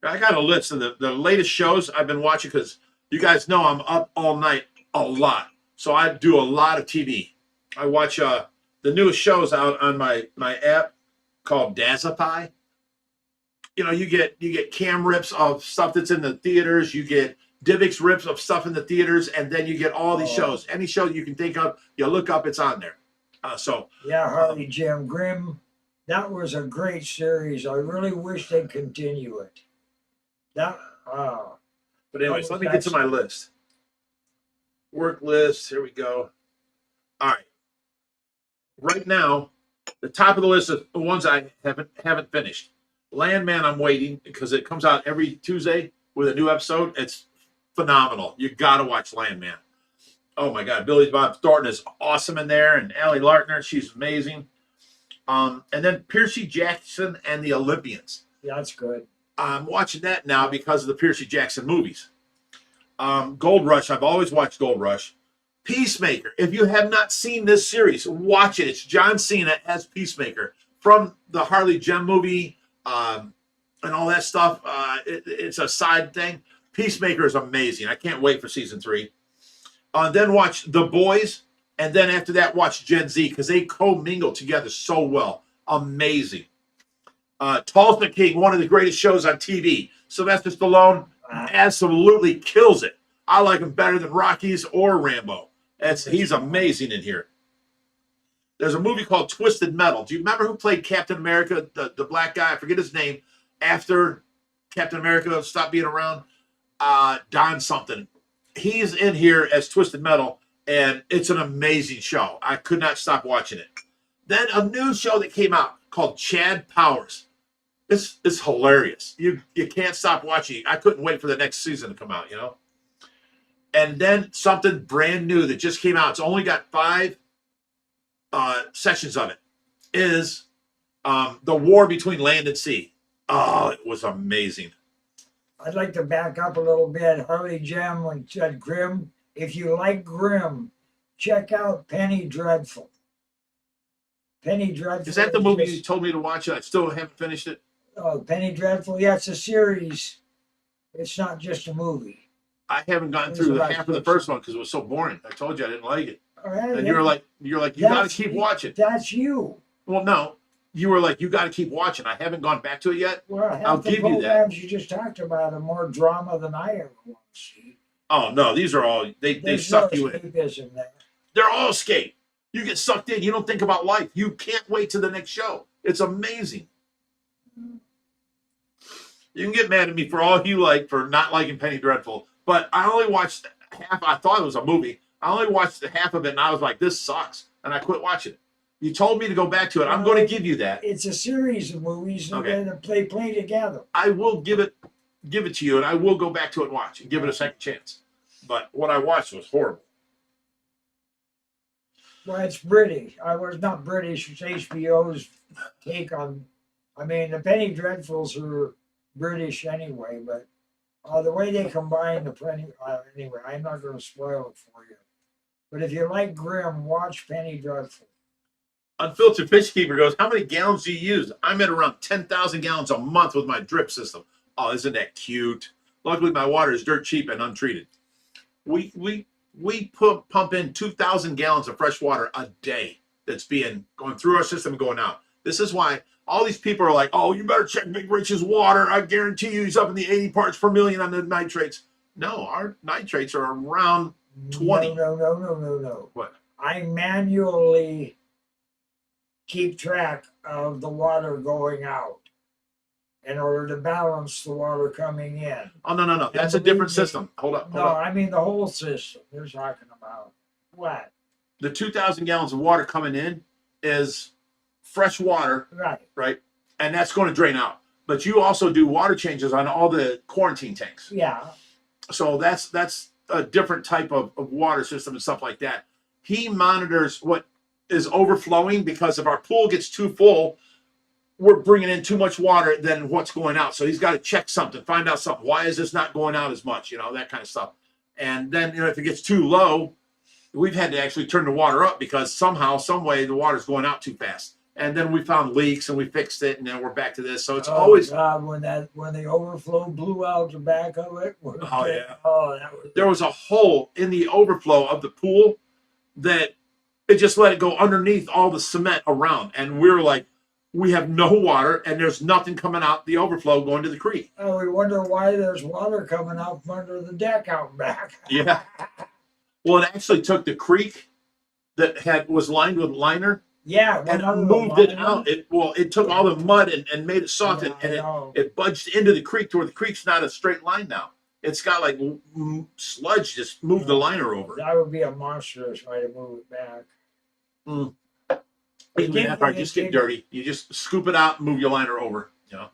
I got a list of the latest shows I've been watching because you guys know I'm up all night a lot. So I do a lot of TV. I watch the newest shows out on my app called Dazapie. You get cam rips of stuff that's in the theaters. You get Divx rips of stuff in the theaters, and then you get all these shows. Any show you can think of, you look up, it's on there. Harley Jim Grimm, that was a great series. I really wish they'd continue it. But anyways, let me get to my list. Work list. Here we go. All right. Right now, the top of the list is the ones I haven't finished. Landman, I'm waiting because it comes out every Tuesday with a new episode. It's phenomenal. You got to watch Landman. Oh my God, Billy Bob Thornton is awesome in there, and Allie Lartner, she's amazing. And then Percy Jackson and the Olympians. Yeah, that's good. I'm watching that now because of the Percy Jackson movies. Gold Rush, I've always watched Gold Rush. Peacemaker, if you have not seen this series, watch it. It's John Cena as Peacemaker from the Harley Gem movie and all that stuff. It's a side thing. Peacemaker is amazing. I can't wait for season 3. Then watch The Boys, and then after that, watch Gen Z because they co-mingle together so well. Amazing. Tulsa King, one of the greatest shows on TV. Sylvester Stallone absolutely kills it. I like him better than Rockies or Rambo. He's amazing in here. There's a movie called Twisted Metal. Do you remember who played Captain America, the black guy? I forget his name. After Captain America stopped being around, Don something. He's in here as Twisted Metal, and it's an amazing show. I could not stop watching it. Then a new show that came out called Chad Powers. It's hilarious. You can't stop watching. I couldn't wait for the next season to come out, And then something brand new that just came out. It's only got 5 sessions of it. Is the war between land and sea. Oh, it was amazing. I'd like to back up a little bit. Harley Gem when said Grimm. If you like Grimm, check out Penny Dreadful. Penny Dreadful. Is that the movie you told me to watch? I still haven't finished it. Oh, Penny Dreadful. Yeah, it's a series. It's not just a movie. I haven't gotten through the half of the first one because it was so boring. I told you I didn't like it. All right, And you're like, you got to keep watching. That's you. Well, no, you were like, you got to keep watching. I haven't gone back to it yet. Well, I'll give you that. Programs you just talked about are more drama than I ever want to see. Oh no, these are all they suck you in. Escapism there. They're all escape. You get sucked in. You don't think about life. You can't wait to the next show. It's amazing. You can get mad at me for all you like for not liking Penny Dreadful, but I only watched half. I thought it was a movie. I only watched the half of it, and I was like, "This sucks," and I quit watching it. You told me to go back to it. I'm going to give you that. It's a series of movies Okay. that they play together. I will give it to you, and I will go back to it and watch and give it a second chance. But what I watched was horrible. Well, it's British. I was not British. It's HBO's take on. I mean, the Penny Dreadfuls are British anyway, but the way they combine the Penny. Anyway, I'm not going to spoil it for you. But if you like Grimm, watch Penny Dreadful. Unfiltered Fish Keeper goes, how many gallons do you use? I'm at around 10,000 gallons a month with my drip system. Oh, isn't that cute? Luckily, my water is dirt cheap and untreated. We pump in 2,000 gallons of fresh water a day that's going through our system and going out. This is why all these people are like, oh, you better check Big Rich's water. I guarantee you he's up in the 80 parts per million on the nitrates. No, our nitrates are around 20. No. What? I manually keep track of the water going out in order to balance the water coming in. Oh, no. That's a different system. Hold up. I mean the whole system. They're talking about what? The 2,000 gallons of water coming in is fresh water, right? And that's going to drain out. But you also do water changes on all the quarantine tanks. Yeah. So that's a different type of water system and stuff like that. He monitors what is overflowing because if our pool gets too full, we're bringing in too much water than what's going out. So he's got to check something, find out something. Why is this not going out as much? That kind of stuff. And then, if it gets too low, we've had to actually turn the water up because somehow, some way, the water's going out too fast. And then we found leaks and we fixed it, and then we're back to this. So it's always. God, when the overflow blew out the back of it. There was a hole in the overflow of the pool that it just let it go underneath all the cement around, and we're like, we have no water, and there's nothing coming out the overflow going to the creek. Oh, we wonder why there's water coming out from under the deck out back. Yeah. Well, it actually took the creek that was lined with liner. Yeah, and moved it out. It took all the mud and made it soft, and it budged into the creek to where the creek's not a straight line now. It's got like sludge just moved the liner over. That would be a monstrous way to move it back. That part just get dirty. You just scoop it out and move your liner over. Yeah.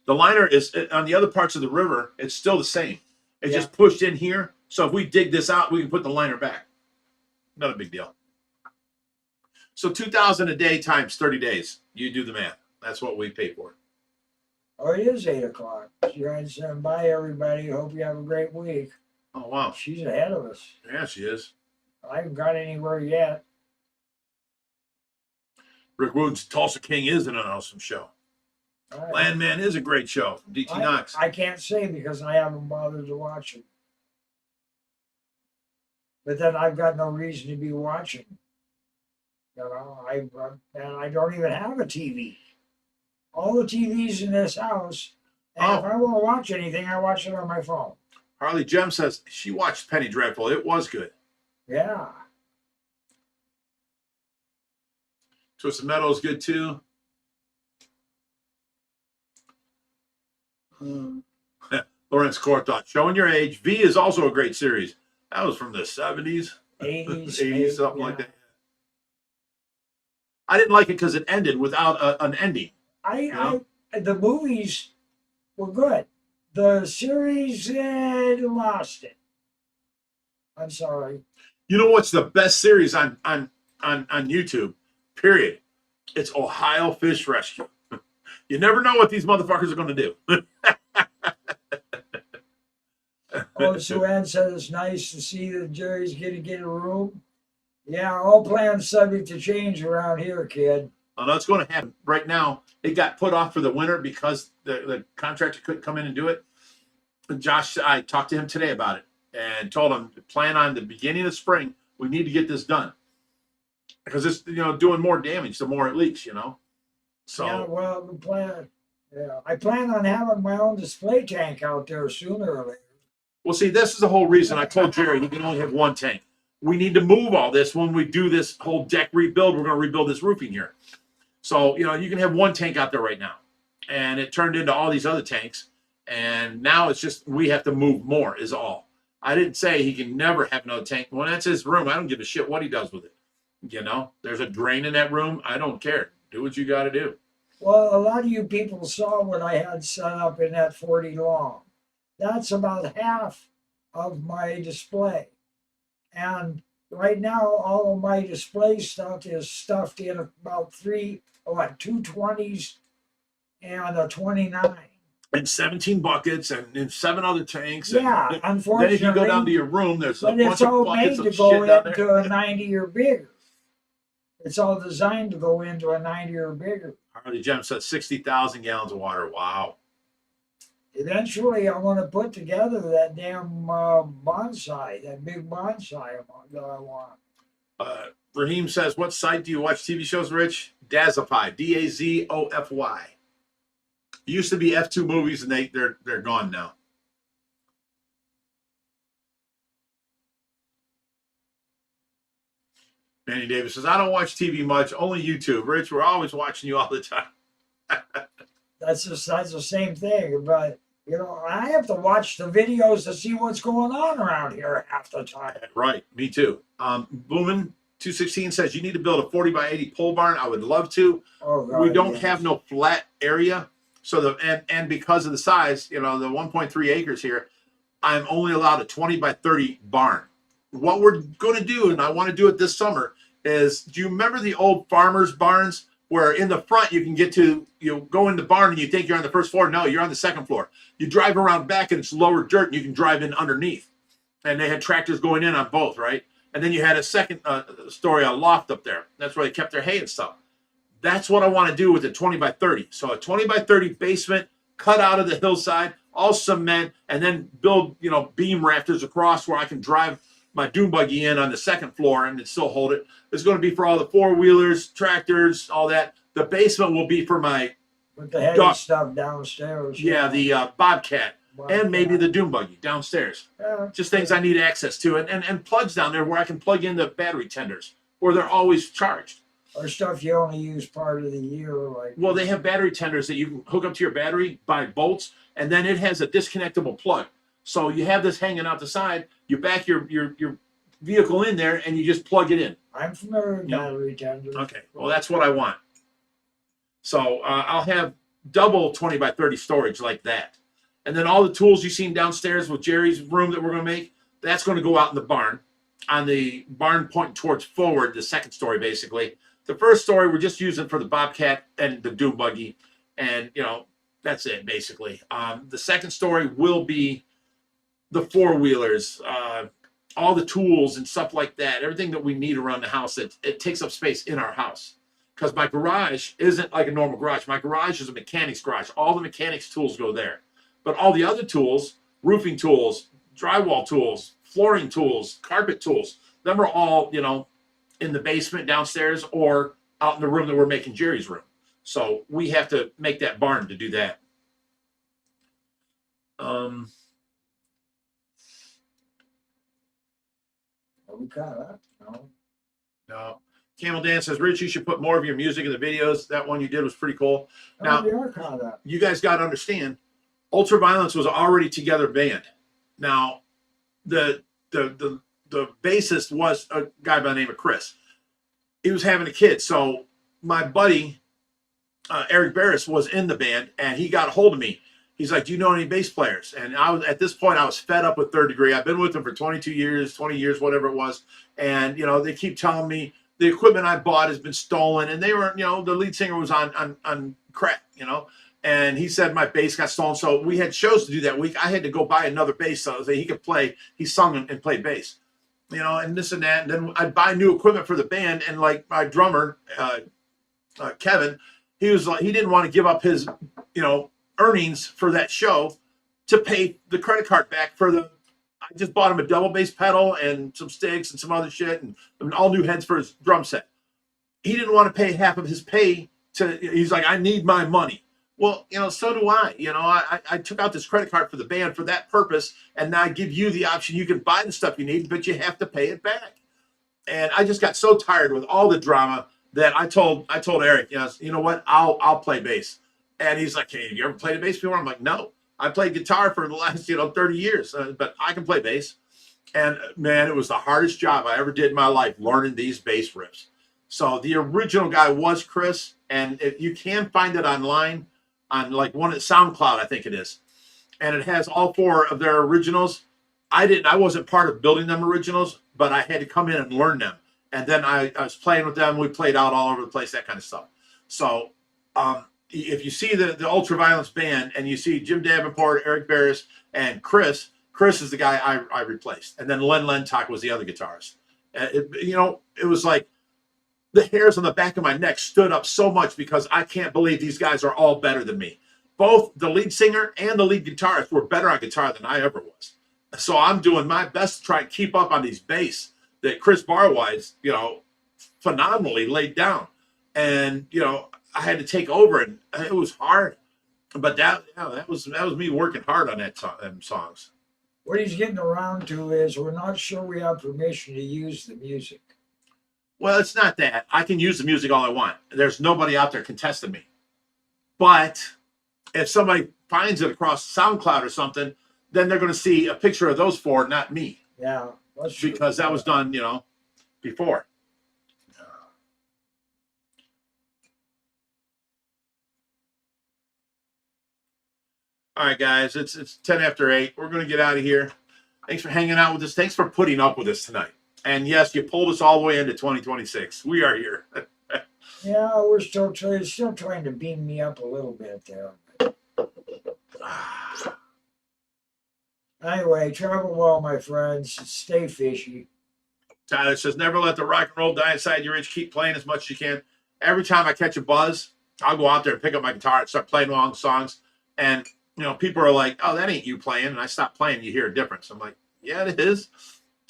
The liner is on the other parts of the river. It's still the same. It's just pushed in here. So if we dig this out, we can put the liner back. Not a big deal. So 2,000 a day times 30 days. You do the math. That's what we pay for. Oh, it is 8 o'clock. You're saying bye, everybody. Hope you have a great week. Oh, wow. She's ahead of us. Yeah, she is. I haven't got anywhere yet. Rick Woods, Tulsa King is an awesome show. Landman is a great show from DT Knox. I can't say because I haven't bothered to watch it. But then I've got no reason to be watching. I don't even have a TV. All the TVs in this house, and if I want to watch anything, I watch it on my phone. Harley Gem says she watched Penny Dreadful. It was good. Yeah. Twisted Metal is good too. Lawrence Court thought, showing your age. V is also a great series. That was from the 70s. 80s, something like that. I didn't like it because it ended without an ending. The movies were good. The series lost it. I'm sorry. You know what's the best series on YouTube? Period. It's Ohio Fish Rescue. You never know what these motherfuckers are going to do. Oh, Sue Ann said it's nice to see that Jerry's going to get a room. Yeah, all plans subject to change around here, kid. Oh, that's going to happen. Right now, it got put off for the winter because the contractor couldn't come in and do it. Josh, I talked to him today about it and told him to plan on the beginning of spring. We need to get this done because it's doing more damage the more it leaks. So yeah, well, the plan. Yeah, I plan on having my own display tank out there sooner or later. well, see, this is the whole reason I told Jerry he can only have one tank. We need to move all this when we do this whole deck rebuild. We're going to rebuild this roofing here. So you can have one tank out there right now, and it turned into all these other tanks. And now it's just we have to move more is all. I didn't say he can never have another tank. Well, that's his room. I don't give a shit what he does with it. There's a drain in that room. I don't care. Do what you got to do. Well, a lot of you people saw what I had set up in that 40 long. That's about half of my display. And right now, all of my display stuff is stuffed in about two 20s and a 29. And 17 buckets and 7 other tanks. Yeah, and unfortunately. Then if you go down to your room, there's a but bunch it's of all buckets made of to go shit down there. into a 90 or bigger. It's all designed to go into a 90 or bigger. Harley Jem said 60,000 gallons of water. Wow. Eventually, I want to put together that damn bonsai, that big bonsai that I want. Raheem says, what site do you watch TV shows, Rich? Dazofy, Dazofy. It used to be F2 movies, and they're gone now. Manny Davis says, I don't watch TV much, only YouTube. Rich, we're always watching you all the time. That's the same thing. But, I have to watch the videos to see what's going on around here half the time. Right, me too. Boomin 216 says, you need to build a 40 by 80 pole barn. I would love to. Oh, God, we don't yes. have no flat area. So and because of the size, the 1.3 acres here, I'm only allowed a 20 by 30 barn. What we're going to do, and I want to do it this summer, is do you remember the old farmers' barns where in the front you can get to, go in the barn and you think you're on the first floor? No, you're on the second floor. You drive around back and it's lower dirt and you can drive in underneath. And they had tractors going in on both, right? And then you had a second story, a loft up there. That's where they kept their hay and stuff. That's what I want to do with a 20 by 30. So a 20 by 30 basement cut out of the hillside, all cement, and then build, beam rafters across where I can drive my dune buggy in on the second floor and still hold it. It's going to be for all the 4-wheelers, tractors, all that. The basement will be for my with the heavy stuff downstairs. Yeah, the Bobcat and maybe the dune buggy downstairs. Yeah. Just things I need access to, and plugs down there where I can plug in the battery tenders, where they're always charged. Or stuff you only use part of the year, Well, they have battery tenders that you can hook up to your battery by bolts, and then it has a disconnectable plug. So you have this hanging out the side. You back your vehicle in there, and you just plug it in. I'm familiar with battery tenders. Okay, well, that's what I want. So I'll have double 20 by 30 storage like that. And then all the tools you've seen downstairs with Jerry's room that we're going to make, that's going to go out in the barn. On the barn pointing towards forward, the second story, basically. The first story we're just using for the Bobcat and the dune buggy. And, that's it, basically. The second story will be the 4-wheelers, all the tools and stuff like that. Everything that we need around the house, it takes up space in our house. Because my garage isn't like a normal garage. My garage is a mechanic's garage. All the mechanics tools go there. But all the other tools, roofing tools, drywall tools, flooring tools, carpet tools, them are all, in the basement downstairs or out in the room that we're making Jerry's room. So we have to make that barn to do that. We got that. No. Camel Dan says, Rich, you should put more of your music in the videos. That one you did was pretty cool. Now, we are caught up. You guys got to understand, Ultraviolence was already together band. Now, the bassist was a guy by the name of Chris. He was having a kid. So my buddy, Eric Barris, was in the band, and he got a hold of me. He's like, do you know any bass players? And at this point, I was fed up with Third Degree. I've been with them for 22 years, 20 years, whatever it was. And, they keep telling me the equipment I bought has been stolen, and they were, you know, the lead singer was on crack, you know, and he said my bass got stolen. So we had shows to do that week. I had to go buy another bass so that he could play. He sung and played bass, you know, and this and that. And then I'd buy new equipment for the band, and like my drummer, Kevin, he was like, he didn't want to give up his, you know, earnings for that show to pay the credit card back for the. I just bought him a double bass pedal and some sticks and some other shit and all new heads for his drum set. He didn't want to pay half of his pay to. He's like, I need my money. Well, you know, so do I. You know, I took out this credit card for the band for that purpose, and now I give you the option. You can buy the stuff you need, but you have to pay it back. And I just got so tired with all the drama that I told Eric, you know what, I'll play bass. And he's like, hey, have you ever played a bass before? I'm like, no, I played guitar for the last 30 years, but I can play bass. And man, it was the hardest job I ever did in my life, learning these bass riffs. So the original guy was Chris, and you can find it online on like one at SoundCloud, I think it is, and it has all 4 of their originals. I wasn't part of building them originals, but I had to come in and learn them. And then I was playing with them. We played out all over the place, that kind of stuff. So if you see the Ultraviolence band and you see Jim Davenport, Eric Barris, and Chris is the guy I replaced. And then Len Lentok was the other guitarist. It was like the hairs on the back of my neck stood up so much because I can't believe these guys are all better than me. Both the lead singer and the lead guitarist were better on guitar than I ever was. So I'm doing my best to try and keep up on these bass that Chris Barwise, phenomenally laid down. And, I had to take over, and it was hard. But that was me working hard on them songs. What he's getting around to is we're not sure we have permission to use the music. Well, it's not that. I can use the music all I want. There's nobody out there contesting me. But if somebody finds it across SoundCloud or something, then they're going to see a picture of those 4, not me. Yeah. That's true. Because that was done, before. All right, guys, it's 10 after 8. We're going to get out of here. Thanks for hanging out with us. Thanks for putting up with us tonight. And yes, you pulled us all the way into 2026. We are here. Yeah, we're still trying to beam me up a little bit there. Anyway, travel well, my friends. Stay fishy. Tyler says, never let the rock and roll die inside your itch. Keep playing as much as you can. Every time I catch a buzz, I'll go out there and pick up my guitar and start playing along songs. And, people are like, oh, that ain't you playing. And I stop playing, you hear a difference. I'm like, yeah, it is.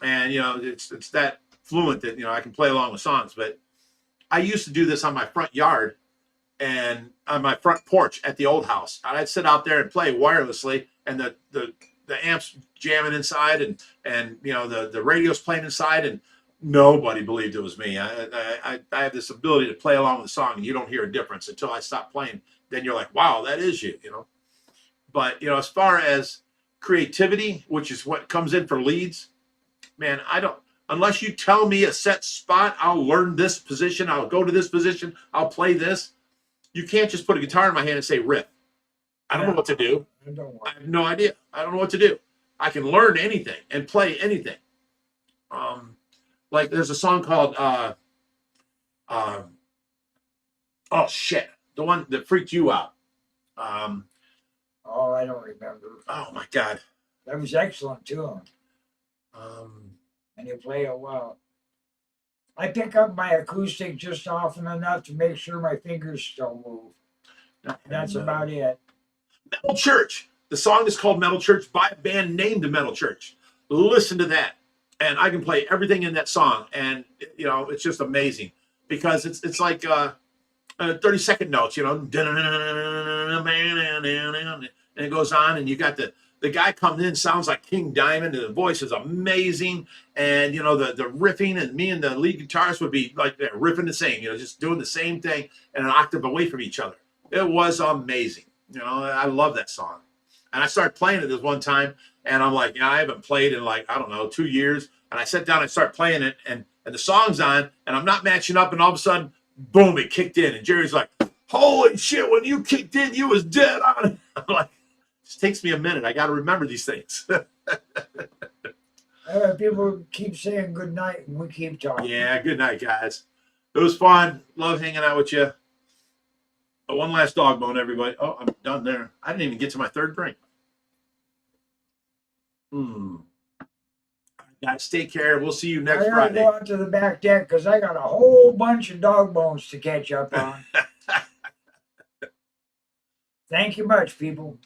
And, it's that fluent that, I can play along with songs. But I used to do this on my front yard and on my front porch at the old house. I'd sit out there and play wirelessly, and the amps jamming inside, and the radio's playing inside, and nobody believed it was me. I have this ability to play along with the song, and you don't hear a difference until I stop playing. Then you're like, wow, that is you, But, as far as creativity, which is what comes in for leads, man, unless you tell me a set spot, I'll learn this position, I'll go to this position, I'll play this. You can't just put a guitar in my hand and say riff. I don't know what to do. I have no idea. I don't know what to do. I can learn anything and play anything. Like there's a song called oh shit, the one that freaked you out. Oh, I don't remember. Oh my god, that was excellent tune. And you play it well. I pick up my acoustic just often enough to make sure my fingers still move. That's about it. Metal Church. The song is called Metal Church by a band named Metal Church. Listen to that. And I can play everything in that song. And, it's just amazing because it's like 30-second notes, and it goes on, and you got the guy comes in, sounds like King Diamond, and the voice is amazing. And, the riffing, and me and the lead guitarist would be like riffing the same, just doing the same thing and an octave away from each other. It was amazing. I love that song. And I started playing it this one time, and I'm like, I haven't played in 2 years. And I sat down and started playing it, and the song's on, and I'm not matching up, and all of a sudden, boom, it kicked in. And Jerry's like, holy shit, when you kicked in, you was dead on it. I'm like, it takes me a minute. I got to remember these things. People keep saying good night, and we keep talking. Yeah, good night, guys. It was fun. Love hanging out with you. One last dog bone, everybody. Oh, I'm done there. I didn't even get to my third drink. Guys, take care. We'll see you next I gotta Friday. go out to the back deck because I got a whole bunch of dog bones to catch up on. Thank you much, people.